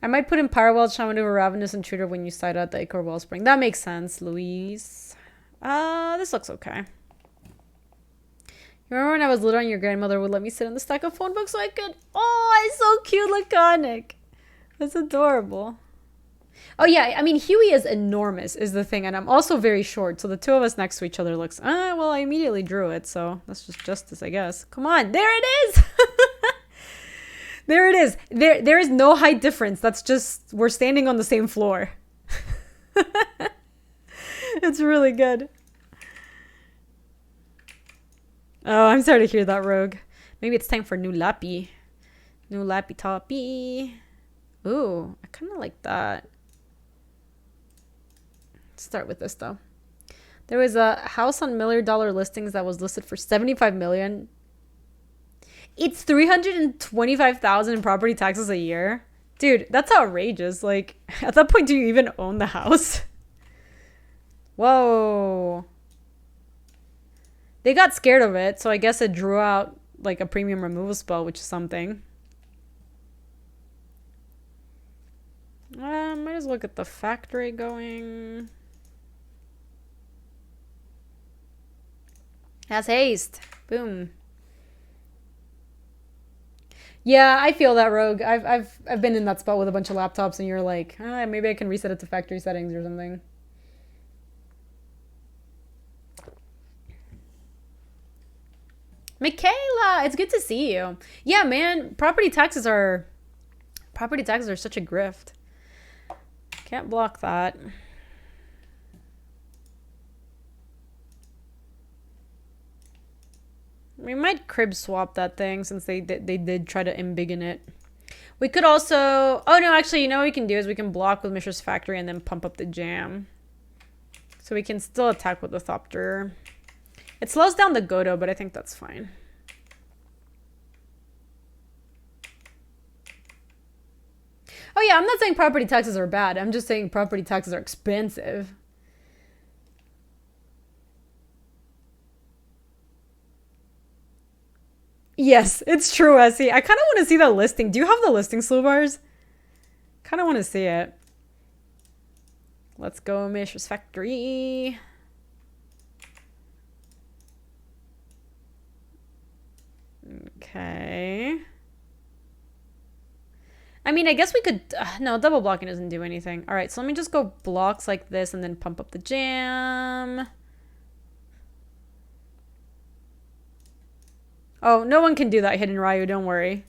I might put in Powerwell, Shaman over Ravenous Intruder when you side out the Ichor Wellspring. That makes sense, Louise. This looks okay. You remember when I was little and your grandmother would let me sit on the stack of phone books so I could... Oh, it's so cute, laconic. That's adorable. Oh yeah, I mean, Huey is enormous is the thing, and I'm also very short, so the two of us next to each other looks, well, I immediately drew it, so that's just justice, I guess. Come on, there it is! There it is. There is no height difference. That's just, we're standing on the same floor. It's really good. Oh, I'm sorry to hear that, Rogue. Maybe it's time for new Lappy. New Lappy Toppy. Ooh, I kind of like that. Start with this though. There was a house on $1 million listings that was listed for $75 million. It's $325,000 in property taxes a year. Dude, that's outrageous. Like, at that point, do you even own the house? Whoa. They got scared of it, so I guess it drew out like a premium removal spell, which is something. Might as well get the factory going. Has haste. Boom. Yeah, I feel that, Rogue. I've been in that spot with a bunch of laptops, and you're like, maybe I can reset it to factory settings or something. Michaela, it's good to see you. Yeah, man, property taxes are such a grift. Can't block that. We might crib swap that thing since they did try to embiggen it. We could also... Oh, no, actually, you know what we can do is we can block with Mishra's Factory and then pump up the jam. So we can still attack with the Thopter. It slows down the Godo, but I think that's fine. Oh, yeah, I'm not saying property taxes are bad. I'm just saying property taxes are expensive. Yes, it's true, Essie. I kind of want to see the listing. Do you have the listing, Slew Bars? Kind of want to see it. Let's go, Mishra's Factory. Okay. I mean, I guess we could... no, double blocking doesn't do anything. All right, so let me just go blocks like this and then pump up the jam. Oh, no one can do that, Hidden Ryu. Don't worry.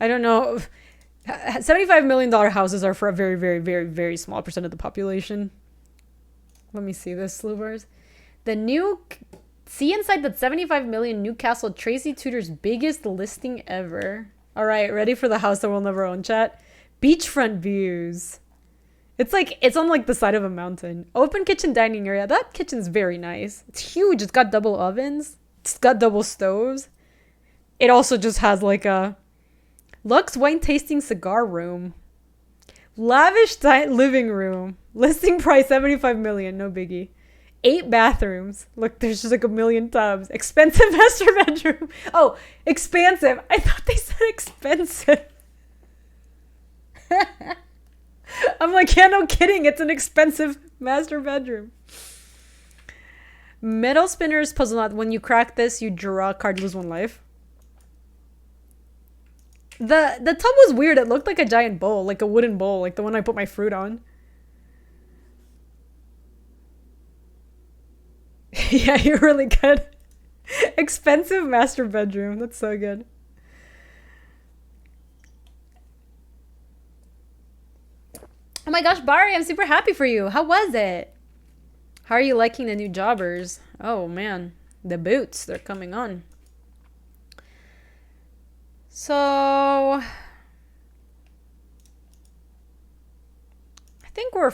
I don't know. $75 million houses are for a very, very, very, very small percent of the population. Let me see this, Slew Bars. The new... See inside that 75 million Newcastle Tracy Tudor's biggest listing ever. All right, ready for the house that we'll never own, chat? Beachfront views. It's like, it's on like the side of a mountain. Open kitchen dining area. That kitchen's very nice. It's huge. It's got double ovens. It's got double stoves. It also just has like a Lux wine tasting cigar room. Lavish living room. Listing price 75 million. No biggie. 8 bathrooms. Look, there's just like a million tubs. Expensive master bedroom. Oh, expansive. I thought they said expensive. I'm like, yeah, no kidding. It's an expensive master bedroom. Metal spinners puzzle knot. When you crack this, you draw a card, lose 1 life. The tub was weird. It looked like a giant bowl, like a wooden bowl, like the one I put my fruit on. Yeah, you're really good. Expensive master bedroom. That's so good. Oh my gosh, Bari, I'm super happy for you. How was it? How are you liking the new jobbers? Oh man, the boots, they're coming on. So, I think we're...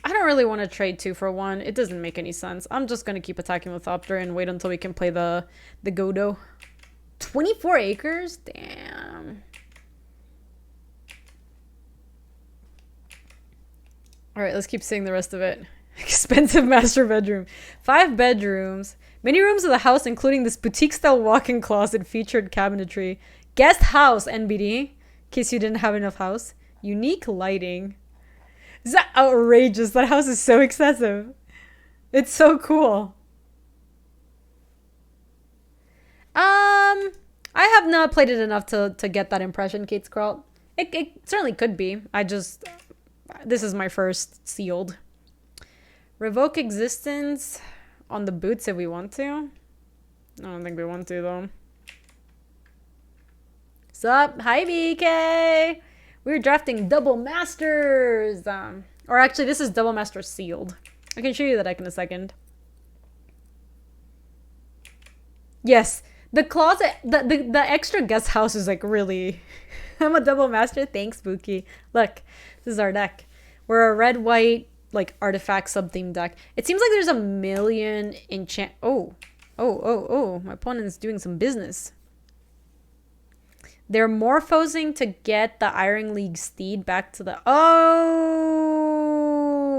I don't really want to trade 2 for 1. It doesn't make any sense. I'm just going to keep attacking with Thopter and wait until we can play the Godo. 24 acres? Damn. Alright, let's keep seeing the rest of it. Expensive master bedroom. 5 bedrooms. Many rooms of the house, including this boutique-style walk-in closet featured cabinetry. Guest house, NBD. In case you didn't have enough house. Unique lighting. Is that outrageous? That house is so excessive. It's so cool. I have not played it enough to get that impression, Kate Scrawl. It certainly could be. This is my first sealed. Revoke existence on the boots if we want to. I don't think we want to though. Sup? Hi BK! We're drafting double masters. Or actually this is double master sealed. I can show you the deck in a second. Yes. The closet, the extra guest house is like really... I'm a double master. Thanks, Buki. Look, this is our deck. We're a red-white, like, artifact sub-themed deck. It seems like there's a million enchant... Oh. My opponent's doing some business. They're morphosing to get the Iron League steed back to the... Oh,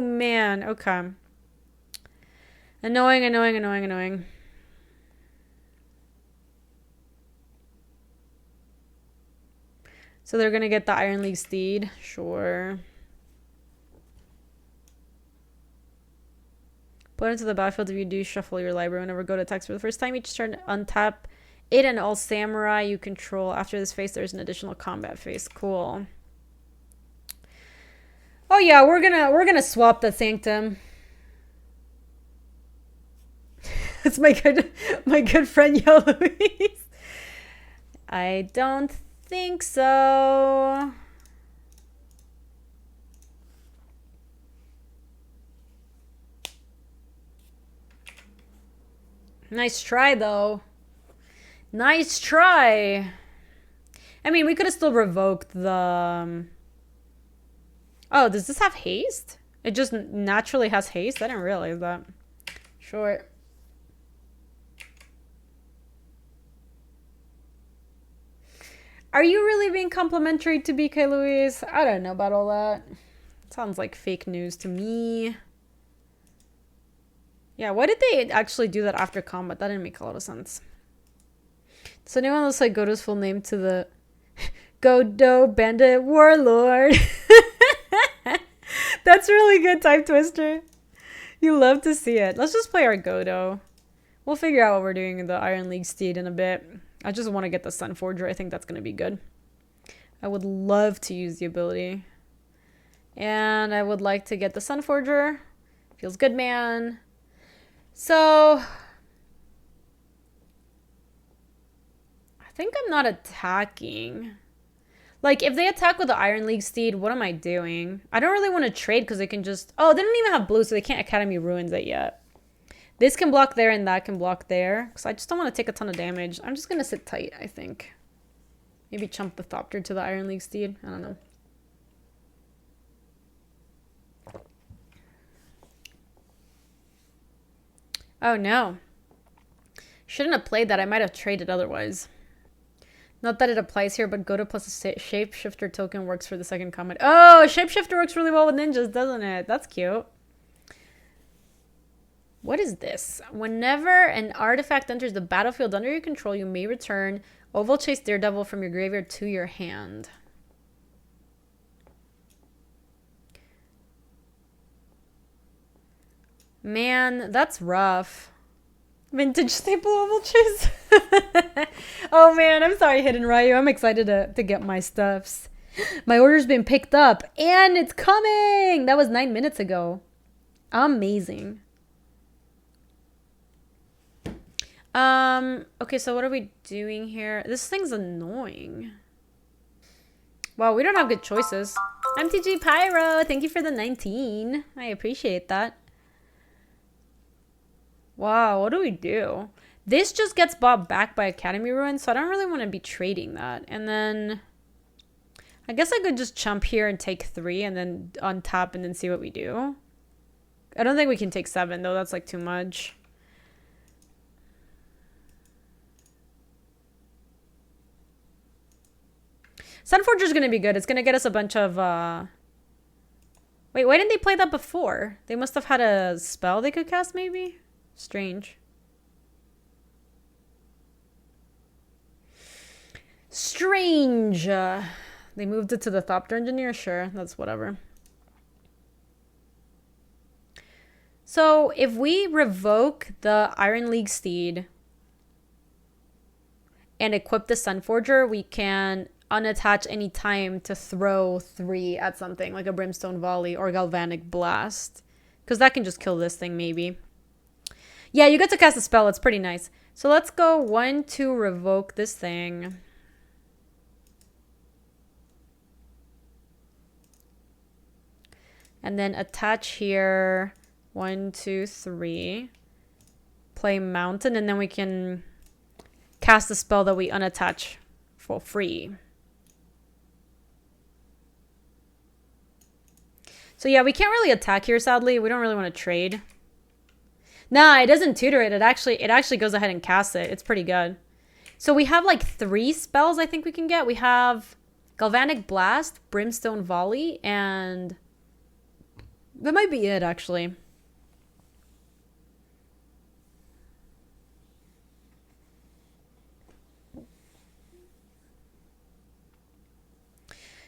man. Okay. Annoying. So they're going to get the Iron League steed. Sure. Put into the battlefield if you do shuffle your library. Whenever go to text for the first time, each turn untap it and all samurai you control. After this phase, there's an additional combat phase. Cool. Oh yeah, we're gonna swap the Sanctum. That's my good friend Yo Louise. I don't think so. Nice try, though. Nice try. I mean, we could have still revoked the... Oh, does this have haste? It just naturally has haste? I didn't realize that. Sure. Are you really being complimentary to BK Louise? I don't know about all that. Sounds like fake news to me. Yeah, why did they actually do that after combat? That didn't make a lot of sense. Does anyone else like Godo's full name to the Godo Bandit Warlord? That's really good, Time Twister. You love to see it. Let's just play our Godo. We'll figure out what we're doing in the Iron League Steed in a bit. I just want to get the Sun Forger. I think that's going to be good. I would love to use the ability. And I would like to get the Sun Forger. Feels good, man. So... I think I'm not attacking. Like, if they attack with the Iron League Steed, what am I doing? I don't really want to trade because they can just... Oh, they don't even have blue, so they can't Academy Ruins it yet. This can block there and that can block there. Because I just don't want to take a ton of damage. I'm just going to sit tight, I think. Maybe chump the Thopter to the Iron League Steed. I don't know. Oh, no. Shouldn't have played that. I might have traded otherwise. Not that it applies here, but Godo plus a Shapeshifter token works for the second comment. Oh, Shapeshifter works really well with ninjas, doesn't it? That's cute. What is this? Whenever an artifact enters the battlefield under your control, you may return Oval Chase Daredevil from your graveyard to your hand. Man, that's rough. Vintage staple Oval Chase. Oh man, I'm sorry, Hidden Ryu. I'm excited to get my stuffs. My order's been picked up and it's coming. That was 9 minutes ago. Amazing. Okay, so what are we doing here? This thing's annoying. Wow, we don't have good choices. MTG Pyro, thank you for the 19. I appreciate that. Wow, what do we do? This just gets bought back by Academy Ruins, so I don't really want to be trading that. And then I guess I could just chump here and take 3 and then untap and then see what we do. I don't think we can take 7 though, that's like too much. Sunforger's gonna be good. It's gonna get us a bunch of Wait, why didn't they play that before? They must have had a spell they could cast maybe? Strange. Strange. They moved it to the Thopter Engineer? Sure, that's whatever. So, if we revoke the Iron League Steed and equip the Sunforger, we can unattach any time to throw 3 at something, like a Brimstone Volley or Galvanic Blast. Because that can just kill this thing, maybe. Yeah, you get to cast a spell. It's pretty nice. So let's go 1, 2, revoke this thing. And then attach here 1, 2, 3. Play Mountain, and then we can cast a spell that we unattach for free. So yeah, we can't really attack here, sadly. We don't really want to trade. Nah, it doesn't tutor it. It actually goes ahead and casts it. It's pretty good. So we have like 3 spells I think we can get. We have Galvanic Blast, Brimstone Volley, and that might be it actually.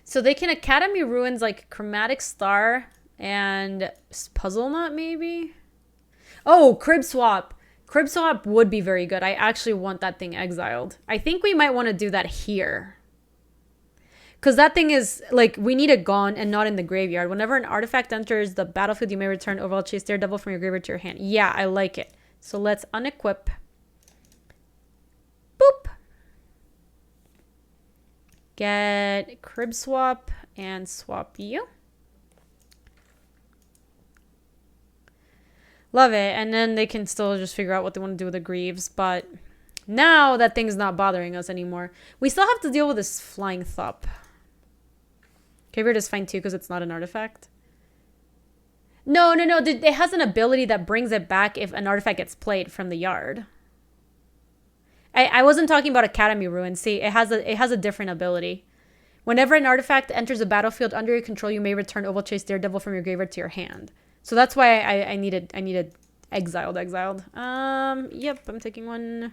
So they can Academy Ruins like Chromatic Star and Puzzle Knot maybe? Oh, Crib Swap. Crib Swap would be very good. I actually want that thing exiled. I think we might want to do that here. Because that thing is, like, we need it gone and not in the graveyard. Whenever an artifact enters the battlefield, you may return Overall Chase Daredevil from your graveyard to your hand. Yeah, I like it. So let's unequip. Boop. Get Crib Swap and swap you. Love it. And then they can still just figure out what they want to do with the Greaves. But Now that thing's not bothering us anymore. We still have to deal with this flying thup. Graveyard is fine too because it's not an artifact. No. It has an ability that brings it back if an artifact gets played from the yard. I wasn't talking about Academy Ruin. See, it has a different ability. Whenever an artifact enters a battlefield under your control, you may return Ovalchase Daredevil from your graveyard to your hand. So that's why I needed exiled. Yep, I'm taking one.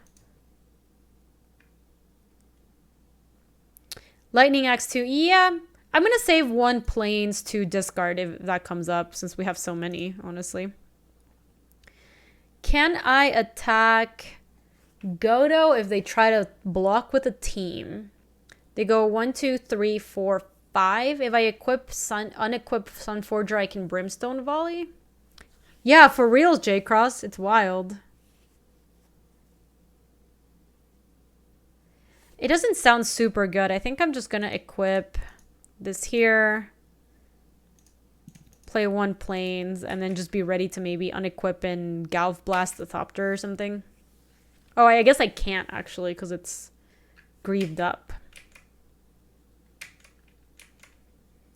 Lightning Axe 2. Yeah, I'm going to save one planes to discard if that comes up, since we have so many, honestly. Can I attack Godo if they try to block with a team? They go 1, 2, 3, 4, 5. If I unequip Sunforger, I can Brimstone Volley. Yeah, for reals, J-Cross. It's wild. It doesn't sound super good. I think I'm just going to equip this here. Play one planes, and then just be ready to maybe unequip and Galv Blast the Thopter or something. Oh, I guess I can't, actually, because it's grieved up.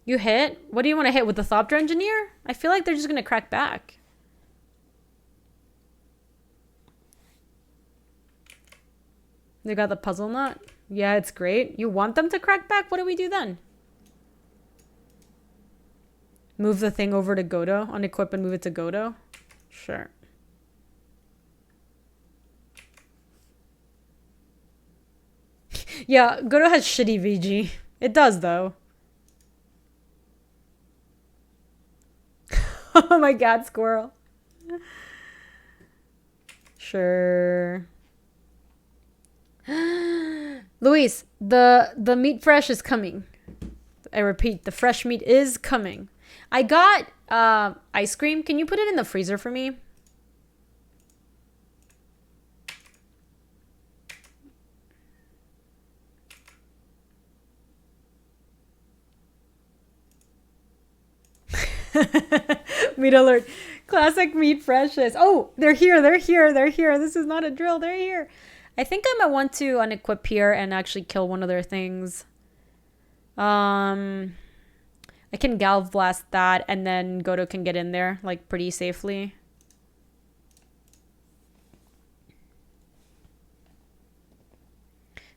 You hit? What do you want to hit? With the Thopter Engineer? I feel like they're just going to crack back. They got the Puzzle Knot? Yeah, it's great. You want them to crack back? What do we do then? Move the thing over to Godo? Unequip and move it to Godo? Sure. Yeah, Godo has shitty VG. It does, though. Oh my god, squirrel. Sure. Luis, the meat fresh is coming. I repeat, the fresh meat is coming. I got ice cream. Can you put it in the freezer for me? Meat alert. Classic meat freshes. Oh, they're here. This is not a drill. They're here. I think I might want to unequip here and actually kill one of their things. I can Galv Blast that, and then Godo can get in there, like, pretty safely.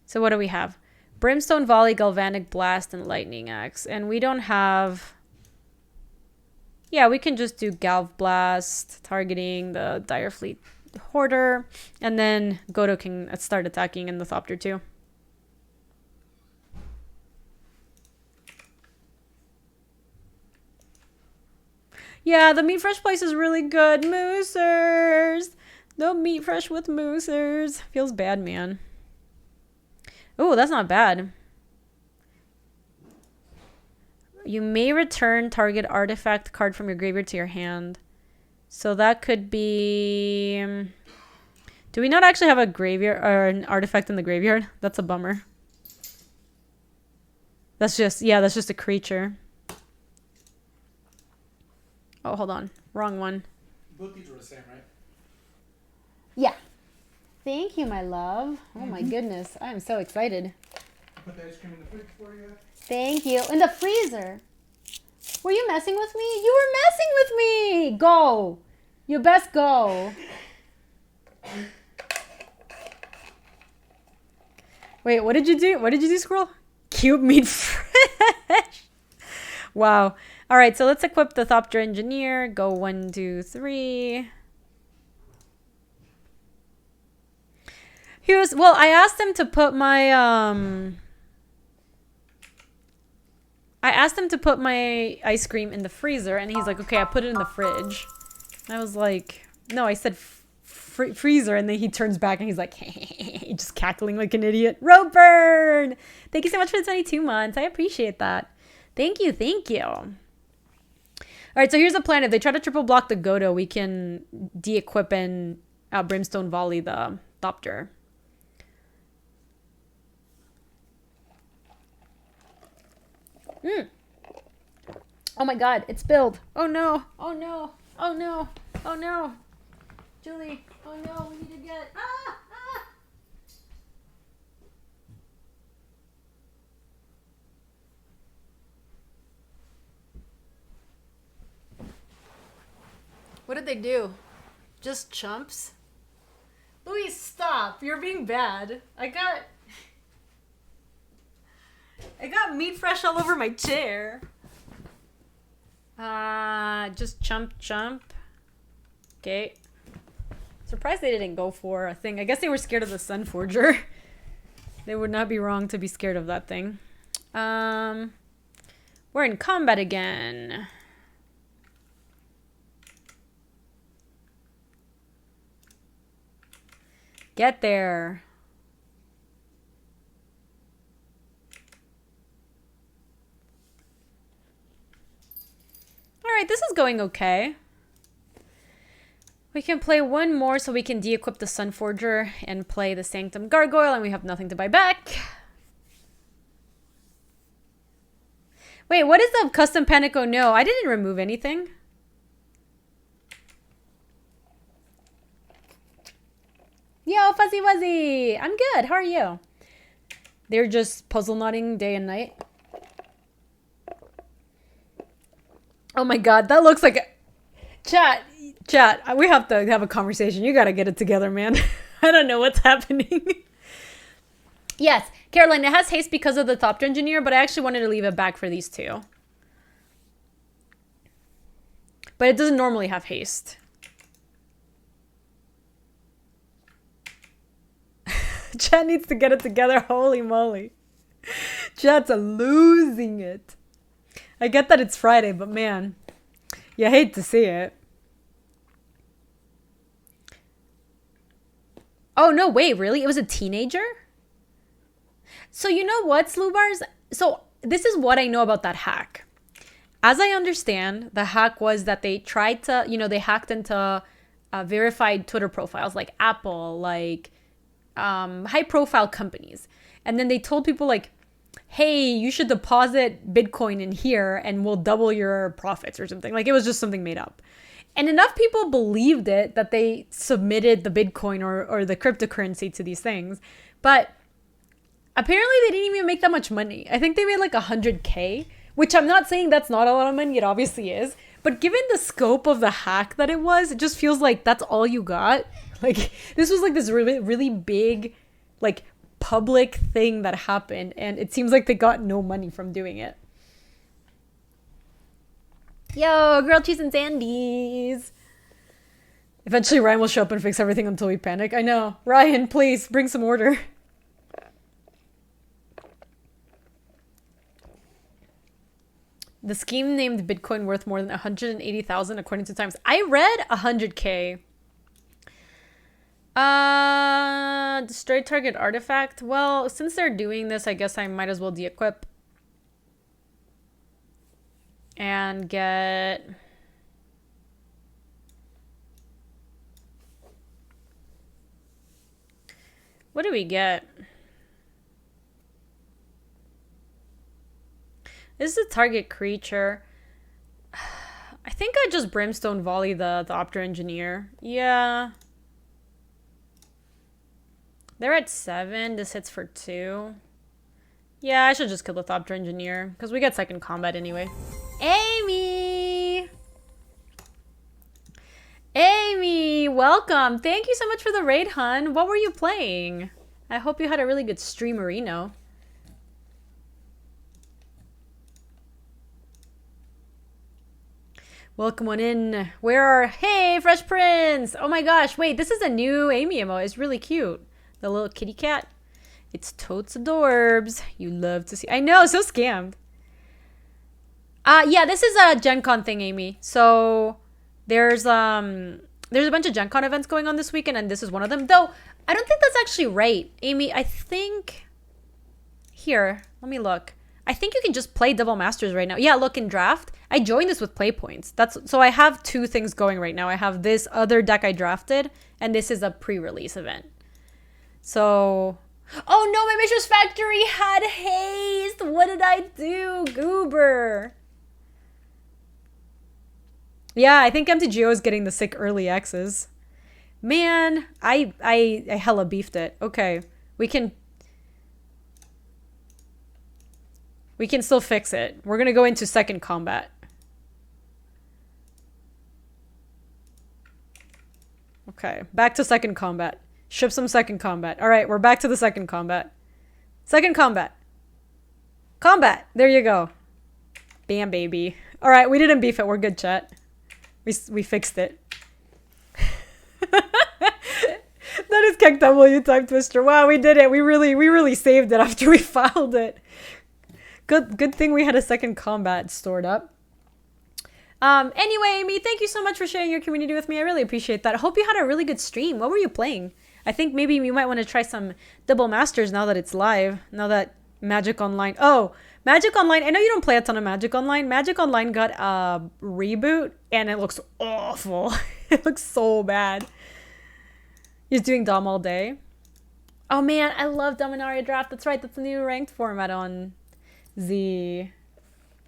So what do we have? Brimstone Volley, Galvanic Blast, and Lightning Axe. And we don't have... Yeah, we can just do Galv Blast, targeting the Dire Fleet Hoarder, and then Godo can start attacking in the Thopter too. Yeah, the meat fresh place is really good. Moosers! No meat fresh with moosers. Feels bad, man. Oh, that's not bad. You may return target artifact card from your graveyard to your hand. So that could be... Do we not actually have a graveyard or an artifact in the graveyard? That's a bummer. That's just a creature. Oh, hold on. Wrong one. Both these were the same, right? Yeah. Thank you, my love. Oh my goodness. I am so excited. Put the ice cream in the fridge for you. Thank you. In the freezer. Were you messing with me? You were messing with me. Go. You best go. Wait, what did you do? What did you do, squirrel? Cube meat fresh. Wow. All right, so let's equip the Thopter Engineer. Go 1, 2, 3. Well, I asked him to put my ice cream in the freezer, and he's like, okay, I put it in the fridge. And I was like, no, I said freezer, and then he turns back and he's like, just cackling like an idiot. Ropeburn! Thank you so much for the 22 months. I appreciate that. Thank you. All right, so here's the plan. If they try to triple block the Godo, we can de-equip and Brimstone Volley the Thopter. Oh my god, it spilled. Oh no. Julie, oh no, we need to get... What did they do? Just chumps? Louis, stop. You're being bad. I got meat fresh all over my chair. Just chump. Okay. Surprised they didn't go for a thing. I guess they were scared of the Sun Forger. They would not be wrong to be scared of that thing. We're in combat again. Get there. All right, this is going okay. We can play one more so we can de-equip the Sun Forger and play the Sanctum Gargoyle, and we have nothing to buy back. Wait, what is the custom panic? Oh no, I didn't remove anything. Yo, Fuzzy Wuzzy! I'm good, how are you? They're just puzzle knotting day and night. Oh my god, that looks like a... Chat, we have to have a conversation. You gotta get it together, man. I don't know what's happening. Yes, Caroline, it has haste because of the Thopter Engineer, but I actually wanted to leave it back for these two. But it doesn't normally have haste. Chat needs to get it together. Holy moly. Chat's losing it. I get that it's Friday, but man, you hate to see it. Oh, no, wait, really? It was a teenager? So you know what, Slubars? So this is what I know about that hack. As I understand, the hack was that they tried to, they hacked into verified Twitter profiles like Apple, like high-profile companies. And then they told people like, hey, you should deposit Bitcoin in here and we'll double your profits or something. Like it was just something made up. And enough people believed it that they submitted the Bitcoin or the cryptocurrency to these things. But apparently they didn't even make that much money. I think they made like 100K, which I'm not saying that's not a lot of money. It obviously is. But given the scope of the hack that it was, it just feels like that's all you got. Like this was like this really, really big, like public thing that happened. And it seems like they got no money from doing it. Yo, grilled cheese and sandies. Eventually Ryan will show up and fix everything until we panic. I know. Ryan, please bring some order. The scheme named Bitcoin worth more than 180,000 according to Times. I read 100K. Destroy target artifact. Well, since they're doing this, I guess I might as well de-equip. And get... What do we get? This is a target creature. I think I just Brimstone Volley the Thopter Engineer. Yeah. They're at 7. This hits for 2. Yeah, I should just kill the Thopter Engineer. Because we get second combat anyway. Amy! Amy, welcome. Thank you so much for the raid, hun. What were you playing? I hope you had a really good stream, Marino. Welcome on in. Hey, Fresh Prince. Oh my gosh. Wait, this is a new Amy emote. It's really cute. The little kitty cat. It's totes adorbs. You love to see. I know, so scammed. Yeah, this is a Gen Con thing, Amy. So there's a bunch of Gen Con events going on this weekend, and this is one of them. Though, I don't think that's actually right. Amy, I think... Here, let me look. I think you can just play Double Masters right now. Yeah, look, in draft. I joined this with play points. So I have 2 things going right now. I have this other deck I drafted, and this is a pre-release event. So... Oh no, my Mistress Factory had haste! What did I do? Goober! Yeah, I think MTGO is getting the sick early X's. Man, I hella beefed it. Okay, we can still fix it. We're gonna go into second combat. Okay, back to second combat. Ship some second combat. All right, we're back to the second combat. Second combat. Combat. There you go. Bam, baby. All right, we didn't beef it. We're good, chat. We fixed it. That is Keck W Time Twister. Wow, we did it. We really saved it after we filed it. Good thing we had a second combat stored up. Anyway, Amy, thank you so much for sharing your community with me. I really appreciate that. I hope you had a really good stream. What were you playing? I think maybe you might want to try some Double Masters now that it's live. Now that Magic Online... Oh, Magic Online... I know you don't play a ton of Magic Online. Magic Online got a reboot, and it looks awful. It looks so bad. He's doing Dom all day. Oh, man, I love Dominaria Draft. That's right. That's the new ranked format on the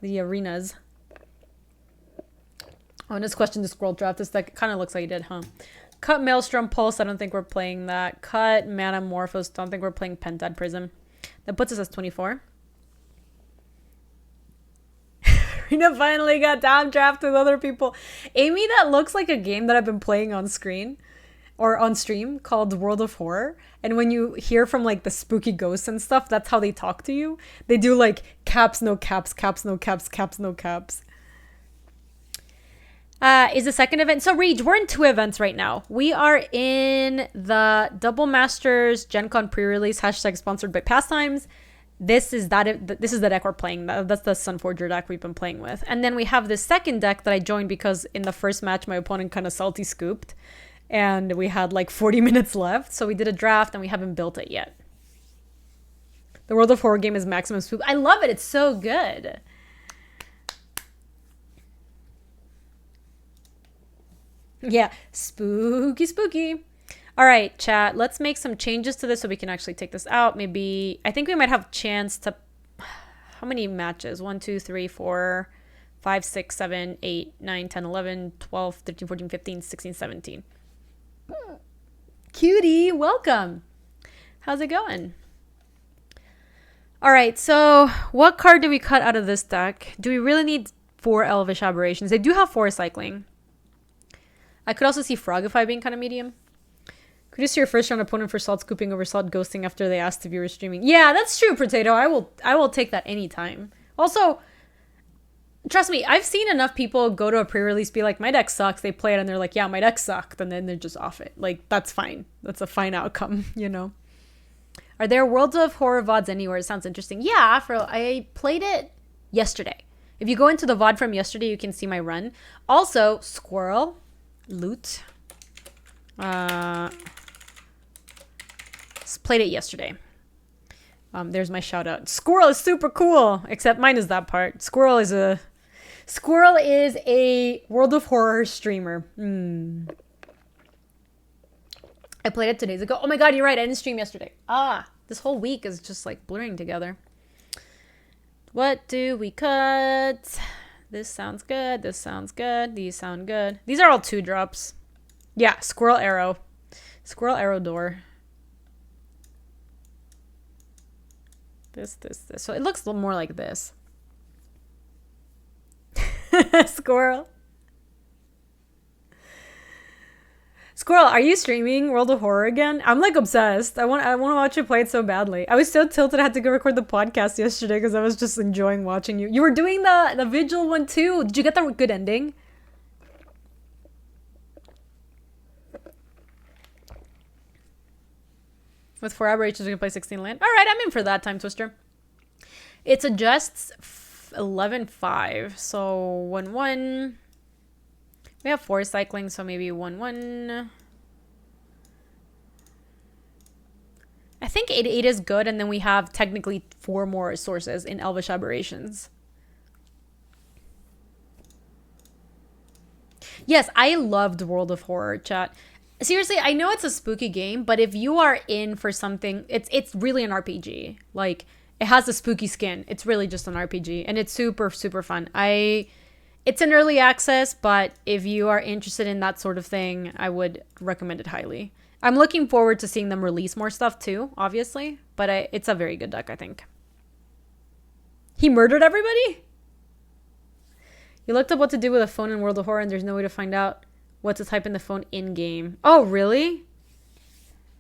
arenas. Oh, and this question, the scroll draft. This deck kind of looks like you did, huh? Cut Maelstrom Pulse. I don't think we're playing that. Cut Manamorphose. Don't think we're playing Pentad Prism. That puts us as 24. Rena finally got down draft with other people. Amy, that looks like a game that I've been playing on screen or on stream called World of Horror. And when you hear from like the spooky ghosts and stuff, that's how they talk to you. They do like caps, no caps, caps, no caps, caps, no caps. Is the second event. So, Liege, we're in 2 events right now. We are in the Double Masters Gen Con pre-release, hashtag sponsored by Pastimes. This is the deck we're playing. That's the Sunforger deck we've been playing with. And then we have this second deck that I joined because in the first match, my opponent kind of salty scooped. And we had like 40 minutes left. So we did a draft and we haven't built it yet. The World of Horror game is maximum spook. I love it. It's so good. Yeah, spooky, spooky. All right, chat, let's make some changes to this so we can actually take this out. Maybe, I think we might have a chance to, how many matches? 1, 2, 3, 4, 5, 6, 7, 8, 9, 10, 11, 12, 13, 14, 15, 16, 17. Cutie, welcome. How's it going? All right, so what card do we cut out of this deck? Do we really need 4 Elvish Aberrations? They do have 4 cycling. I could also see Frogify being kind of medium. Could you see your first round opponent for salt scooping over salt ghosting after they asked if you were streaming? Yeah, that's true, Potato. I will take that anytime. Also, trust me, I've seen enough people go to a pre-release, be like, my deck sucks. They play it and they're like, yeah, my deck sucked. And then they're just off it. Like, that's fine. That's a fine outcome, you know? Are there Worlds of Horror VODs anywhere? It sounds interesting. Yeah, Afro, I played it yesterday. If you go into the VOD from yesterday, you can see my run. Also, Squirrel... Loot. Played it yesterday. There's my shout out. Squirrel is super cool, except mine is that part. Squirrel is a World of Horror streamer. I played it 2 days ago. Oh my god, you're right. I didn't stream yesterday. This whole week is just like blurring together. What do we cut? This sounds good. This sounds good. These sound good. These are all 2 drops. Yeah, Squirrel Arrow. Squirrel Arrow Door. This. So it looks a little more like this. Squirrel. Squirrel, are you streaming World of Horror again? I'm like obsessed. I want to watch you play it so badly. I was so tilted I had to go record the podcast yesterday because I was just enjoying watching you. You were doing the Vigil one too. Did you get the good ending? With 4 aberrations, we can play 16 land. All right, I'm in for that, Time Twister. It adjusts 11-5. So 1-1. We have 4 cycling, so maybe 1-1. I think 8-8 is good, and then we have technically 4 more sources in Elvish Aberrations. Yes, I loved World of Horror, chat. Seriously, I know it's a spooky game, but if you are in for something, it's really an RPG. Like, it has a spooky skin. It's really just an RPG, and it's super, super fun. It's an early access, but if you are interested in that sort of thing, I would recommend it highly. I'm looking forward to seeing them release more stuff too, obviously, but it's a very good deck, I think. He murdered everybody? You looked up what to do with a phone in World of Horror and there's no way to find out what to type in the phone in-game. Oh, really?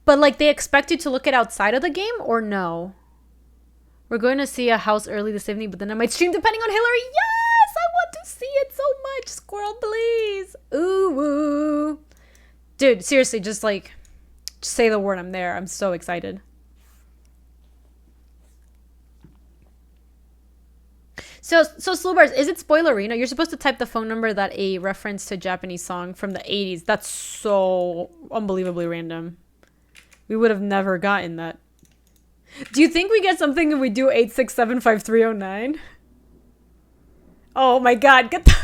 But like they expect you to look it outside of the game or no? We're going to see a house early this evening, but then I might stream depending on Hillary. Yes! I want to see it so much. Squirrel, please. Ooh, woo. Dude, seriously, just say the word. I'm there. I'm so excited. So Slowbars, is it spoilerino? You're supposed to type the phone number that a reference to a Japanese song from the 80s. That's so unbelievably random. We would have never gotten that. Do you think we get something if we do 8675309? Oh my god, get the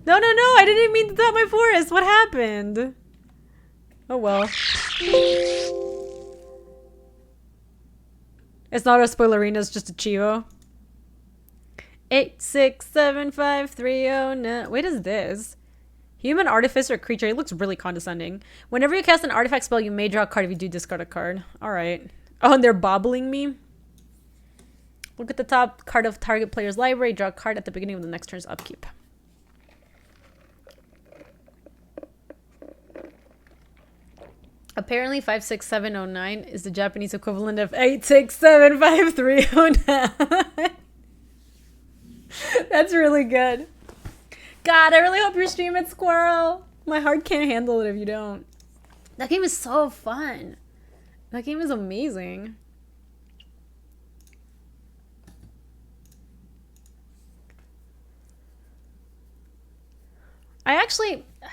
No, I didn't mean to tap my forest. What happened? Oh well. It's not a spoilerina, it's just a Chivo. 8675309. Wait, is this? Human artificer creature. He looks really condescending. Whenever you cast an artifact spell, you may draw a card if you do discard a card. Alright. Oh, and they're bobbling me? Look at the top card of target player's library. Draw a card at the beginning of the next turn's upkeep. Apparently 56709 is the Japanese equivalent of 8675309. That's really good. God, I really hope you're streaming, Squirrel. My heart can't handle it if you don't. That game is so fun. That game is amazing.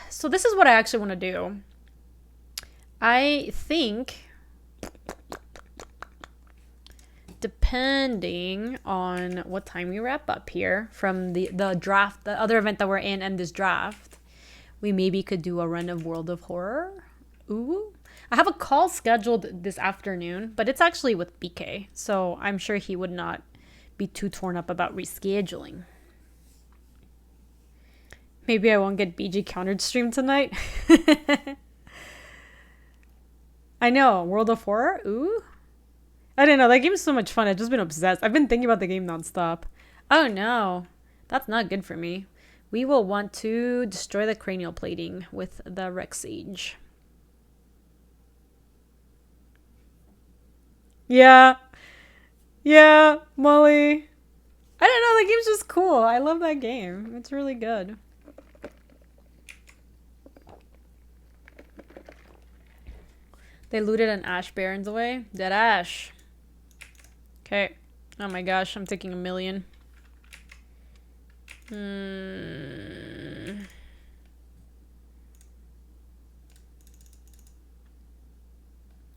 So this is what I actually want to do. I think, depending on what time we wrap up here from the draft, the other event that we're in and this draft, we maybe could do a run of World of Horror. Ooh. I have a call scheduled this afternoon, but it's actually with BK, so I'm sure he would not be too torn up about rescheduling. Maybe I won't get BG countered stream tonight. I know, World of Horror? Ooh. I don't know, that game is so much fun. I've just been obsessed. I've been thinking about the game nonstop. Oh no, that's not good for me. We will want to destroy the cranial plating with the Rex Sage. Yeah, Molly. I don't know, the game's just cool. I love that game. It's really good. They looted an Ash Barons away. Dead Ash. Okay. Oh my gosh, I'm taking 1,000,000.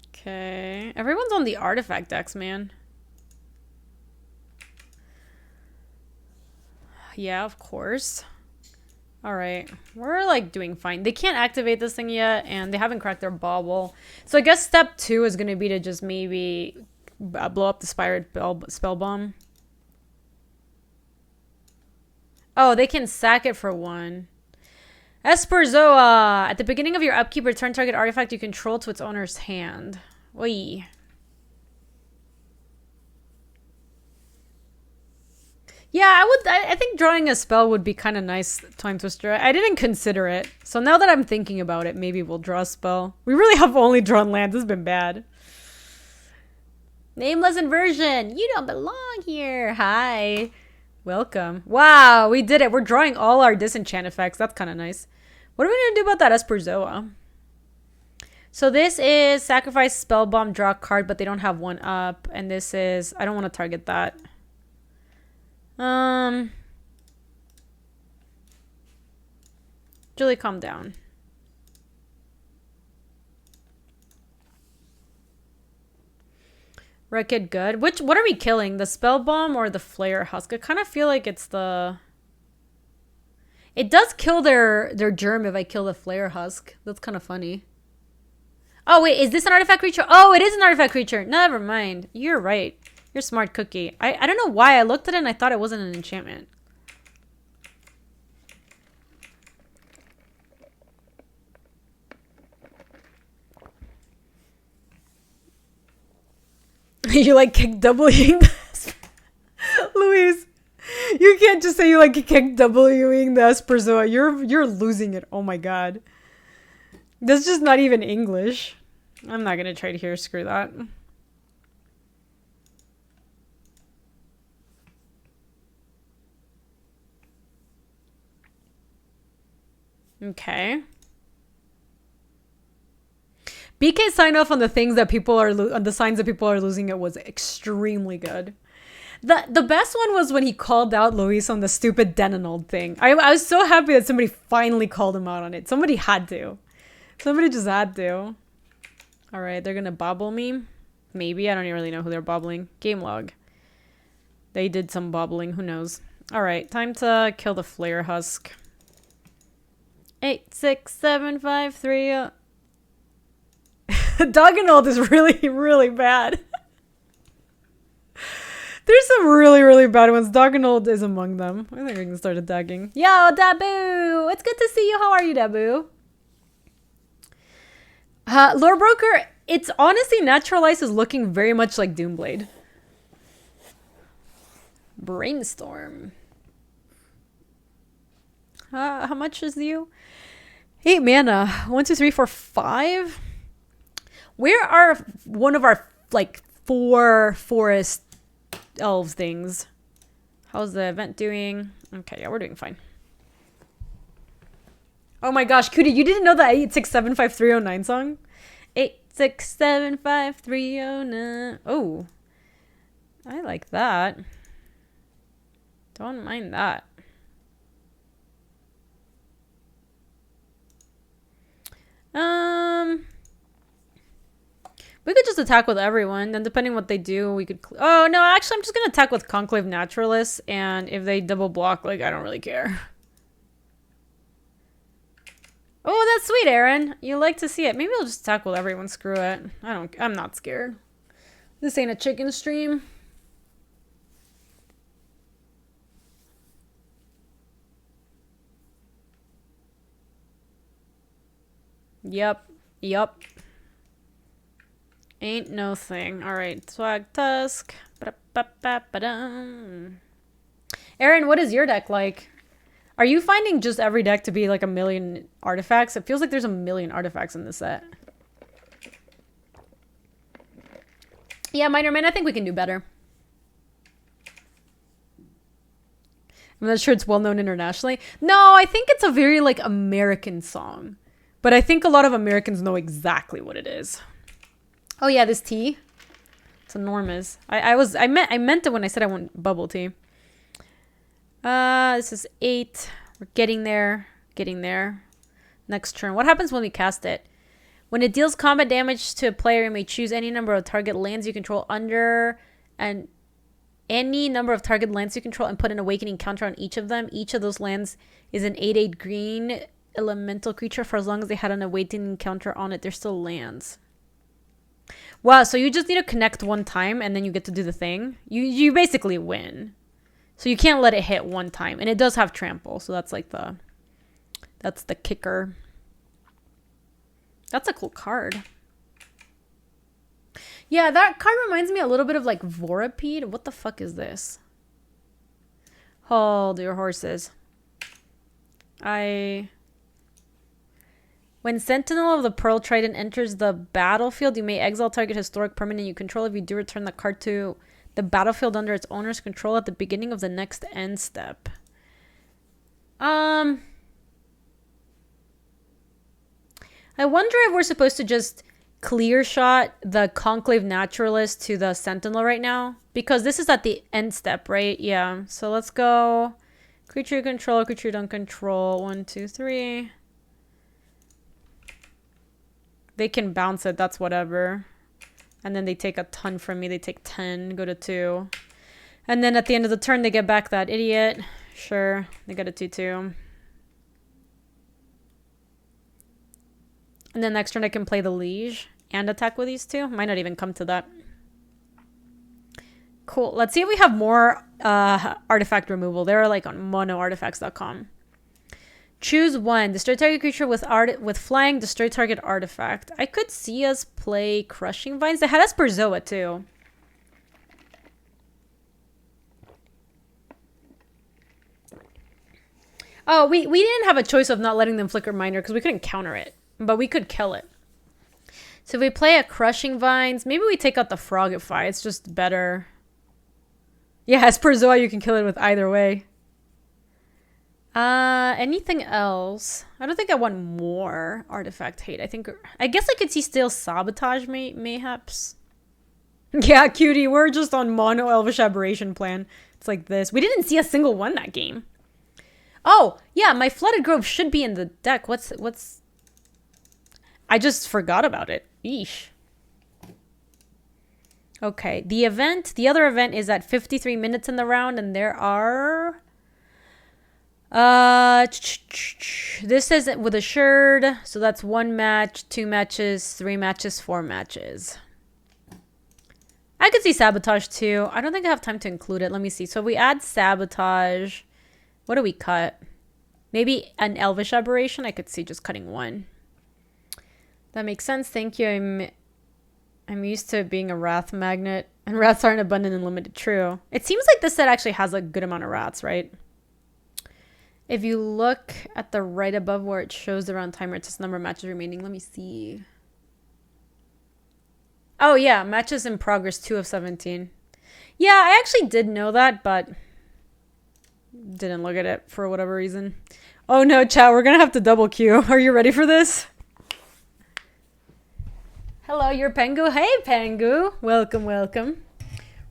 Okay. Everyone's on the artifact decks, man. Yeah, of course. Alright. We're like doing fine. They can't activate this thing yet, and they haven't cracked their bauble. So I guess step 2 is going to be to just maybe blow up the spell bomb. Oh, they can sack it for 1. Esperzoa! At the beginning of your upkeep, return target artifact you control to its owner's hand. Oi. Yeah, I think drawing a spell would be kind of nice, Time Twister. I didn't consider it. So now that I'm thinking about it, maybe we'll draw a spell. We really have only drawn lands. This has been bad. Nameless inversion. You don't belong here. Hi. Welcome. Wow, we did it. We're drawing all our disenchant effects. That's kind of nice. What are we going to do about that Esperzoa? So this is sacrifice spellbomb, draw a card, but they don't have 1 up. And this is, I don't want to target that. Julie, calm down. Wrecked good. What are we killing? The spell bomb or the flare husk? I kind of feel like it's the... It does kill their germ if I kill the flare husk. That's kind of funny. Oh wait, is this an artifact creature? Oh, it is an artifact creature. Never mind. You're right. You're a smart cookie. I don't know why I looked at it and I thought it wasn't an enchantment. You like kick doubling? Louise, you can't just just say you like kick Wing the Esperzoa. You're losing it. Oh my god. That's just not even English. I'm not gonna try to hear. Screw that. Okay. BK sign off on the things that people are on the signs that people are losing it was extremely good. The best one was when he called out Luis on the stupid Denenold thing. I was so happy that somebody finally called him out on it. Somebody had to. Somebody just had to. All right, they're gonna bobble me. Maybe. I don't even really know who they're bobbling. Game log. They did some bobbling. Who knows? All right, time to kill the Flare Husk. 8, 6, 7, 5, 3. Doggenold is really, really bad. There's some really, really bad ones. Doggenold is among them. I think we can start attacking. Yo, Dabu! It's good to see you. How are you, Dabu? Lore Broker, it's honestly Naturalized is looking very much like Doomblade. Brainstorm. How much is you? 8 mana. 1, 2, 3, 4, 5. Where are one of our like 4 forest elves things? How's the event doing? Okay, yeah, we're doing fine. Oh my gosh, Cootie, you didn't know the 8675309 song? 8675309. Oh, I like that. Don't mind that. We could just attack with everyone, then depending what they do, we could... Oh, no, actually, I'm just gonna attack with Conclave Naturalists, and if they double block, like, I don't really care. Oh, that's sweet, Aaron. You like to see it. Maybe I'll just attack with everyone. Screw it. I'm not scared. This ain't a chicken stream. Yep. Ain't no thing. Alright, Swag Tusk. Aaron, what is your deck like? Are you finding just every deck to be like a million artifacts? It feels like there's a million artifacts in this set. Yeah, Minor Man, I think we can do better. I'm not sure it's well known internationally. No, I think it's a very like American song. But I think a lot of Americans know exactly what it is. Oh yeah, this tea. It's enormous. I meant it when I said I want bubble tea. This is 8. We're getting there. Next turn. What happens when we cast it? When it deals combat damage to a player, you may choose any number of target lands you control under and any number of target lands you control and put an awakening counter on each of them. Each of those lands is an 8/8 green elemental creature. For as long as they had an awakening counter on it, they're still lands. Wow, so you just need to connect one time and then you get to do the thing. You basically win. So you can't let it hit one time. And it does have trample, so that's like that's the kicker. That's a cool card. Yeah, that card reminds me a little bit of like Vorapede. What the fuck is this? Hold your horses. When Sentinel of the Pearl Trident enters the battlefield, you may exile target historic permanent you control. If you do, return the card to the battlefield under its owner's control at the beginning of the next end step. I wonder if we're supposed to just clear shot the Conclave Naturalist to the Sentinel right now. Because this is at the end step, right? Yeah. So let's go. Creature you control, creature you don't control. 1, 2, 3. They can bounce it, that's whatever. And then they take a ton from me. They take 10, go to 2. And then at the end of the turn, they get back that idiot. Sure, they get a 2/2. And then next turn, I can play the Liege and attack with these two. Might not even come to that. Cool. Let's see if we have more artifact removal. They're like on monoartifacts.com. Choose one. Destroy target creature with flying. Destroy target artifact. I could see us play Crushing Vines. They had Esperzoa too. Oh, we didn't have a choice of not letting them flicker minor because we couldn't counter it. But we could kill it. So if we play a Crushing Vines, maybe we take out the Frogify. It's just better. Yeah, as per Zoa, you can kill it with either way. Anything else? I don't think I want more Artifact Hate. I guess I could see still Sabotage mayhaps. Yeah, cutie, we're just on mono Elvish Aberration plan. It's like this. We didn't see a single one that game. Oh, yeah, my Flooded Grove should be in the deck. What's... I just forgot about it. Eesh. Okay, the other event is at 53 minutes in the round, and there are... this is with Assured, so that's 1 match, 2 matches, 3 matches, 4 matches. I could see Sabotage too. I don't think I have time to include it. Let me see. So if we add Sabotage, what do we cut? Maybe an Elvish Aberration. I could see just cutting 1. That makes sense. Thank you. I'm used to it being a Wrath magnet, and Wraths aren't abundant and limited. True. It seems like this set actually has a good amount of Wraths, right? If you look at the right above where it shows the round timer, it's just number of matches remaining. Let me see. Oh, yeah. Matches in progress, 2 of 17. Yeah, I actually did know that, but didn't look at it for whatever reason. Oh, no, chat. We're going to have to double queue. Are you ready for this? Hello, you're Pengu. Hey, Pengu. Welcome, welcome.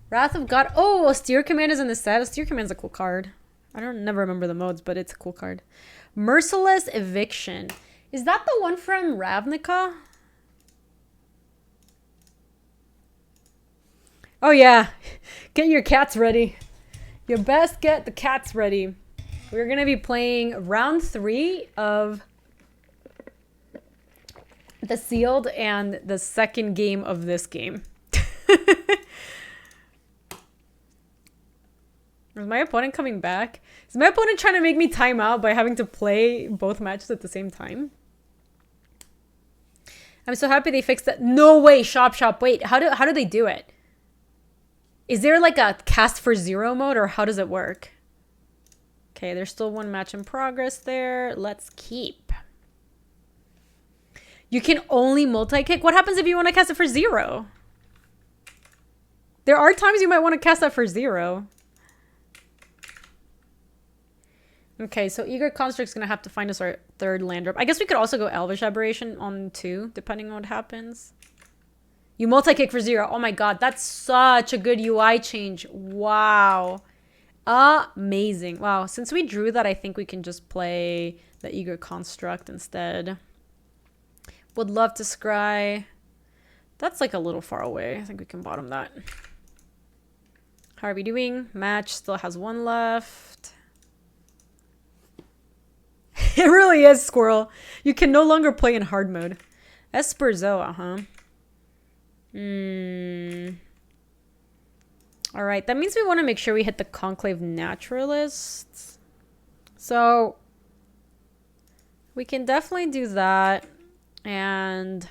Wrath of God. Oh, Austere Command is in the set. Austere Command's a cool card. I never remember the modes, but it's a cool card. Merciless Eviction. Is that the one from Ravnica? Oh, yeah. Get your cats ready. You best get the cats ready. We're going to be playing round 3 of the Sealed and the second game of this game. Is my opponent coming back? Is my opponent trying to make me time out by having to play both matches at the same time? I'm so happy they fixed that. No way, Shop. Wait, how do they do it? Is there like a cast for 0 mode, or how does it work? Okay, there's still 1 match in progress there. Let's keep. You can only multi-kick? What happens if you want to cast it for 0? There are times you might want to cast that for 0. Okay, so Eager Construct's going to have to find us our 3rd land drop. I guess we could also go Elvish Aberration on 2, depending on what happens. You multi-kick for 0. Oh my god, that's such a good UI change. Wow. Amazing. Wow, since we drew that, I think we can just play the Eager Construct instead. Would love to scry. That's like a little far away. I think we can bottom that. How are we doing? Match still has 1 left. It really is, Squirrel. You can no longer play in hard mode. Esperzoa, huh? Alright, that means we want to make sure we hit the Conclave Naturalists. So, we can definitely do that. And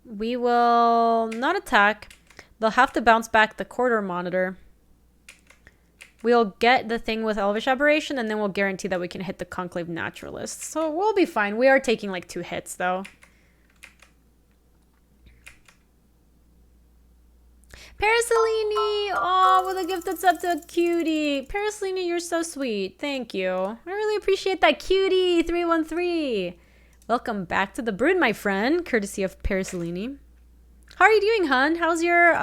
we will not attack. They'll have to bounce back the Corridor Monitor. We'll get the thing with Elvish Aberration, and then we'll guarantee that we can hit the Conclave Naturalists. So we'll be fine. We are taking like 2 hits, though. Paracelini! Oh, with a gifted sub to a cutie. Paracelini, you're so sweet. Thank you. I really appreciate that, cutie. 313. Welcome back to the brood, my friend. Courtesy of Paracelini. How are you doing, hun? How's your,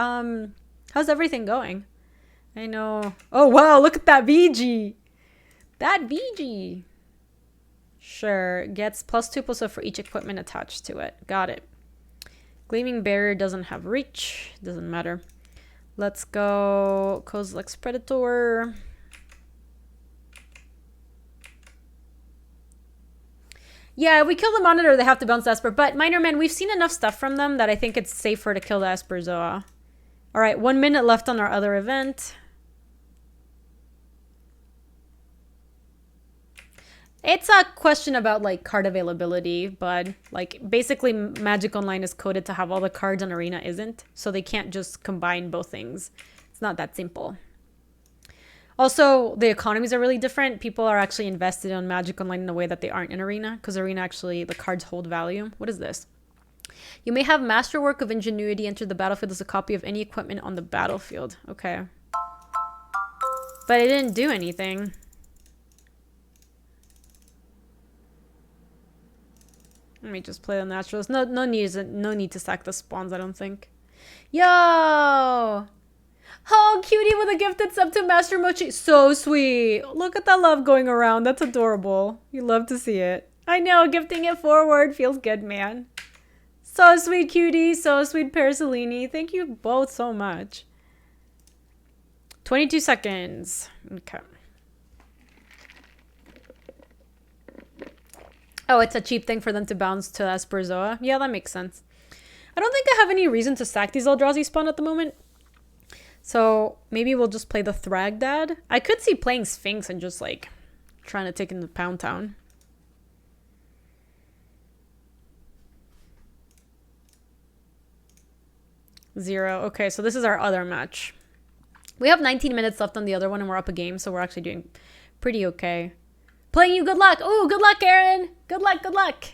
how's everything going? I know. Oh, wow. Look at that VG. That VG. Sure. Gets +2/+0 for each equipment attached to it. Got it. Gleaming Barrier doesn't have reach. Doesn't matter. Let's go Kozilek's Predator. Yeah, we kill the Monitor, they have to bounce the Esper. But Minor Men, we've seen enough stuff from them that I think it's safer to kill the Esperzoa. Alright, 1 minute left on our other event. It's a question about, like, card availability, but, like, basically Magic Online is coded to have all the cards, and Arena isn't, so they can't just combine both things. It's not that simple. Also, the economies are really different. People are actually invested in Magic Online in a way that they aren't in Arena, because Arena actually, the cards hold value. What is this? You may have Masterwork of Ingenuity enter the battlefield as a copy of any equipment on the battlefield. Okay. But it didn't do anything. Let me just play the naturals. No need to sack the spawns, I don't think. Yo! Oh, cutie with a gifted sub to Master Mochi. So sweet. Look at that love going around. That's adorable. You love to see it. I know, gifting it forward feels good, man. So sweet, cutie. So sweet, Parasolini. Thank you both so much. 22 seconds. Okay. Oh, it's a cheap thing for them to bounce to Esperzoa. Yeah, that makes sense. I don't think I have any reason to sack these Eldrazi spawn at the moment. So maybe we'll just play the Thragdad. I could see playing Sphinx and just like trying to take into Pound Town. Zero. Okay, so this is our other match. We have 19 minutes left on the other one and we're up a game, so we're actually doing pretty okay. Playing you, good luck. Oh, good luck, Aaron. Good luck, good luck.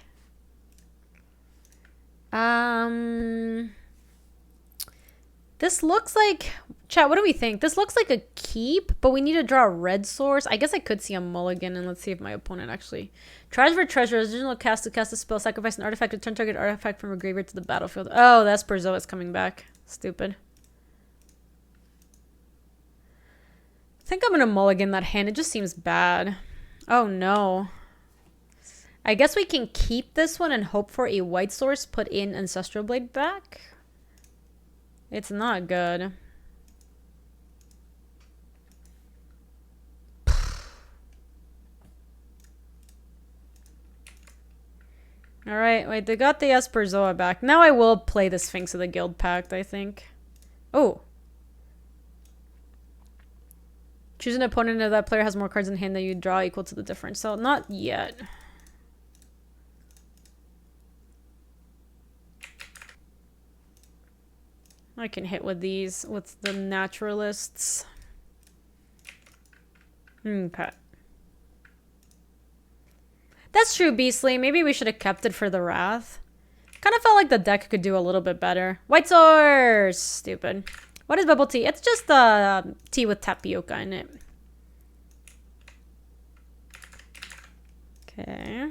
This looks like... Chat, what do we think? This looks like a keep, but we need to draw a red source. I guess I could see a mulligan, and let's see if my opponent actually... Tries for treasure. Original cast to cast a spell. Sacrifice an artifact. Return target artifact from a graveyard to the battlefield. Oh, that's Esperzoa is coming back. Stupid. I think I'm going to mulligan that hand. It just seems bad. Oh, no. I guess we can keep this one and hope for a white source. Put in Ancestral Blade back. It's not good. Alright, wait, they got the Esperzoa back. Now I will play the Sphinx of the Guild Pact, I think. Oh. Choose an opponent if that player has more cards in hand than you draw equal to the difference. So, not yet. I can hit with these, with the naturalists. Okay. That's true, Beastly. Maybe we should have kept it for the Wrath. Kind of felt like the deck could do a little bit better. White Source! Stupid. What is bubble tea? It's just tea with tapioca in it. Okay.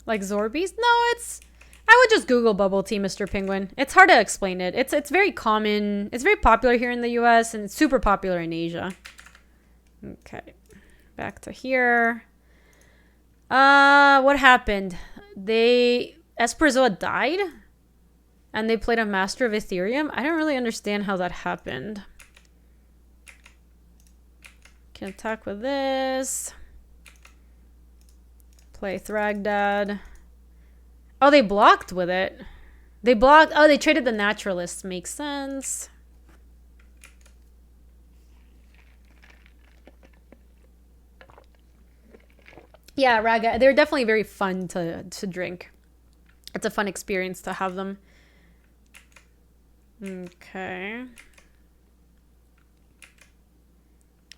Like Zorbies? No, it's... I would just Google bubble tea, Mr. Penguin. It's hard to explain it. It's very common. It's very popular here in the US and it's super popular in Asia. Okay. Back to here. What happened? Esperzoa died? And they played a Master of Ethereum? I don't really understand how that happened. Can attack with this. Play Thragdad. Oh, they blocked with it. They blocked... Oh, they traded the Naturalists. Makes sense. Yeah, Raga. They're definitely very fun to drink. It's a fun experience to have them. Okay.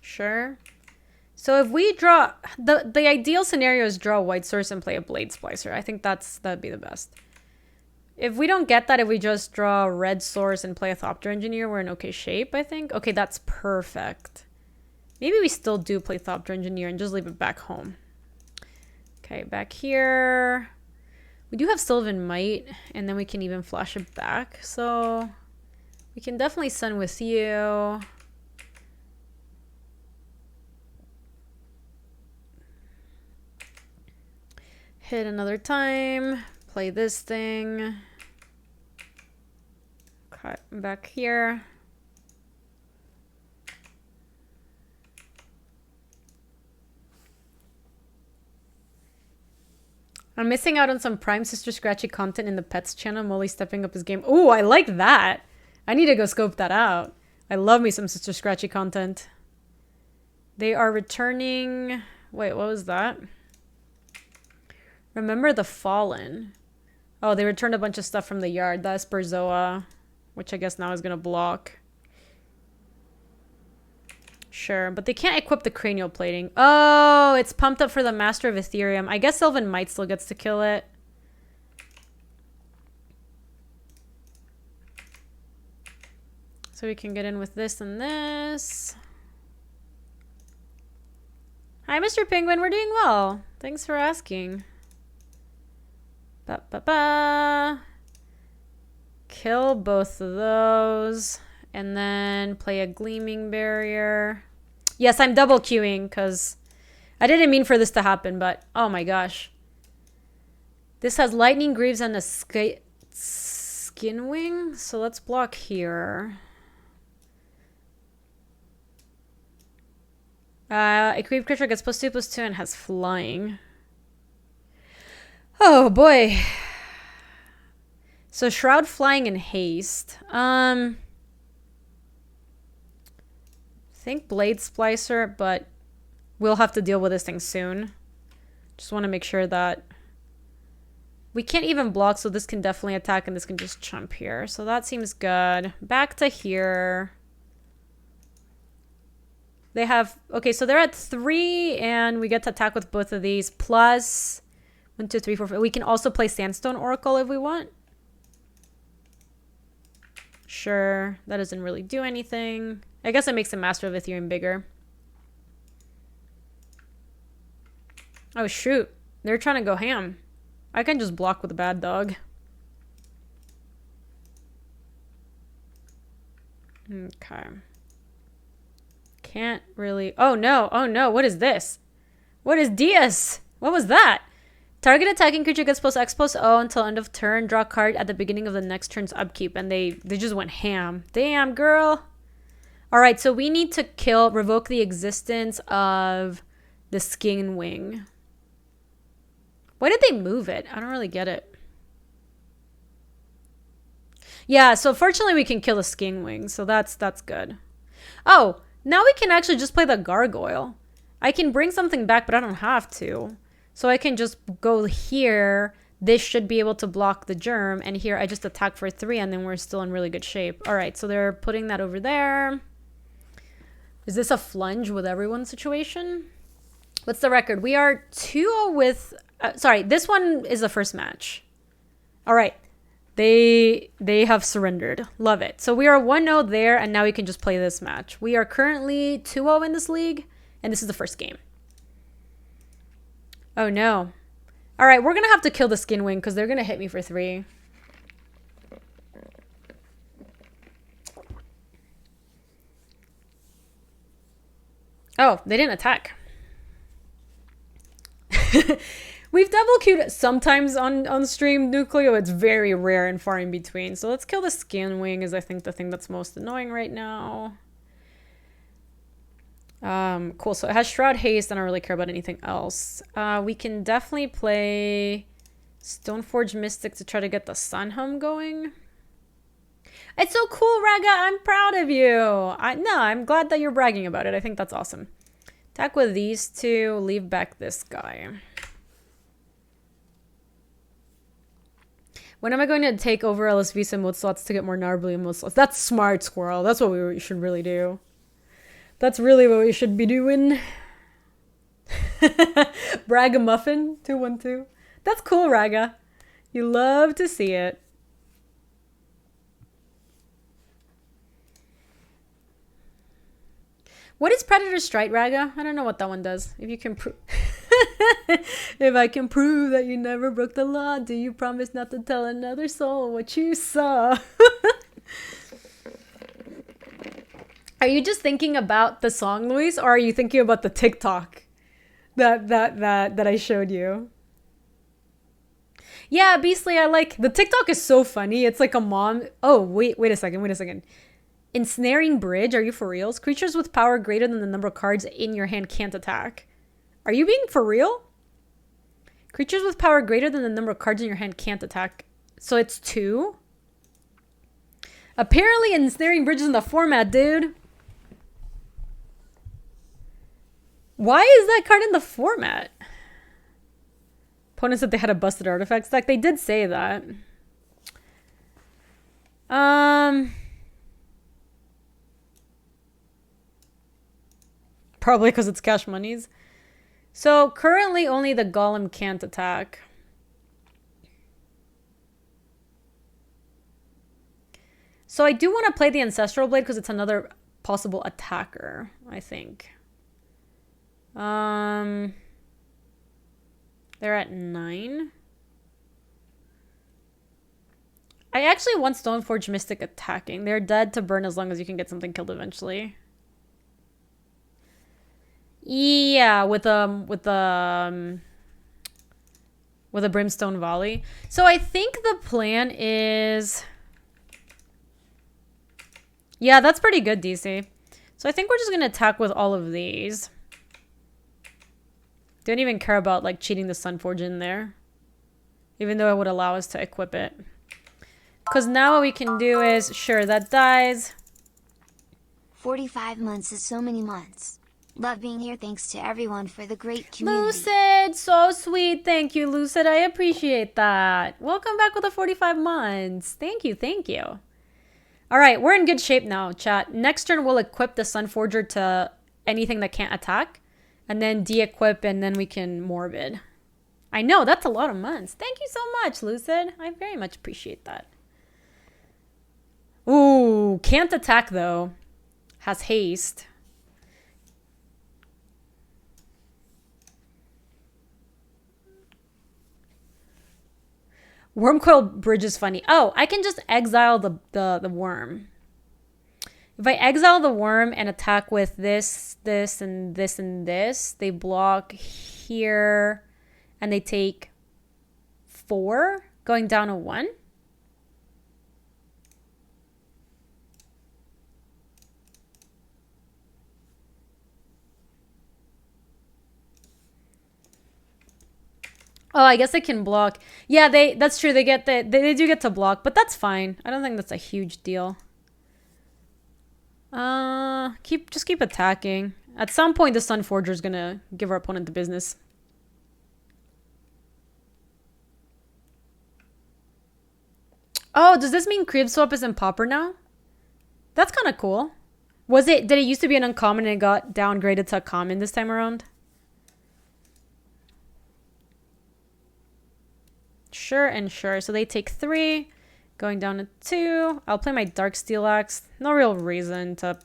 Sure. So if we draw... The ideal scenario is draw a white source and play a Blade Splicer. I think that'd be the best. If we don't get that, if we just draw a red source and play a Thopter Engineer, we're in okay shape, I think. Okay, that's perfect. Maybe we still do play Thopter Engineer and just leave it back home. Okay, back here. We do have Sylvan Might, and then we can even flash it back. So we can definitely Sun with you. Hit another time. Play this thing. Cut back here. I'm missing out on some Prime Sister Scratchy content in the Pets channel. Molly stepping up his game. Ooh, I like that. I need to go scope that out. I love me some Sister Scratchy content. They are returning... Wait, what was that? Remember the Fallen. Oh, they returned a bunch of stuff from the yard. That's Berzoa, which I guess now is going to block. Sure, but they can't equip the cranial plating. Oh, it's pumped up for the Master of Ethereum. I guess Sylvan Might still gets to kill it. So we can get in with this and this. Hi, Mr. Penguin. We're doing well. Thanks for asking. Ba-ba-ba. Kill both of those. And then play a Gleaming Barrier. Yes, I'm double queuing because I didn't mean for this to happen, but oh my gosh. This has Lightning Greaves and a Skin Wing. So let's block here. Equipped creature gets +2/+2 and has flying. Oh boy. So Shroud, Flying, and Haste. Think Blade Splicer, but we'll have to deal with this thing soon. Just want to make sure that we can't even block, so this can definitely attack and this can just jump here. So that seems good. Back to here. They have, okay, so they're at 3 and we get to attack with both of these plus 1, 2, 3, 4, 5. We can also play Sandstone Oracle if we want. Sure, that doesn't really do anything. I guess it makes the Master of Ethereum bigger. Oh shoot, they're trying to go ham. I can just block with a bad dog. Okay. Can't really... Oh no, what is this? What is DS? What was that? Target attacking creature gets +X/+O until end of turn. Draw a card at the beginning of the next turn's upkeep. And they just went ham. Damn, girl. Alright, so we need to revoke the existence of the Skin Wing. Why did they move it? I don't really get it. Yeah, so fortunately we can kill the Skin Wing, so that's good. Oh, now we can actually just play the Gargoyle. I can bring something back, but I don't have to. So I can just go here. This should be able to block the Germ. And here I just attack for 3 and then we're still in really good shape. All right, so they're putting that over there. Is this a flunge with everyone situation? What's the record? We are 2-0 with... sorry, this one is the first match. All right. They have surrendered. Love it. So we are 1-0 there, and now we can just play this match. We are currently 2-0 in this league, and this is the first game. Oh, no. All right, we're going to have to kill the Skin Wing because they're going to hit me for 3. Oh, they didn't attack. We've double queued sometimes on stream Nucleo. It's very rare and far in between. So let's kill the Skin Wing is I think the thing that's most annoying right now. Cool. So it has Shroud Haste. I don't really care about anything else. We can definitely play Stoneforge Mystic to try to get the Sun Hum going. It's so cool, Raga. I'm proud of you. I'm glad that you're bragging about it. I think that's awesome. Attack with these two. Leave back this guy. When am I going to take over LS Visa mode slots to get more Narbly mode slots? That's smart, Squirrel. That's what we should really do. That's really what we should be doing. Bragamuffin 212. That's cool, Raga. You love to see it. What is Predator Strike, Raga? I don't know what that one does. If you can prove... If I can prove that you never broke the law, do you promise not to tell another soul what you saw? Are you just thinking about the song, Luis, or are you thinking about the TikTok that I showed you? Yeah, Beastly, I like... The TikTok is so funny. It's like a mom... Oh, wait a second. Ensnaring Bridge? Are you for reals? Creatures with power greater than the number of cards in your hand can't attack. Are you being for real? Creatures with power greater than the number of cards in your hand can't attack. So it's 2? Apparently Ensnaring Bridge is in the format, dude. Why is that card in the format? Opponents said they had a busted artifacts deck. They did say that. Probably because it's cash monies. So currently only the Golem can't attack. So I do want to play the Ancestral Blade because it's another possible attacker, I think. They're at 9. I actually want Stoneforge Mystic attacking. They're dead to burn as long as you can get something killed eventually. Yeah, with a Brimstone Volley. So I think the plan is... Yeah, that's pretty good, DC. So I think we're just going to attack with all of these. Don't even care about like cheating the Sunforge in there. Even though it would allow us to equip it. Because now what we can do is, sure, that dies. 45 months is so many months. Love being here. Thanks to everyone for the great community. Lucid, so sweet. Thank you, Lucid. I appreciate that. Welcome back with the 45 months. Thank you, thank you. All right, we're in good shape now, chat. Next turn, we'll equip the Sunforger to anything that can't attack. And then de-equip, and then we can Morbid. I know, that's a lot of months. Thank you so much, Lucid. I very much appreciate that. Ooh, can't attack, though. Has haste. Wormcoil Bridge is funny. Oh, I can just exile the worm. If I exile the worm and attack with this, this, and this, and this, they block here, and they take 4, going down to 1. Oh, I guess they can block. Yeah, that's true. They do get to block, but that's fine. I don't think that's a huge deal. Just keep attacking. At some point, the Sunforger is gonna give our opponent the business. Oh, does this mean Crib Swap is in Pauper now? That's kind of cool. Did it used to be an uncommon and it got downgraded to a common this time around? Sure and sure. So they take 3, going down to 2. I'll play my Darksteel Axe. No real reason to...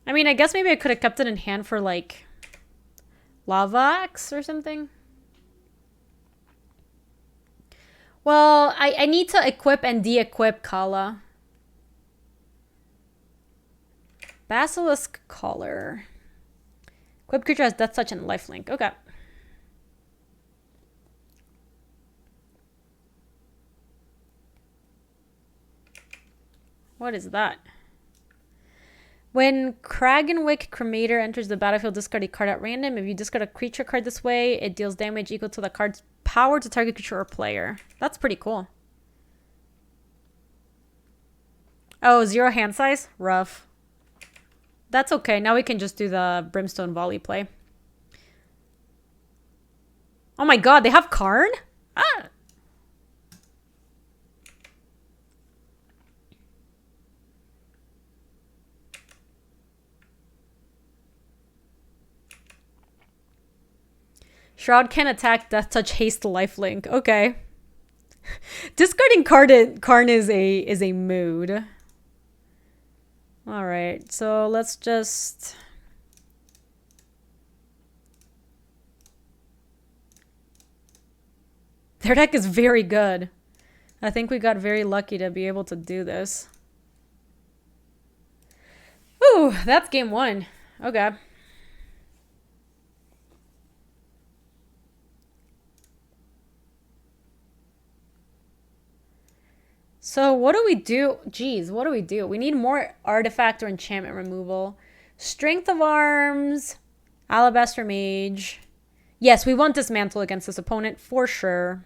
I mean, I guess maybe I could have kept it in hand for, like, Lava Axe or something. Well, I need to equip and de-equip Kala. Basilisk Collar. Equip creature has Death Touch and Lifelink. Okay. What is that? When Kragenwick Cremator enters the battlefield, discard a card at random. If you discard a creature card this way, it deals damage equal to the card's power to target creature or player. That's pretty cool. Oh, 0 hand size? Rough. That's okay. Now we can just do the Brimstone Volley play. Oh my god, they have Karn? Ah! Shroud can attack, Death Touch, Haste, Lifelink. Okay. Discarding Karn is a mood. Alright, so let's just... Their deck is very good. I think we got very lucky to be able to do this. Ooh, that's game 1. Okay. So what do we do? Geez, what do we do? We need more artifact or enchantment removal. Strength of Arms, Alabaster Mage. Yes, we want Dismantle against this opponent for sure.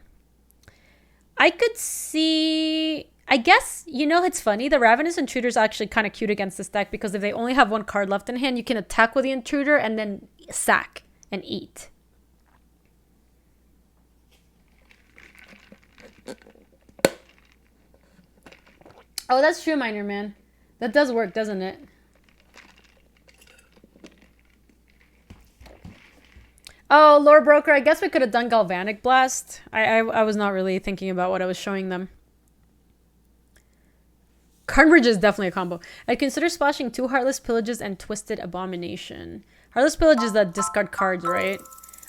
I could see... I guess, you know, it's funny. The Ravenous Intruder is actually kind of cute against this deck because if they only have 1 card left in hand, you can attack with the Intruder and then sack and eat. Oh, that's true, Miner Man. That does work, doesn't it? Oh, Lore Broker, I guess we could have done Galvanic Blast. I was not really thinking about what I was showing them. Carnbridge is definitely a combo. I'd consider splashing 2 Heartless Pillages and Twisted Abomination. Heartless Pillages that discard cards, right?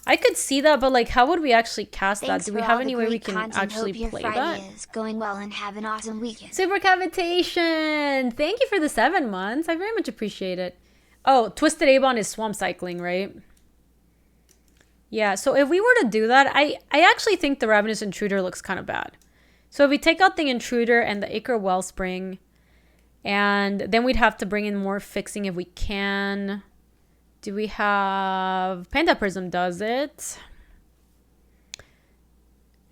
I could see that, but like, how would we actually cast that? Do we have any way we can actually play that? Is going well and have an awesome weekend. Super Cavitation! Thank you for the 7 months. I very much appreciate it. Oh, Twisted Abon is Swamp Cycling, right? Yeah, so if we were to do that, I actually think the Ravenous Intruder looks kind of bad. So if we take out the Intruder and the Acre Wellspring, and then we'd have to bring in more fixing if we can. Do we have... Panda Prism does it.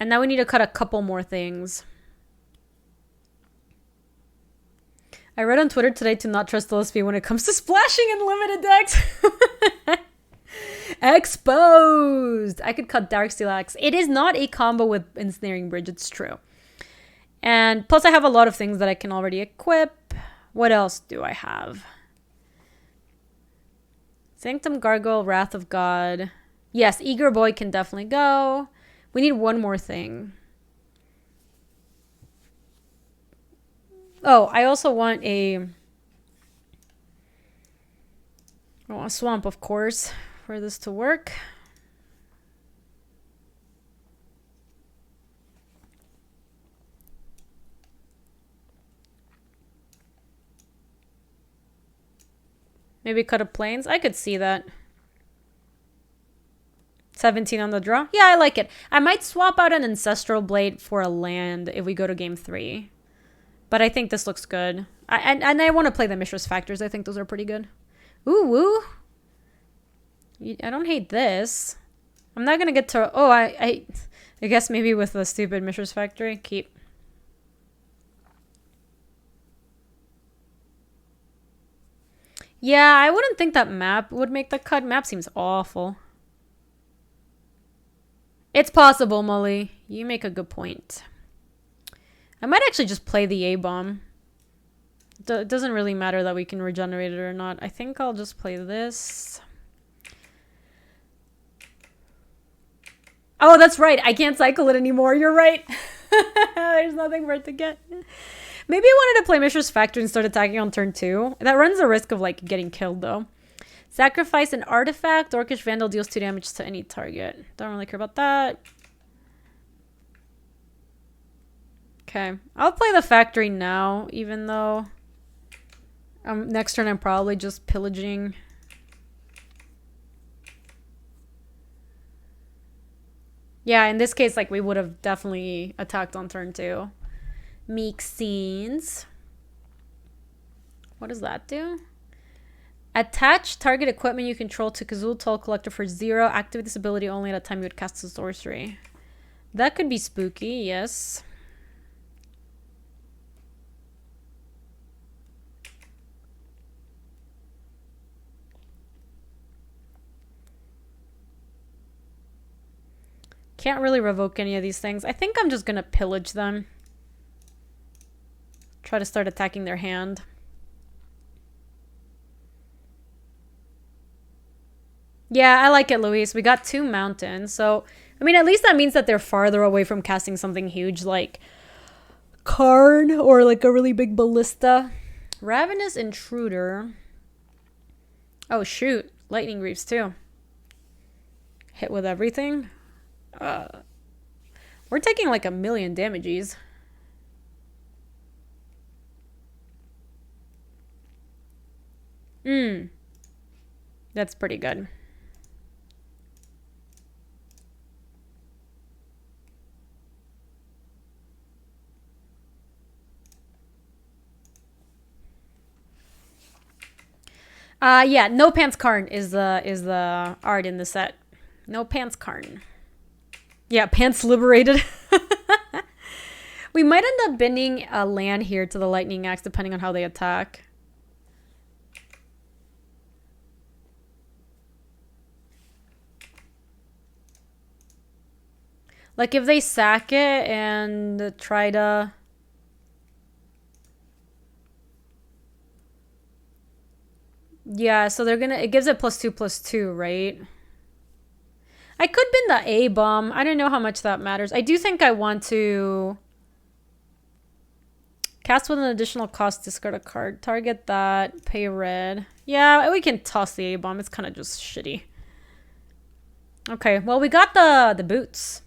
And now we need to cut a couple more things. I read on Twitter today to not trust LSP when it comes to splashing in limited decks. Exposed! I could cut Darksteel Axe. It is not a combo with Ensnaring Bridge, it's true. And plus I have a lot of things that I can already equip. What else do I have? Sanctum Gargoyle, Wrath of God. Yes, Eager Boy can definitely go. We need one more thing. Oh, I also want a Swamp, of course, for this to work. Maybe cut a Plains. I could see that. 17 on the draw. Yeah, I like it. I might swap out an Ancestral Blade for a land if we go to game 3. But I think this looks good. And I want to play the Mishra's Factors. I think those are pretty good. Ooh, woo. I don't hate this. I'm not going to get to... Oh, I guess maybe with the stupid Mishra's Factory. Keep. Yeah, I wouldn't think that map would make the cut. Map seems awful. It's possible, Molly. You make a good point. I might actually just play the A-bomb. It doesn't really matter that we can regenerate it or not. I think I'll just play this. Oh, that's right. I can't cycle it anymore. You're right. There's nothing for it to get. Maybe I wanted to play Mishra's Factory and start attacking on turn 2. That runs the risk of, like, getting killed, though. Sacrifice an artifact. Orcish Vandal deals 2 damage to any target. Don't really care about that. Okay. I'll play the factory now, even though... next turn I'm probably just pillaging. Yeah, in this case, like, we would have definitely attacked on turn 2. Meek scenes. What does that do? Attach target equipment you control to Kazul Toll Collector for 0. Activate this ability only at a time you would cast a sorcery. That could be spooky, yes. Can't really revoke any of these things. I think I'm just gonna pillage them. Try to start attacking their hand. Yeah, I like it, Luis. We got 2 mountains. So, I mean, at least that means that they're farther away from casting something huge like Karn or like a really big ballista. Ravenous Intruder. Oh, shoot. Lightning Reefs, too. Hit with everything. We're taking like 1,000,000 damages. That's pretty good. Yeah, no pants Karn is the art in the set. No pants Karn. Yeah, pants liberated. We might end up bending a land here to the Lightning Axe depending on how they attack. Like if they sack it and try to... Yeah, so they're gonna... It gives it +2/+2, right? I could bin the A-bomb. I don't know how much that matters. I do think I want to... Cast with an additional cost, discard a card. Target that, pay red. Yeah, we can toss the A-bomb. It's kind of just shitty. Okay, well, we got the boots.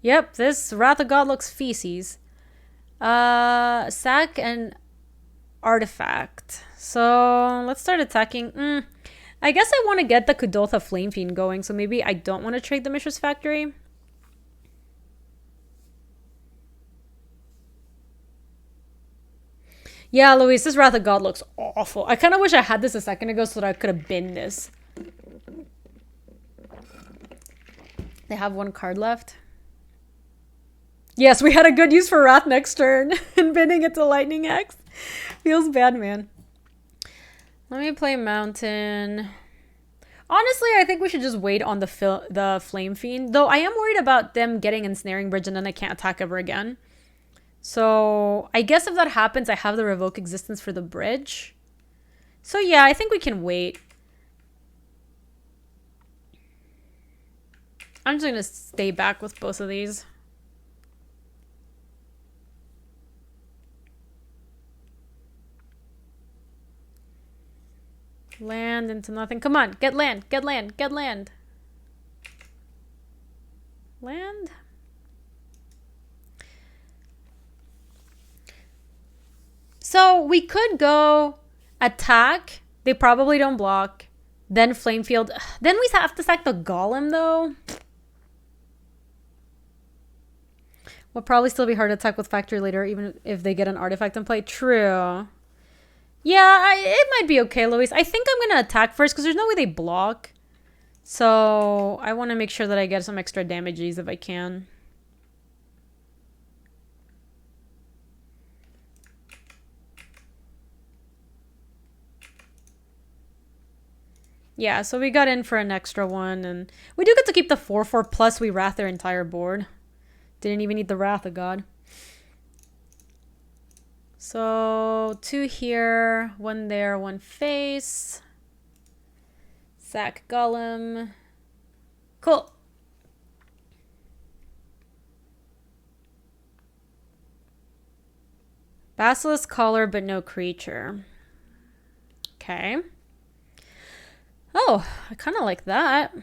Yep, this Wrath of God looks feces. Sack and artifact. So let's start attacking. I guess I want to get the Kudotha Flame Fiend going, so maybe I don't want to trade the Mishra's Factory. Yeah, Luis, this Wrath of God looks awful. I kind of wish I had this a second ago so that I could have binned this. They have one card left. Yes, we had a good use for Wrath next turn. And binning it to Lightning X. Feels bad, man. Let me play Mountain. Honestly, I think we should just wait on the Flame Fiend. Though I am worried about them getting Ensnaring Bridge and then I can't attack ever again. So I guess if that happens, I have the Revoke Existence for the bridge. So yeah, I think we can wait. I'm just going to stay back with both of these. Land into nothing. Come on, get land, get land, get land. Land? So we could go attack. They probably don't block. Then Flame Field. Then we have to sack the Golem though. Will probably still be hard to attack with Factory later, even if they get an artifact in play. True. Yeah, it might be okay, Luis. I think I'm going to attack first because there's no way they block. So I want to make sure that I get some extra damages if I can. Yeah, so we got in for an extra one. And we do get to keep the 4/4 plus we wrath their entire board. Didn't even need the Wrath of God. So 2 here, 1 there, 1 face. Sack Golem. Cool. Basilisk Collar, but no creature. Okay. Oh, I kind of like that.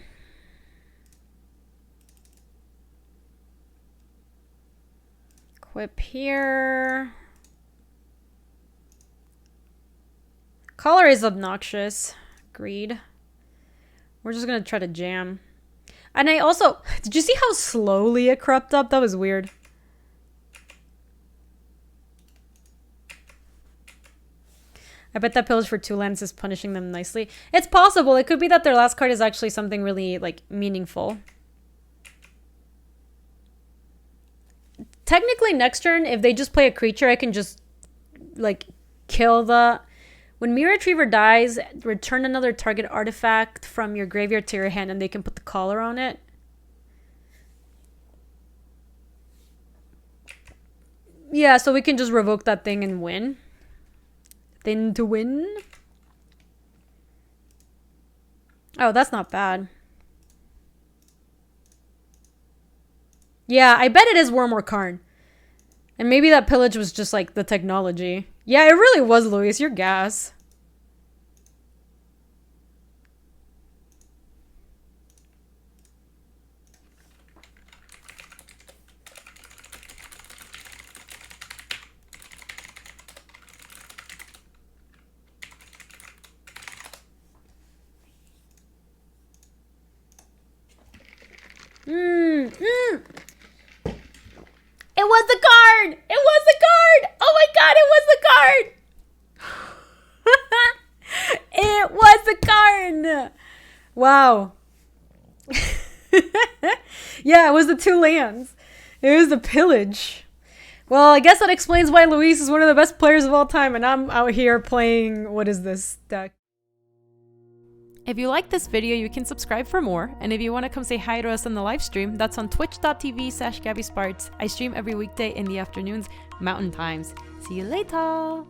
Equip here. Collar is obnoxious. Agreed. We're just gonna try to jam. And I also... Did you see how slowly it crept up? That was weird. I bet that pillage for 2 lands is punishing them nicely. It's possible. It could be that their last card is actually something really, like, meaningful. Technically, next turn, if they just play a creature, I can just, like, kill the... When Mirror Retriever dies, return another target artifact from your graveyard to your hand, and they can put the collar on it. Yeah, so we can just revoke that thing and win. Then to win. Oh, that's not bad. Yeah, I bet it is Worm or Karn. And maybe that pillage was just like the technology. Yeah, it really was, Luis. You're gas. It was the card! It was the card! Oh my god, it was the card! It was the card! Wow. Yeah, it was the 2 lands. It was the pillage. Well, I guess that explains why Luis is one of the best players of all time, and I'm out here playing... What is this deck? If you like this video, you can subscribe for more. And if you want to come say hi to us on the live stream, that's on twitch.tv/GabySpartz. I stream every weekday in the afternoons, Mountain Times. See you later!